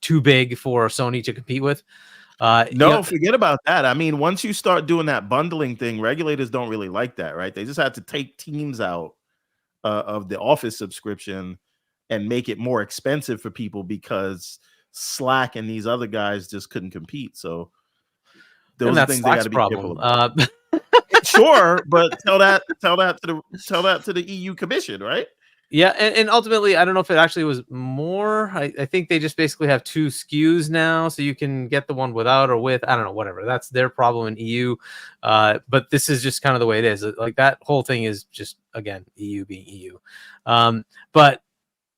too big for Sony to compete with. Forget about that. I mean, once you start doing that bundling thing, regulators don't really like that, right? They just have to take teams out of the Office subscription and make it more expensive for people because Slack and these other guys just couldn't compete. So those are things Slack's they got to be careful about. Sure, but tell that to the EU Commission, right? Yeah, and ultimately, I don't know if it actually was more. I think they just basically have 2 SKUs now, so you can get the one without or with. I don't know, whatever. That's their problem in EU. But this is just kind of the way it is. Like that whole thing is just, again, EU being EU. But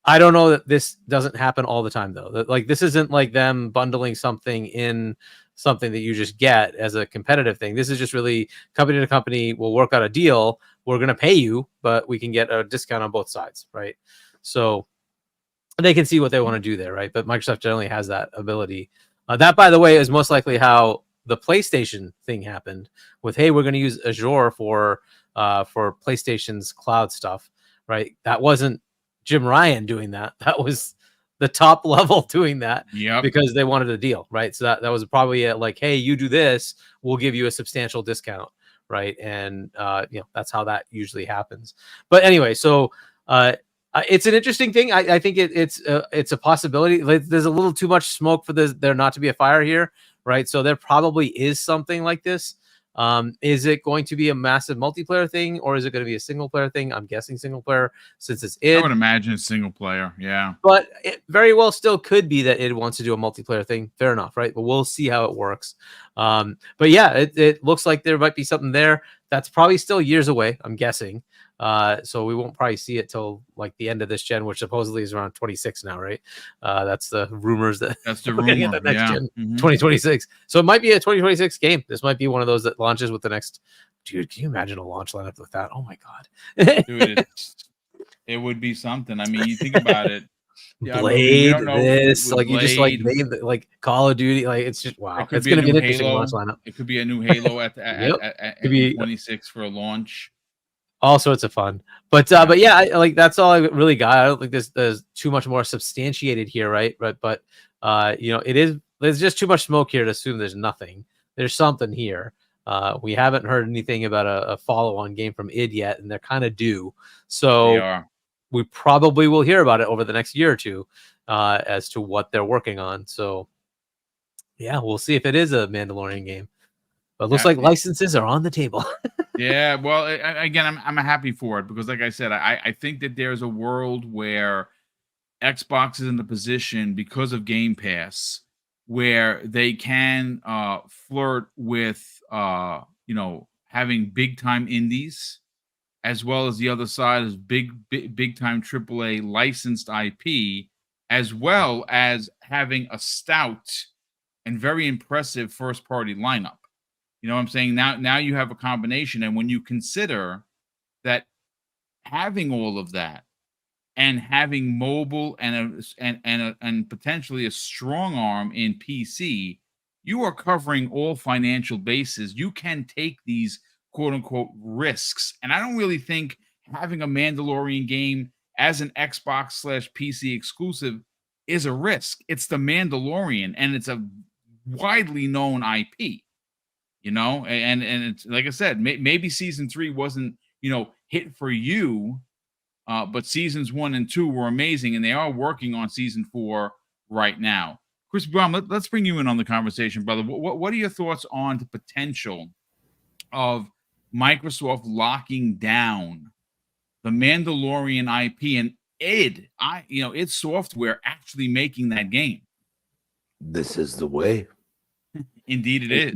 I don't know that this doesn't happen all the time, though. Like this isn't like them bundling something in something that you just get as a competitive thing. This is just really company to company will work out a deal. We're going to pay you, but we can get a discount on both sides, right? So they can see what they want to do there, right? But Microsoft generally has that ability. That, by the way, is most likely how the PlayStation thing happened with, hey, we're going to use Azure for PlayStation's cloud stuff, right? That wasn't Jim Ryan doing that. That was the top level doing that because they wanted a deal, right? So that was probably like, hey, you do this, we'll give you a substantial discount, right? And that's how that usually happens. But anyway, so it's an interesting thing. I think it's a possibility. There's a little too much smoke for there not to be a fire here, right? So there probably is something like this. Is it going to be a massive multiplayer thing, or is it going to be a single player thing? I'm guessing single player, since it's id. I would imagine single player, yeah. But it very well still could be that it wants to do a multiplayer thing. Fair enough, right? But we'll see how it works. But yeah, it looks like there might be something there. That's probably still years away, I'm guessing. So we won't probably see it till like the end of this gen, which supposedly is around 26 now, right? That's the rumors That's the we're gonna rumor. get the next gen, 2026. So it might be a 2026 game. This might be one of those that launches with the next. Dude, can you imagine a launch lineup with that? Oh my god, dude, it would be something. I mean, you think about it. Yeah, Blade, this, like Blade, you just like name like Call of Duty, like it's just wow. It's gonna be an interesting launch lineup. It could be a new Halo at 26 for a launch. All sorts of fun, but yeah, like that's all I really got. I don't think there's too much more substantiated here, right? But there's just too much smoke here to assume there's nothing. There's something here. We haven't heard anything about a follow-on game from id yet, and they're kind of due. So we probably will hear about it over the next year or two as to what they're working on. So yeah, we'll see if it is a Mandalorian game. But it looks like licenses are on the table. Yeah, well, again, I'm happy for it because, like I said, I think that there's a world where Xbox is in the position because of Game Pass where they can flirt with having big time indies, as well as the other side is big time AAA licensed IP, as well as having a stout and very impressive first party lineup. You know what I'm saying? Now you have a combination, and when you consider that having all of that and having mobile and potentially a strong arm in PC, you are covering all financial bases. You can take these quote unquote risks, and I don't really think having a Mandalorian game as an Xbox/PC exclusive is a risk. It's the Mandalorian, and it's a widely known IP. And it's like I said, maybe season 3 wasn't, hit for you, but seasons 1 and 2 were amazing, and they are working on season 4 right now. Chris Brown, let's bring you in on the conversation, brother. What are your thoughts on the potential of Microsoft locking down the Mandalorian IP and its software actually making that game? This is the way. Indeed, it is.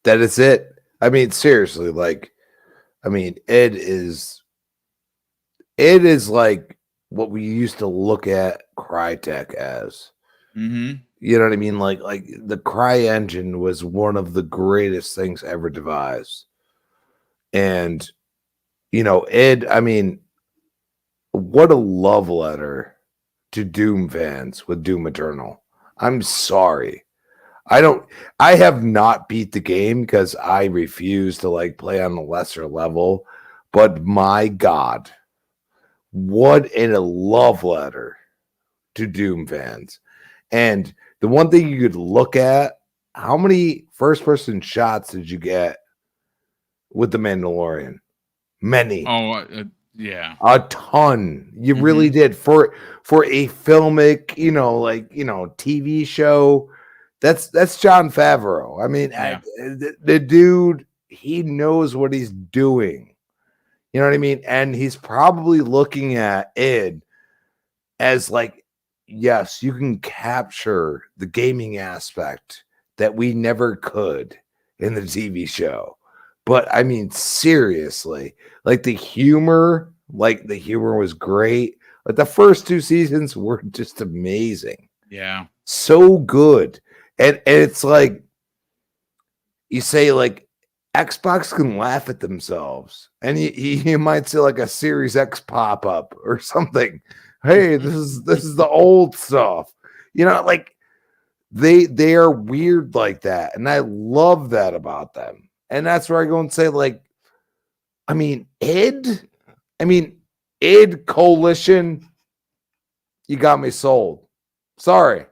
That is it. I mean, seriously, it is like what we used to look at Crytek as. Mm-hmm. You know what I mean? Like the Cry engine was one of the greatest things ever devised. And id, I mean, what a love letter to Doom fans with Doom Eternal. I'm sorry. I have not beat the game because I refuse to play on the lesser level, but my God, what a love letter to Doom fans. And the one thing you could look at, how many first person shots did you get with the Mandalorian? Many. Oh, yeah. A ton. You really did for a filmic, TV show. That's Jon Favreau. I mean, the dude, he knows what he's doing. You know what I mean? And he's probably looking at id as yes, you can capture the gaming aspect that we never could in the TV show. But I mean, seriously, the humor was great. The first 2 seasons were just amazing. Yeah. So good. And it's you say Xbox can laugh at themselves, and you might see a Series X pop up or something. Hey, this is the old stuff. They are weird like that, and I love that about them. And that's where I go and say id Coalition, you got me sold. Sorry.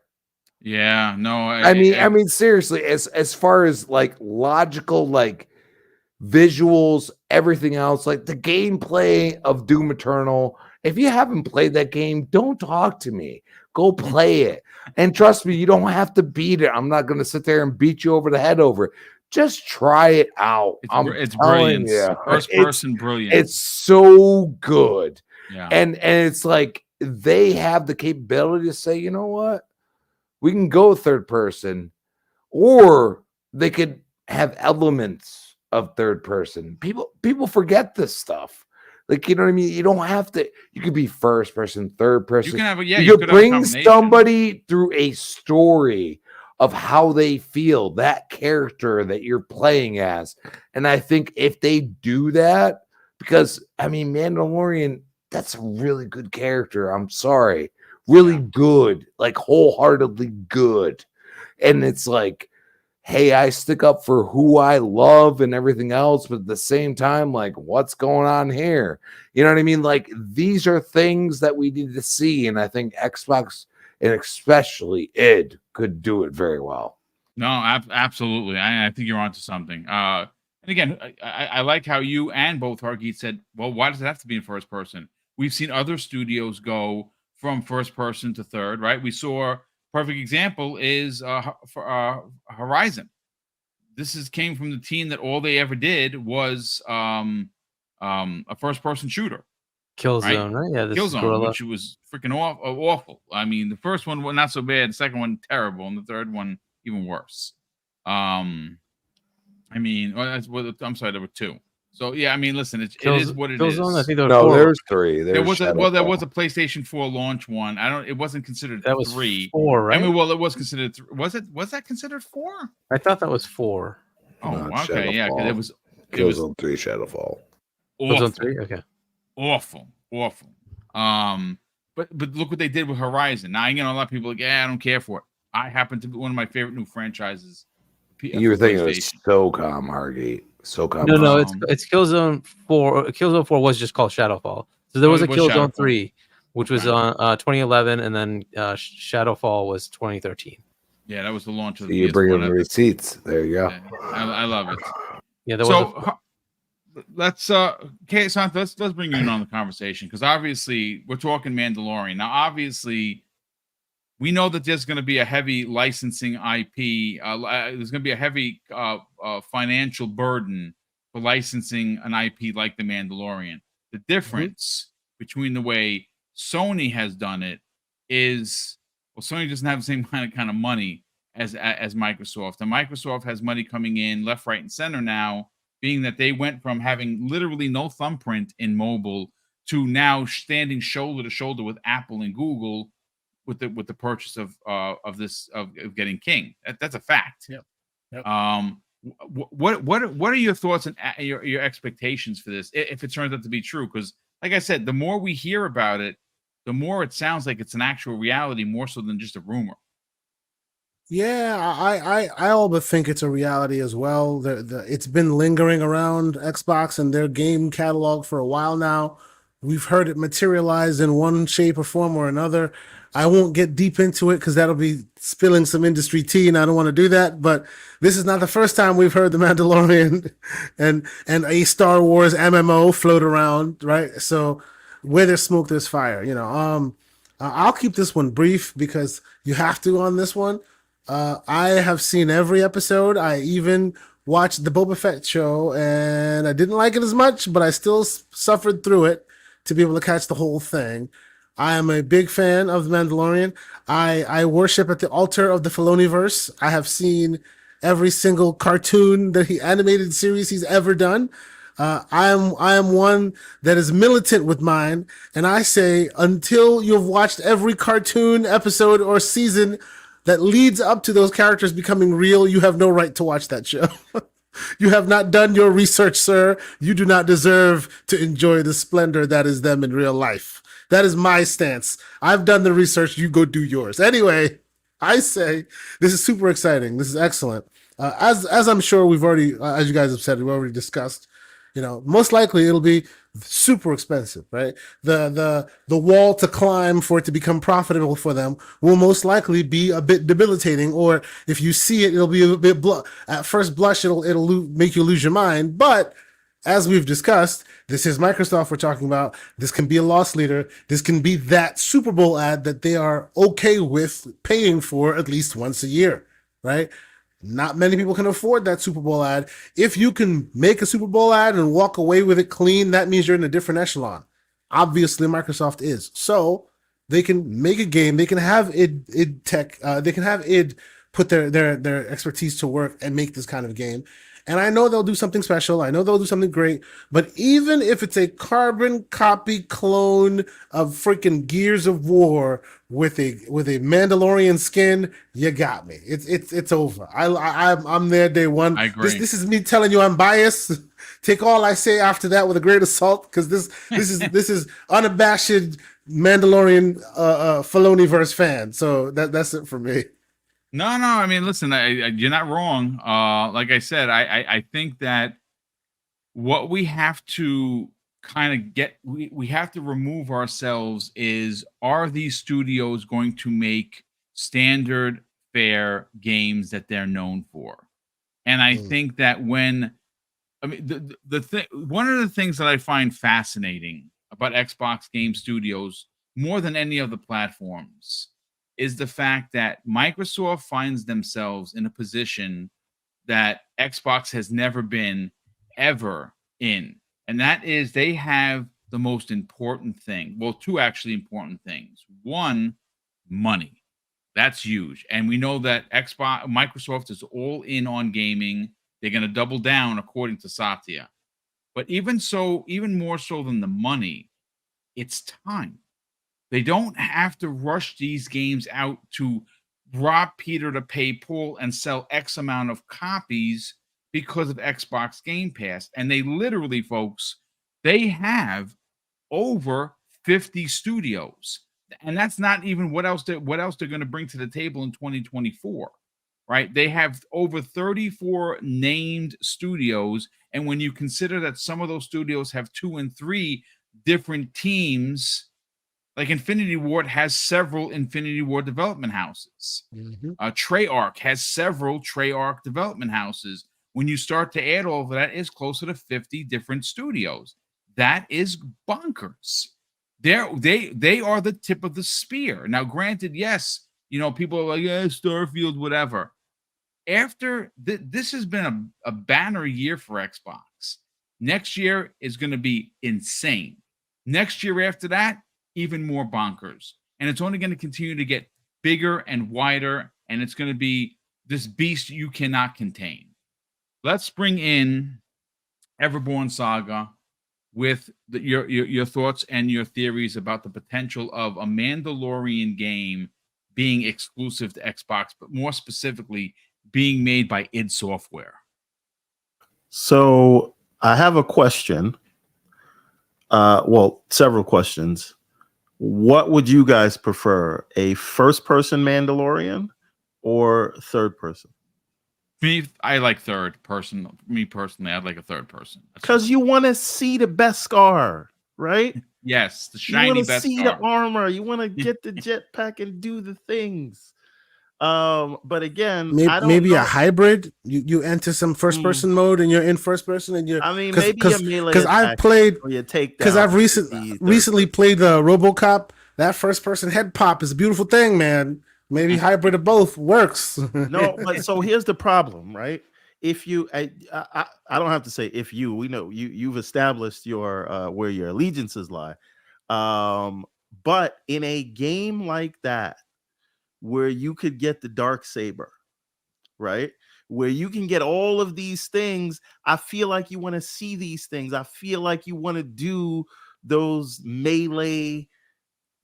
Yeah, no. I mean, seriously, as far as logical, visuals, everything else, the gameplay of Doom Eternal. If you haven't played that game, don't talk to me. Go play it. And trust me, you don't have to beat it. I'm not going to sit there and beat you over the head over it. just try it out. It's brilliant. First person brilliant. It's so good. Yeah. And it's like they have the capability to say, you know what? We can go third person, or they could have elements of third person. People forget this stuff. Like, you know what I mean? You don't have to. You could be first person, third person. You can have you could bring somebody through a story of how they feel, that character that you're playing as. And I think if they do that, because I mean, Mandalorian, that's a really good character. I'm sorry. Really good, like wholeheartedly good. And it's like, hey, I stick up for who I love and everything else, but at the same time, like, what's going on here? You know what I mean? Like, these are things that we need to see. And I think Xbox, and especially id, could do it very well. No, absolutely. I think you're onto something. And again, I like how you and both Hargeet said, well, why does it have to be in first person? We've seen other studios go from first person to third, right? We saw perfect example is Horizon. This came from the team that all they ever did was a first person shooter. Killzone, right? Yeah, Killzone, which was freaking awful. I mean, the first one was not so bad, the second one terrible, and the third one even worse. I mean, I'm sorry, there were two. So yeah, I mean, listen, it is what it is. I think there's three. There was a PlayStation 4 launch one. It wasn't considered that was 3. 4, right? I mean, well, it was considered 3. Was that considered 4? I thought that was 4. Oh, okay, yeah, because it was on 3 Shadowfall. It was on 3. Okay. Awful. But look what they did with Horizon. Now, you know, a lot of people are like, I don't care for it. I happen to be one of my favorite new franchises. You were thinking it was SOCOM, Hargate. SOCOM. No, it's Killzone 4. Killzone 4 was just called Shadowfall. So there was a Killzone 3, which was on 2011, and then Shadowfall was 2013. Yeah, that was the launch of the you bring in the receipts. There you go. Yeah, I love it. Yeah, let's let's bring you in on the conversation, because obviously we're talking Mandalorian. Now, obviously, we know that there's going to be a heavy licensing IP. There's going to be a heavy financial burden for licensing an IP like the Mandalorian. The difference between the way Sony has done it is, well, Sony doesn't have the same kind of money as Microsoft. And Microsoft has money coming in left, right, and center now, being that they went from having literally no thumbprint in mobile to now standing shoulder to shoulder with Apple and Google with the purchase of getting King. That's a fact. Yep. What are your thoughts and your expectations for this if it turns out to be true? Because, like I said, the more we hear about it, the more it sounds like it's an actual reality, more so than just a rumor. Yeah, I all but think it's a reality as well. It's been lingering around Xbox and their game catalog for a while now. We've heard it materialize in one shape or form or another. I won't get deep into it because that'll be spilling some industry tea, and I don't want to do that. But this is not the first time we've heard the Mandalorian and a Star Wars MMO float around, right? So where there's smoke, there's fire. You know, I'll keep this one brief because you have to on this one. I have seen every episode. I even watched the Boba Fett show, and I didn't like it as much, but I still suffered through it to be able to catch the whole thing. I am a big fan of The Mandalorian. I worship at the altar of the Filoniverse. I have seen every single cartoon animated series he's ever done. I am one that is militant with mine, and I say until you've watched every cartoon episode or season that leads up to those characters becoming real, you have no right to watch that show. You have not done your research, sir. You do not deserve to enjoy the splendor that is them in real life. That is my stance. I've done the research. You go do yours. Anyway, I say this is super exciting. This is excellent. As I'm sure we've already, as you guys have said, we've already discussed. You know, most likely it'll be super expensive, right? The wall to climb for it to become profitable for them will most likely be a bit debilitating, or if you see it, it'll be a bit at first blush, it'll make you lose your mind. But as we've discussed, this is Microsoft we're talking about. This can be a loss leader. This can be that Super Bowl ad that they are okay with paying for at least once a year, right? Not many people can afford that Super Bowl ad. If you can make a Super Bowl ad and walk away with it clean, that means you're in a different echelon. Obviously, Microsoft is. So they can make a game. They can have id Tech. They can have id put their expertise to work and make this kind of game. And I know they'll do something special. I know they'll do something great. But even if it's a carbon copy clone of freaking Gears of War with a Mandalorian skin, you got me. It's over. I'm there day one. I agree. This is me telling you I'm biased. Take all I say after that with a grain of salt, because this is unabashed Mandalorian Filoniverse fan. So that's it for me. No. I mean, listen, you're not wrong. Like I said, I think that what we have to kind of get, we have to remove ourselves is, are these studios going to make standard fare games that they're known for? And I think that one of the things that I find fascinating about Xbox Game Studios more than any of the platforms is the fact that Microsoft finds themselves in a position that Xbox has never been ever in. And that is, they have the most important thing. Well, two actually important things. One, money. That's huge. And we know that Microsoft is all in on gaming. They're going to double down, according to Satya. But even so, even more so than the money, it's time. They don't have to rush these games out to rob Peter to pay Paul and sell X amount of copies because of Xbox Game Pass. And they literally, folks, they have over 50 studios. And that's not even what else they're going to bring to the table in 2024. Right? They have over 34 named studios. And when you consider that some of those studios have 2 and 3 different teams, like Infinity Ward has several Infinity Ward development houses. Treyarch has several Treyarch development houses. When you start to add all of that, it's closer to 50 different studios. That is bonkers. They are the tip of the spear. Now, granted, yes, people are like, yeah, Starfield, whatever. After this has been a banner year for Xbox. Next year is going to be insane. Next year after that, even more bonkers. And it's only going to continue to get bigger and wider, and it's going to be this beast you cannot contain. Let's bring in Everborn Saga with your thoughts and your theories about the potential of a Mandalorian game being exclusive to Xbox, but more specifically, being made by id Software. So I have a question. Well, several questions. What would you guys prefer, a first-person Mandalorian or third person? Me, I like third person. Me personally, I'd like a third person. Because you want to see the Beskar, right? Yes, the shiny Beskar. You want to see the armor. You want to get the jetpack and do the things. But again, maybe a hybrid. You enter some first person mode and you're in first person, and you're. I mean, maybe a melee because I've played. Because I've recently played the RoboCop. That first person head pop is a beautiful thing, man. Maybe hybrid of both works. No, but so here's the problem, right? If you, I don't have to say if you. We know you've established your where your allegiances lie. But in a game like that, where you could get the Darksaber, right? Where you can get all of these things. I feel like you want to see these things. I feel like you want to do those melee,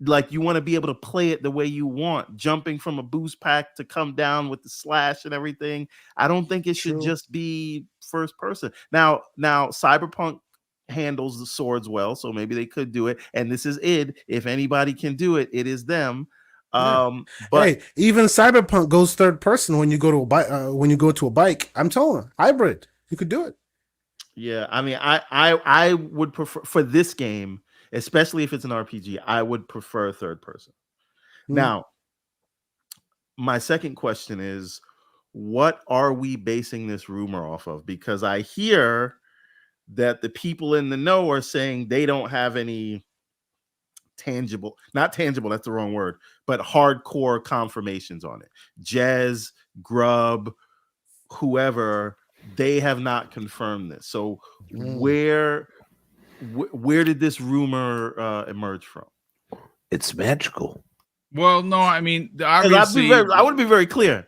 like you want to be able to play it the way you want, jumping from a boost pack to come down with the slash and everything. I don't think it should just be first person. Now Cyberpunk handles the swords well, so maybe they could do it. And this is id. If anybody can do it, it is them. But hey, even Cyberpunk goes third person when you go to a bike. When you go to a bike, I'm telling you, hybrid, you could do it. Yeah, I mean, I would prefer for this game, especially if it's an RPG, I would prefer third person. Now, my second question is, what are we basing this rumor off of? Because I hear that the people in the know are saying they don't have any not tangible, that's the wrong word, but hardcore confirmations on it. Jez, Grubb, whoever, they have not confirmed this. So where did this rumor emerge from? It's magical. Well, no, I mean, obviously, I want to be very clear.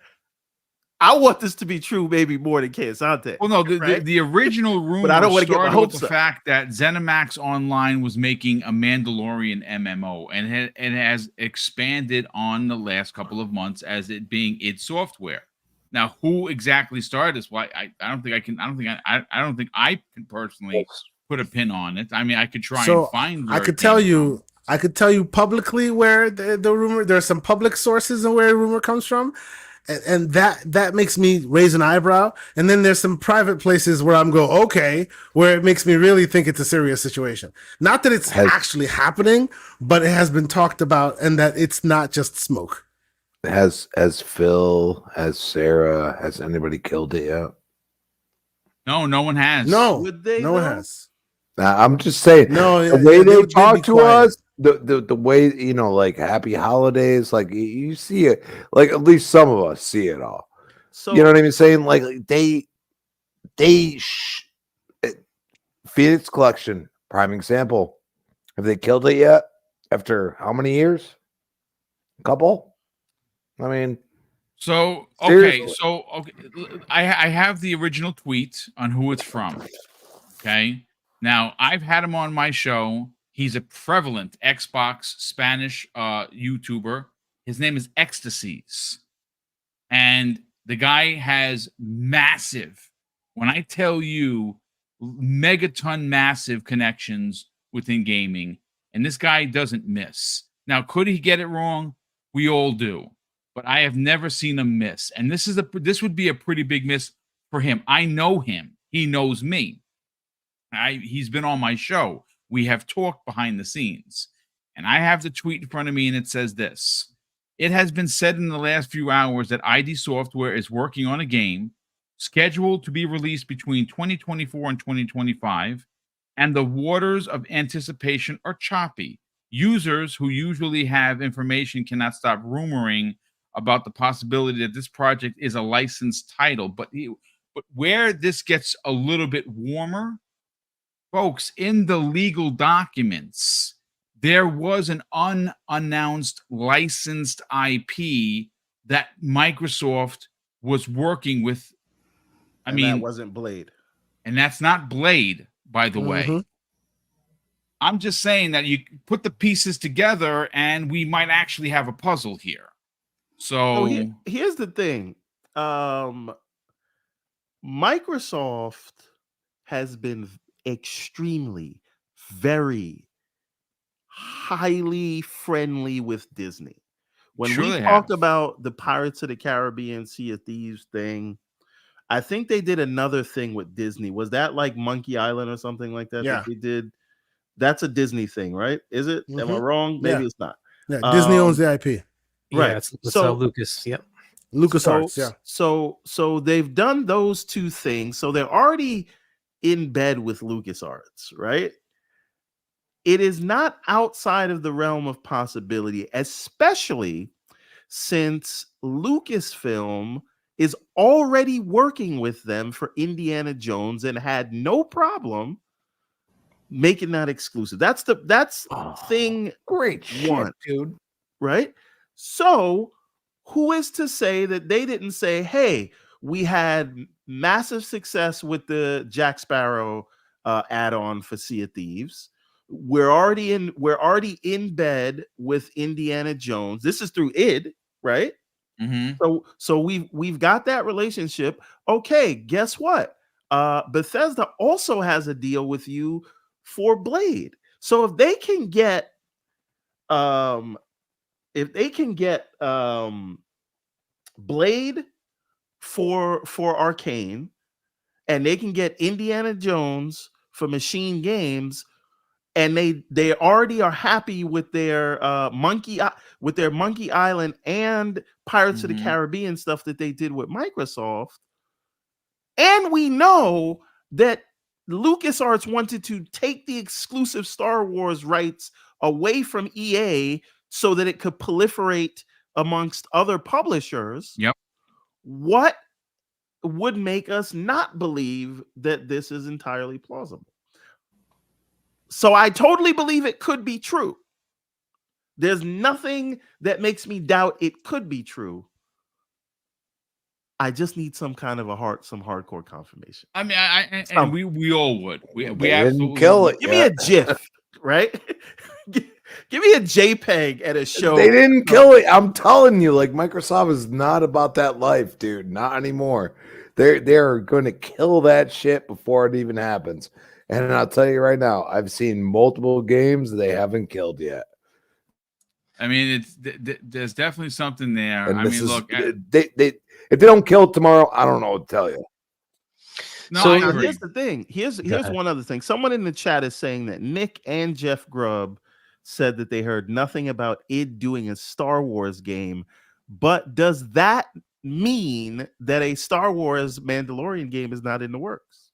I want this to be true, maybe more than Keisante. Well, no, the original rumor but I don't want to get my started with hopes the up. fact that ZeniMax Online was making a Mandalorian MMO, and it has expanded on the last couple of months as it being id Software. Now, who exactly started this? Why I don't think I can personally put a pin on it. I mean, I could try and find. I could tell you publicly where the rumor. There are some public sources of where the rumor comes from. And that makes me raise an eyebrow. And then there's some private places where I'm go, okay, where it makes me really think it's a serious situation. Not that it's actually happening, but it has been talked about, and that it's not just smoke. Has Phil, has Sarah, has anybody killed it yet? No, no one has. No one has. I'm just saying. No, the way they talk to us. The way, you know, like happy holidays, like you see it, like at least some of us see it all. So you know what I mean? Saying like Phoenix Collection, prime example. Have they killed it yet? After how many years? A couple? I mean, so okay, I have the original tweet on who it's from. Okay, now I've had him on my show. He's a prevalent Xbox Spanish YouTuber. His name is Ecstasies. And the guy has massive, when I tell you, megaton massive connections within gaming. And this guy doesn't miss. Now, could he get it wrong? We all do. But I have never seen him miss. And this would be a pretty big miss for him. I know him. He knows me. He's been on my show. We have talked behind the scenes, and I have the tweet in front of me, and it says this. It has been said in the last few hours that ID Software is working on a game scheduled to be released between 2024 and 2025, and the waters of anticipation are choppy. Users who usually have information cannot stop rumoring about the possibility that this project is a licensed title. But where this gets a little bit warmer, folks, in the legal documents, there was an unannounced licensed IP that Microsoft was working with. I mean, that wasn't Blade. And that's not Blade, by the way. I'm just saying that you put the pieces together and we might actually have a puzzle here. So here's the thing. Microsoft has been extremely, very highly friendly with Disney. When we talked about the Pirates of the Caribbean Sea of Thieves thing, I think they did another thing with Disney. Was that like Monkey Island or something like that? Yeah. That they did. That's a Disney thing, right? Is it? Am I wrong? Maybe it's not. Yeah, Disney owns the IP. Right. Yeah, it's Lucas. Yep. LucasArts. So they've done those two things. So they're already in bed with LucasArts, right? It is not outside of the realm of possibility, especially since Lucasfilm is already working with them for Indiana Jones and had no problem making that exclusive. That's thing great one, shit, dude. Right? So who is to say that they didn't say, hey, we had massive success with the Jack Sparrow add-on for Sea of Thieves. We're already in bed with Indiana Jones. This is through id, right? So we've got that relationship. Okay, guess what? Bethesda also has a deal with you for Blade. So if they can get Blade for Arcane, and they can get Indiana Jones for Machine Games, and they already are happy with their Monkey Island and Pirates of the Caribbean stuff that they did with Microsoft, and we know that LucasArts wanted to take the exclusive Star Wars rights away from EA so that it could proliferate amongst other publishers. Yep. What would make us not believe that this is entirely plausible. So I totally believe it could be true. There's nothing that makes me doubt it could be true. I just need some kind of some hardcore confirmation. I mean, and we all would. We They absolutely didn't kill it. Give me a GIF, right? Give me a JPEG at a show. They didn't kill it. I'm telling you, like Microsoft is not about that life, dude. Not anymore. They're going to kill that shit before it even happens. And I'll tell you right now, I've seen multiple games they haven't killed yet. I mean, there's definitely something there. And I mean, look, if they don't kill it tomorrow, I don't know what to tell you. no, So I agree. here's the thing. Here's one other thing. Someone in the chat is saying that Nick and Jeff Grubb said that they heard nothing about id doing a Star Wars game. But does that mean that a Star Wars Mandalorian game is not in the works?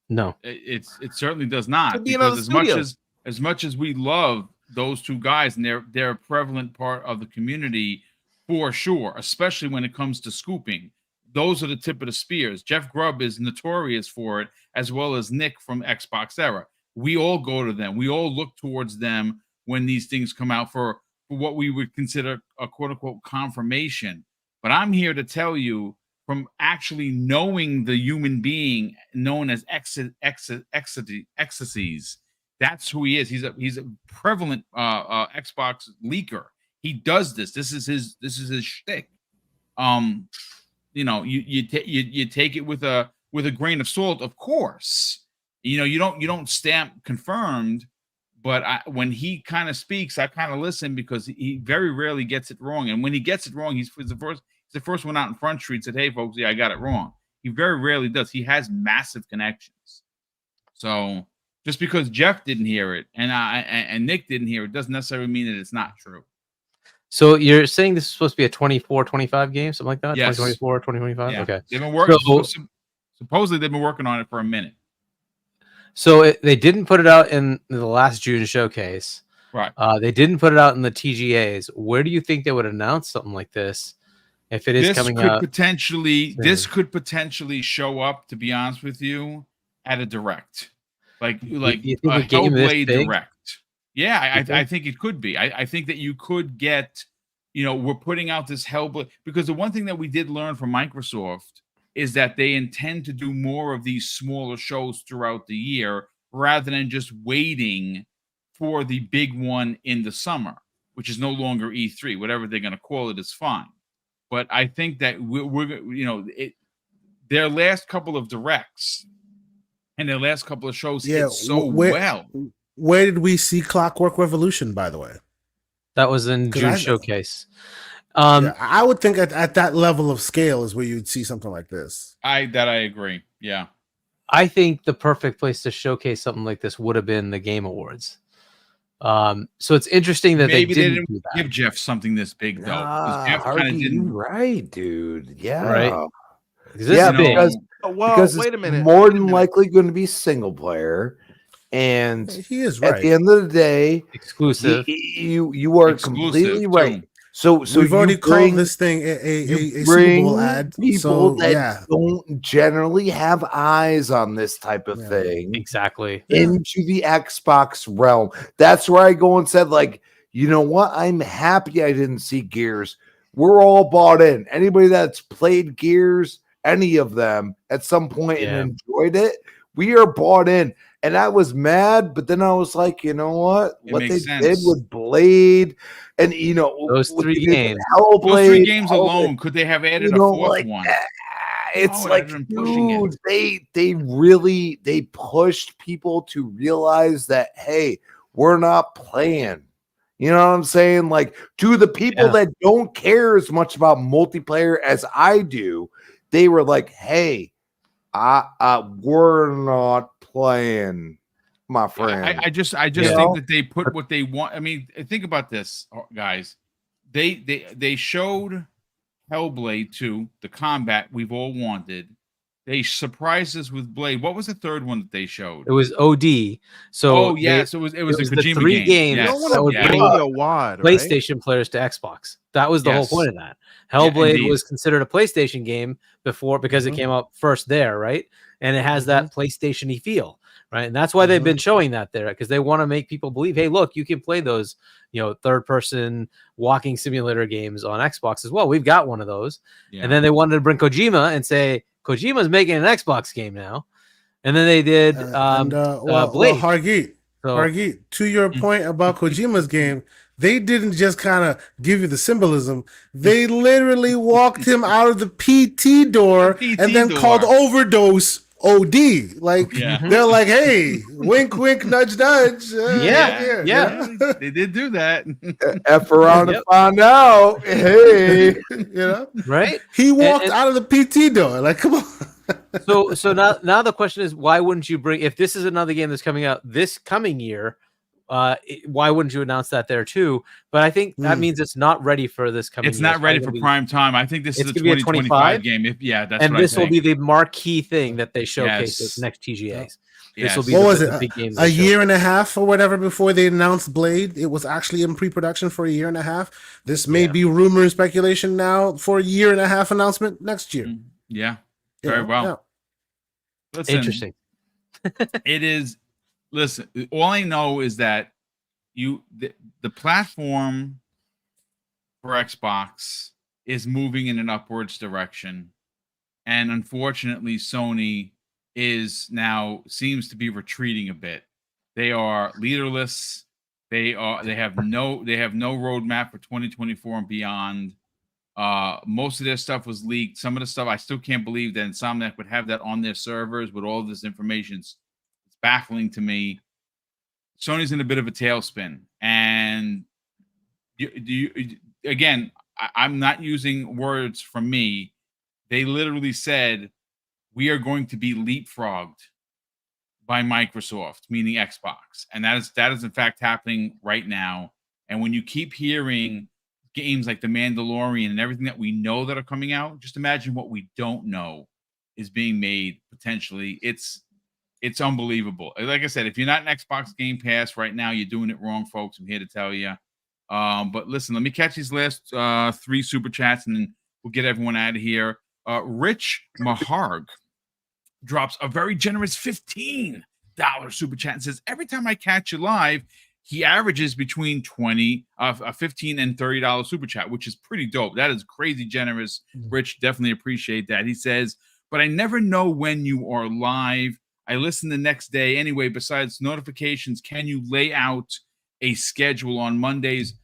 No, It certainly does not. Could be Because another as much as we love those two guys, and they're a prevalent part of the community for sure, especially when it comes to scooping. Those are the tip of the spears. Jeff Grubb is notorious for it, as well as Nick from Xbox Era. We all go to them. We all look towards them when these things come out for what we would consider a quote-unquote confirmation. But I'm here to tell you, from actually knowing the human being known as Ecstasies, that's who he is. He's a prevalent Xbox leaker. He does this. This is his shtick. You know, you take it with a grain of salt, of course. You know, you don't stamp confirmed, but when he kind of speaks, I kind of listen, because he very rarely gets it wrong. And when he gets it wrong, he's the first one out in Front Street, said, "Hey folks, yeah, I got it wrong." He very rarely does. He has massive connections. So just because Jeff didn't hear it and Nick didn't hear it doesn't necessarily mean that it's not true. So you're saying this is supposed to be a 24-25 game, something like that? Yes. 2024, 2025? Yeah. Okay. They've been working. So, Supposedly they've been working on it for a minute. So they didn't put it out in the last June showcase. Right. They didn't put it out in the TGAs. Where do you think they would announce something like this if it is coming out? This could potentially show up, to be honest with you, at a direct. Like you a think a game this Hellblade big? direct. Yeah, I think it could be. I think that you could get, you know, we're putting out this Hellblade, because the one thing that we did learn from Microsoft is that they intend to do more of these smaller shows throughout the year, rather than just waiting for the big one in the summer, which is no longer E3. Whatever they're going to call it is fine. But I think that their last couple of directs and their last couple of shows hit so well. Where did we see Clockwork Revolution, by the way? That was in June showcase. I would think at that level of scale is where you'd see something like this. I agree. Yeah. I think the perfect place to showcase something like this would have been the Game Awards. So it's interesting that maybe they didn't do that. give Jeff something this big, though. Jeff didn't. Right, dude. Yeah. Right. Because wait a minute. More than likely going to be single player. And he is right. At the end of the day, exclusive. You are completely right. So we've already called this thing a Super Bowl ad. People that don't generally have eyes on this type of thing exactly into the Xbox realm. That's where I go and said, like, you know what? I'm happy I didn't see Gears. We're all bought in. Anybody that's played Gears, any of them at some point and enjoyed it, we are bought in. And I was mad, but then I was like, you know what? What they did with Blade, and you know, those three games, Hellblade, those three games alone, could they have added a fourth one? It's like, dude, they really pushed people to realize that, hey, we're not playing. You know what I'm saying? Like, to the people that don't care as much about multiplayer as I do, they were like, hey, we're not playing, my friend. I just think that they put what they want. I mean, think about this, guys. They showed Hellblade 2, the combat we've all wanted. They surprised us with Blade. What was the third one that they showed? It was OD. So yes, it was a Kojima the 3 game. games Yes. that would bring a wad, PlayStation players to Xbox. That was the whole point of that. Hellblade was considered a PlayStation game before because it came out first there, right? And it has that PlayStation-y feel, right? And that's why they've been showing that there, because they want to make people believe, hey, look, you can play those, third-person walking simulator games on Xbox as well. We've got one of those. Yeah. And then they wanted to bring Kojima and say, Kojima's making an Xbox game now. And then they did Blade. Hargeet, to your point about Kojima's game, they didn't just kind of give you the symbolism. They literally walked him out of the PT door and then called overdose OD. Like, they're like, hey, wink, wink, nudge, nudge. They did do that. F around to find out. Hey, right? He walked out of the PT door. Like, come on. So now the question is, why wouldn't you bring, if this is another game that's coming out this coming year, why wouldn't you announce that there too? But I think that means it's not ready for this coming. It's not ready for prime time. I think this is a 2025 game. That's this will be the marquee thing that they showcase at next TGAs. This will be what was it? Big game. A year and a half or whatever before they announced Blade. It was actually in pre-production for a year and a half. This may be rumor and speculation now for a year and a half announcement next year. Yeah, very well. Yeah. Listen, interesting. It is. Listen, all I know is that the platform for Xbox is moving in an upwards direction, and unfortunately, Sony seems to be retreating a bit. They are leaderless. They have no roadmap for 2024 and beyond. Most of their stuff was leaked. Some of the stuff I still can't believe that Insomniac would have that on their servers with all this information. It's baffling to me. Sony's in a bit of a tailspin, and I'm not using words from me. They literally said we are going to be leapfrogged by Microsoft, meaning Xbox, and that is in fact happening right now. And when you keep hearing games like The Mandalorian and everything that we know that are coming out, just imagine what we don't know is being made potentially. It's unbelievable. Like I said, if you're not an Xbox Game Pass right now, you're doing it wrong, folks. I'm here to tell you. But listen, let me catch these last 3 super chats, and then we'll get everyone out of here. Rich Maharg drops a very generous $15 super chat and says, every time I catch you live, he averages between $15 and $30 super chat, which is pretty dope. That is crazy generous. Rich, definitely appreciate that. He says, but I never know when you are live. I listen the next day anyway. Besides notifications, can you lay out a schedule on Mondays?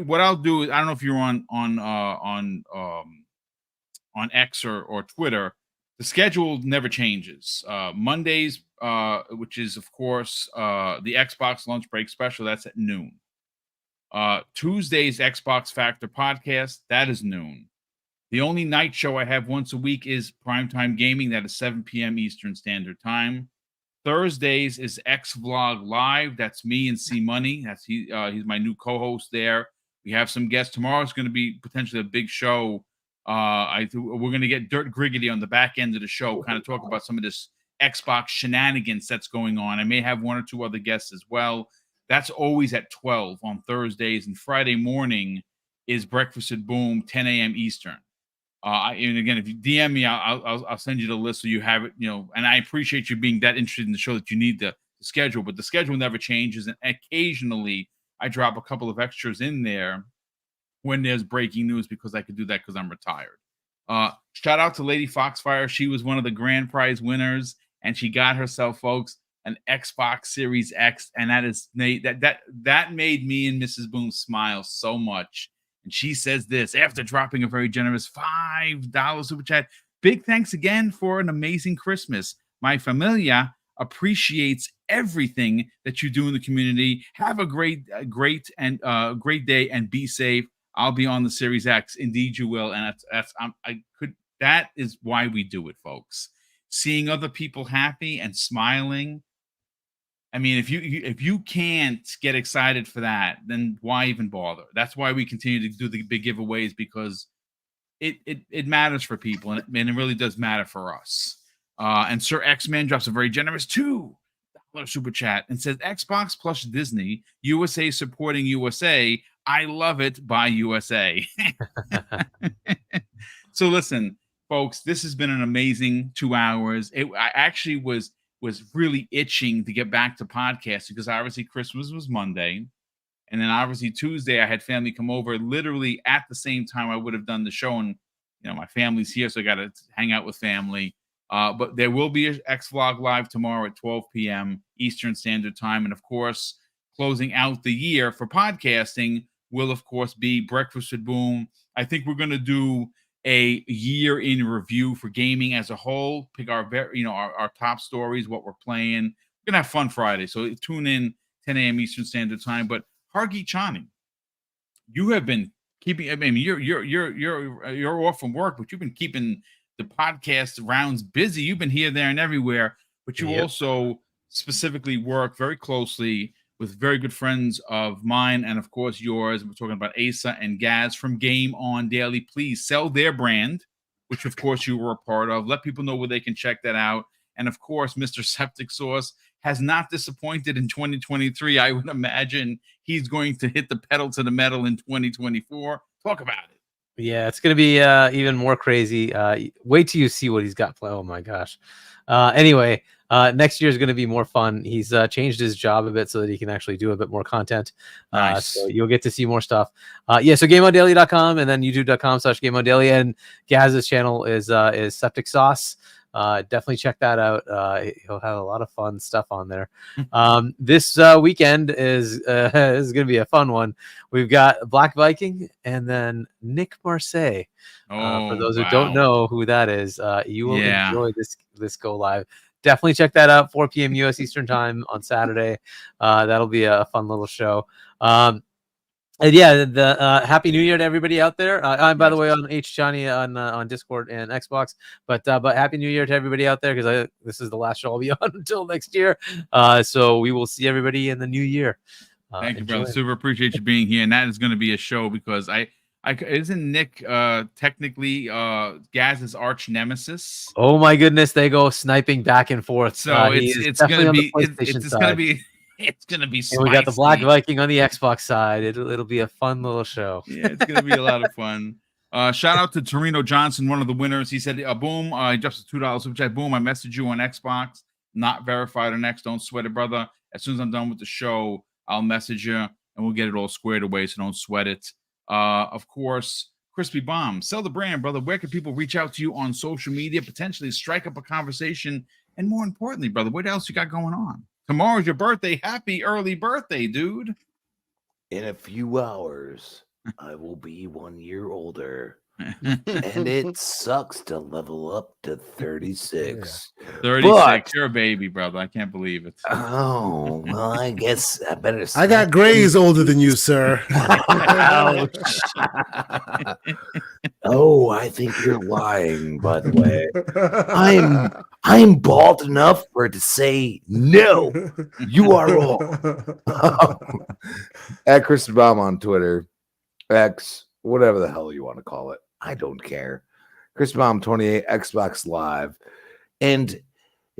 What I'll do is, I don't know if you're on X or Twitter. The schedule never changes. Mondays, which is of course the Xbox lunch break special, that's at noon. Tuesdays, Xbox Factor podcast, that is noon. The only night show I have once a week is Primetime Gaming. That is 7 p.m. Eastern Standard Time. Thursdays is X Vlog Live. That's me and C Money. He's my new co-host there. We have some guests. Tomorrow is going to be potentially a big show. We're going to get Dirt Griggity on the back end of the show, kind of talk about some of this Xbox shenanigans that's going on. I may have 1 or 2 other guests as well. That's always at 12 on Thursdays. And Friday morning is Breakfast at Boom, 10 a.m. Eastern. And again, if you DM me, I'll send you the list so you have it. And I appreciate you being that interested in the show that you need the schedule, but the schedule never changes. And occasionally, I drop a couple of extras in there when there's breaking news, because I could do that because I'm retired. Shout out to Lady Foxfire. She was one of the grand prize winners, and she got herself, folks, an Xbox Series X, and that made me and Mrs. Boom smile so much. And she says this after dropping a very generous $5 super chat. Big thanks again for an amazing Christmas. My familia appreciates everything that you do in the community. Have a great day and be safe. I'll be on the Series X. Indeed, you will. And that is why we do it, folks. Seeing other people happy and smiling. I mean, if you can't get excited for that, then why even bother? That's why we continue to do the big giveaways, because it matters for people, and it really does matter for us. And Sir X-Man drops a very generous $2 super chat and says, Xbox plus Disney, USA supporting USA. I love it by USA. So listen, folks, this has been an amazing 2 hours. I actually was really itching to get back to podcasting because obviously Christmas was Monday. And then obviously Tuesday, I had family come over literally at the same time I would have done the show. And, my family's here, so I got to hang out with family. But there will be an X-Vlog Live tomorrow at 12 p.m. Eastern Standard Time. And, of course, closing out the year for podcasting will, of course, be Breakfast with Boom. I think we're going to do a year in review for gaming as a whole, pick our top stories, what we're playing. We're going to have fun Friday. So tune in 10 a.m. Eastern Standard Time. But Hargi Chani, you have been keeping, you're off from work, but you've been keeping the podcast rounds busy. You've been here, there, and everywhere, but you also specifically work very closely with very good friends of mine and, of course, yours. We're talking about Asa and Gaz from Game On Daily. Please sell their brand, which, of course, you were a part of. Let people know where they can check that out. And, of course, Mr. Septic Sauce has not disappointed in 2023. I would imagine he's going to hit the pedal to the metal in 2024. Talk about it. Yeah, it's going to be even more crazy. Wait till you see what he's got planned. Oh, my gosh. Anyway, next year is going to be more fun. He's changed his job a bit so that he can actually do a bit more content. Nice. So you'll get to see more stuff. So GameOnDaily.com and then YouTube.com/GameOnDaily. And Gaz's channel is Septic Sauce. Definitely check that out. He'll have a lot of fun stuff on there. This weekend is going to be a fun one. We've got Black Viking and then Nick Marseille. For those who don't know who that is, you will enjoy this go live. Definitely check that out. 4 p.m. U.S. Eastern Time on Saturday. That'll be a fun little show. And the Happy New Year to everybody out there. I'm, by the way, on Johnny on Discord and Xbox. But Happy New Year to everybody out there, because this is the last show I'll be on until next year. So we will see everybody in the new year. Thank you, brother. Super appreciate you being here. And that is going to be a show because isn't Nick technically Gaz's arch nemesis? Oh my goodness, they go sniping back and forth. So it's going to be it's gonna be spicy. And we got the Black Viking on the Xbox side. It'll be a fun little show. Yeah, it's gonna be a lot of fun. Shout out to Torino Johnson, one of the winners. He said, boom, he drops a $2 super chat. Boom, I messaged you on Xbox, not verified on X. Don't sweat it, brother. As soon as I'm done with the show, I'll message you and we'll get it all squared away, so don't sweat it. Of course, Crispy Bomb, sell the brand, brother. Where can people reach out to you on social media, potentially strike up a conversation, and more importantly, brother, what else you got going on? Tomorrow's your birthday. Happy early birthday, dude. In a few hours, I will be 1 year older. And it sucks to level up to 36. 36. But, you're a baby, brother. I can't believe it. Oh, well, I guess I better. I got grays older than you, sir. Ouch. Oh, I think you're lying, by the way. I'm bald enough for it to say no. You are wrong. At Chris Baum on Twitter, X, whatever the hell you want to call it. I don't care. Chris Baum 28 Xbox Live. And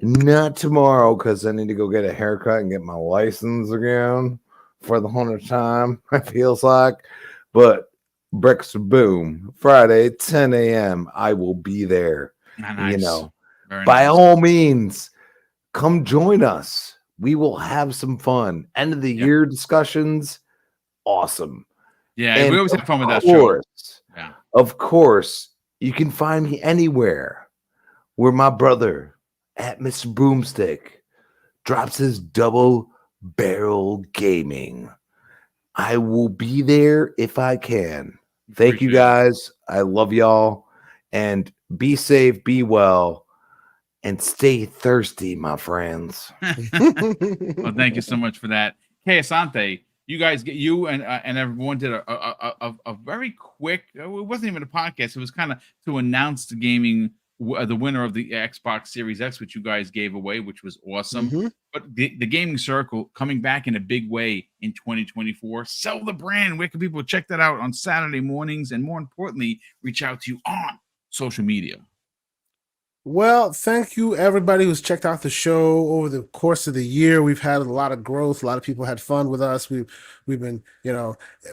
not tomorrow, because I need to go get a haircut and get my license again for the 100th time, it feels like. But Bricks Boom, Friday, 10 a.m. I will be there. Nice. You know, very by nice. all means, come join us. We will have some fun. End of the year discussions, awesome. Yeah, and we always have fun with that show. Yeah. Of course, you can find me anywhere where my brother at Mr. BoomStick drops his double barrel gaming. I will be there if I can. Thank you guys. I love y'all. And be safe, be well, and stay thirsty, my friends. Well, thank you so much for that. Hey, Asante. You guys, and everyone did a very quick. It wasn't even a podcast. It was kind of to announce the gaming the winner of the Xbox Series X, which you guys gave away, which was awesome. But the gaming circle coming back in a big way in 2024. Sell the brand. Where can people check that out on Saturday mornings? And more importantly, reach out to you on social media. Well, thank you everybody who's checked out the show over the course of the year. We've had a lot of growth. A lot of people had fun with us. We've been,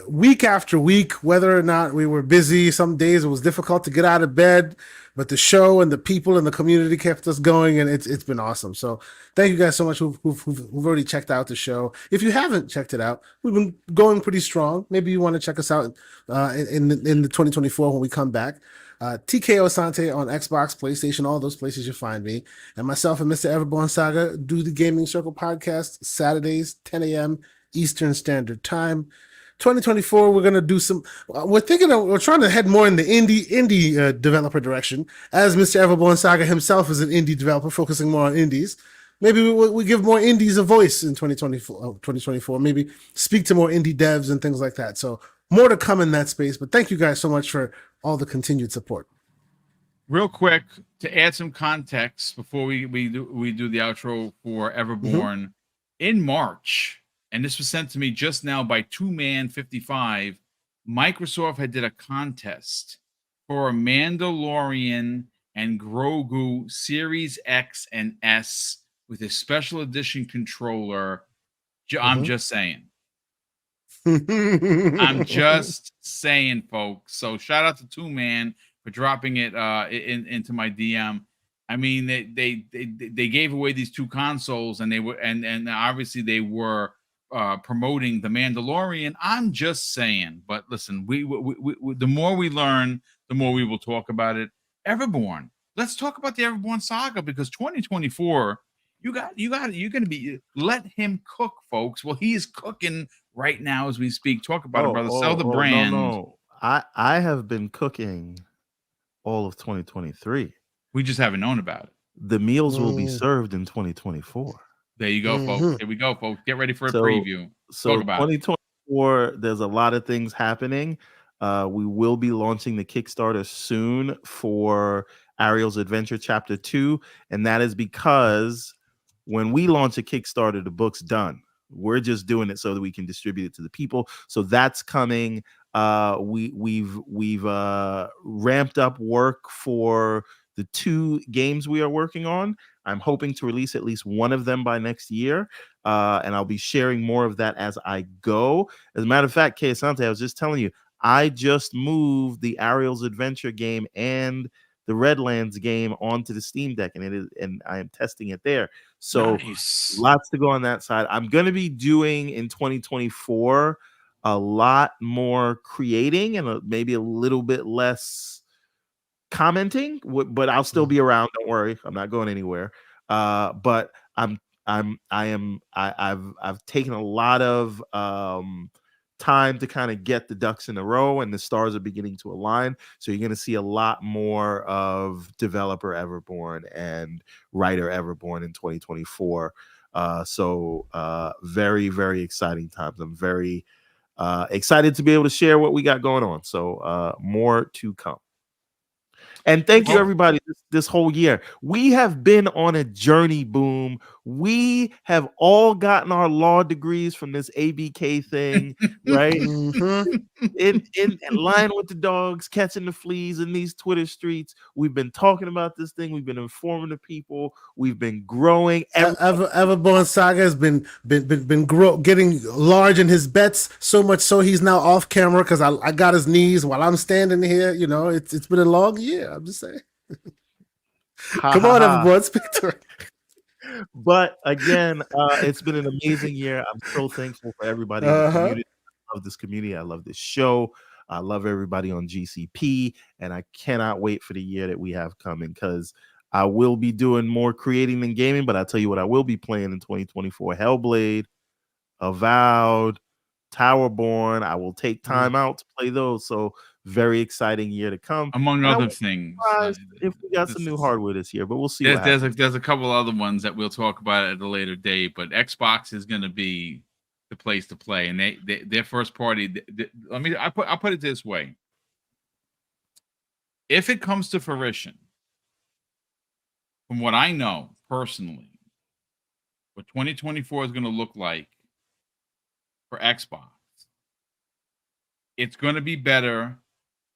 week after week, whether or not we were busy. Some days it was difficult to get out of bed, but the show and the people and the community kept us going, and it's been awesome. So thank you guys so much who've already checked out the show. If you haven't checked it out, we've been going pretty strong. Maybe you want to check us out in the 2024 when we come back. TKO Asante on Xbox, PlayStation, all those places you find me. And myself and Mr. Everborn Saga do the Gaming Circle podcast Saturdays, 10 a.m. Eastern Standard Time. 2024, we're gonna do some. We're trying to head more in the indie developer direction, as Mr. Everborn Saga himself is an indie developer, focusing more on indies. Maybe we give more indies a voice in 2024. Maybe speak to more indie devs and things like that. So more to come in that space. But thank you guys so much for all the continued support. Real quick, to add some context before we do the outro for Everborn, in March, and this was sent to me just now by 2Man55, Microsoft had did a contest for a Mandalorian and Grogu Series X and S with a special edition controller. I'm just saying. I'm just saying, folks. So shout out to 2Man for dropping it into my DM. I mean, they gave away these two consoles, and they were and obviously they were promoting the Mandalorian. I'm just saying. But listen, we the more we learn, the more we will talk about it. Everborn. Let's talk about the Everborn saga, because 2024. You're going to be, let him cook, folks. Well, he is cooking right now as we speak. Talk about it, brother. Sell the brand. No. I have been cooking all of 2023. We just haven't known about it. The meals will be served in 2024. There you go, folks. Here we go, folks. Get ready for a preview. So 2024, there's a lot of things happening. We will be launching the Kickstarter soon for Ariel's Adventure Chapter 2, and that is because when we launch a Kickstarter, the book's done. We're just doing it so that we can distribute it to the people. So that's coming. We've ramped up work for the 2 games we are working on. I'm hoping to release at least one of them by next year, and I'll be sharing more of that as I go. As a matter of fact, Kay Asante, I was just telling you, I just moved the Ariel's Adventure game and the Redlands game onto the Steam Deck, and I am testing it there. So nice. Lots to go on that side. I'm going to be doing in 2024 a lot more creating and maybe a little bit less commenting, but I'll still be around. Don't worry, I'm not going anywhere. But I've taken a lot of time to kind of get the ducks in a row, and the stars are beginning to align. So you're going to see a lot more of developer Everborn and writer Everborn in 2024. So very, very exciting times. I'm very excited to be able to share what we got going on. So more to come. And thank you, everybody, this whole year. We have been on a journey, Boom. We have all gotten our law degrees from this ABK thing, right? in line with the dogs, catching the fleas in these Twitter streets. We've been talking about this thing. We've been informing the people. We've been growing. Everborn Saga has been getting large in his bets, so much so he's now off camera because I got his knees while I'm standing here. It's been a long year. I'm just saying. Come on, everyone, speak to it. But again, it's been an amazing year. I'm so thankful for everybody in the community. I love this community. I love this show. I love everybody on GCP, and I cannot wait for the year that we have coming, because I will be doing more creating than gaming. But I'll tell you what I will be playing in 2024: Hellblade, Avowed, Towerborn. I will take time out to play those. So very exciting year to come, among other things. If we got some new hardware this year, but we'll see. There's a couple other ones that we'll talk about at a later date, but Xbox is going to be the place to play, and their first party. I'll put it this way: if it comes to fruition, from what I know personally, what 2024 is going to look like for Xbox, it's going to be better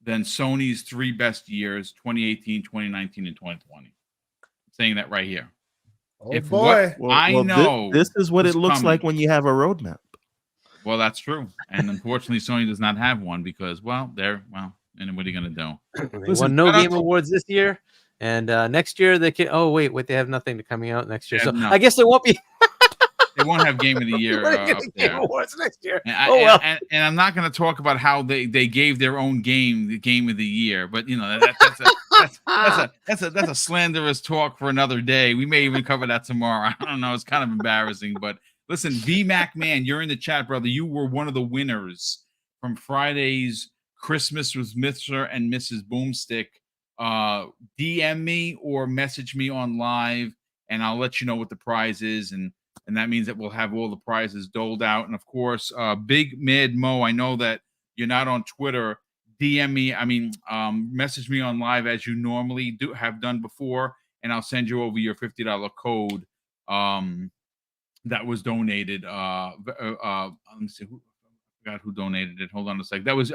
than Sony's 3 best years, 2018, 2019, and 2020. I'm saying that right here. Oh boy. This is what it looks like when you have a roadmap. Well, that's true. And unfortunately, Sony does not have one because, and what are you going to do? They won no game awards this year. And next year they can. Oh wait, they have nothing coming out next year. So I guess there won't be. They won't have Game of the Year up there. Game Awards next year. And I'm not going to talk about how they gave their own game the Game of the Year, but that's a slanderous talk for another day. We may even cover that tomorrow. I don't know. It's kind of embarrassing, but listen, VMac Man, you're in the chat, brother. You were one of the winners from Friday's Christmas with Mr. and Mrs. Boomstick. DM me or message me on live, and I'll let you know what the prize is, and that means that we'll have all the prizes doled out. And of course, Big Mad Mo, I know that you're not on Twitter. DM me, message me on live as you normally have done before, and I'll send you over your $50 code that was donated. Let me see, I forgot who donated it. Hold on a sec. That was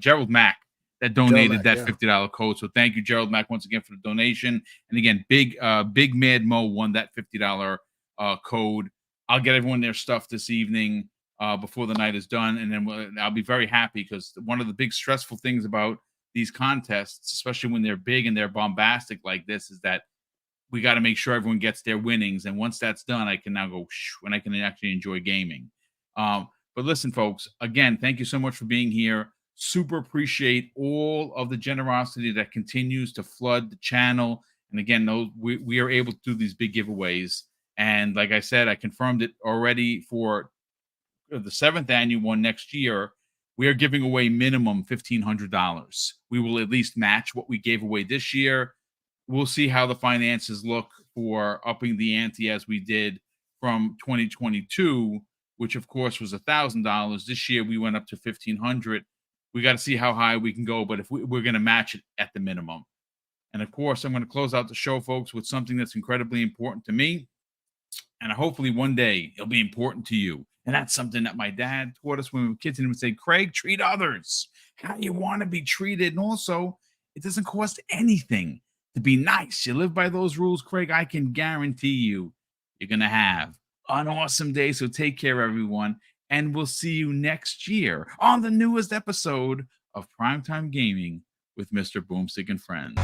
Gerald Mack that donated that $50 code. So thank you, Gerald Mack, once again for the donation. And again, Big Mad Mo won that $50 code. I'll get everyone their stuff this evening before the night is done, and then I'll be very happy, because one of the big stressful things about these contests, especially when they're big and they're bombastic like this, is that we got to make sure everyone gets their winnings. And once that's done, I can now go and I can actually enjoy gaming. But listen, folks, again, thank you so much for being here. Super appreciate all of the generosity that continues to flood the channel. And again, we are able to do these big giveaways. And like I said, I confirmed it already for the 7th annual one next year. We are giving away minimum $1,500. We will at least match what we gave away this year. We'll see how the finances look for upping the ante as we did from 2022, which of course was $1,000. This year we went up to $1,500. We got to see how high we can go, but if we're going to match it at the minimum. And of course, I'm going to close out the show, folks, with something that's incredibly important to me. And hopefully one day it'll be important to you. And that's something that my dad taught us when we were kids. And he would say, Craig, treat others how you want to be treated. And also, it doesn't cost anything to be nice. You live by those rules, Craig, I can guarantee you're going to have an awesome day. So take care, everyone. And we'll see you next year on the newest episode of Primetime Gaming with Mr. Boomstick and Friends.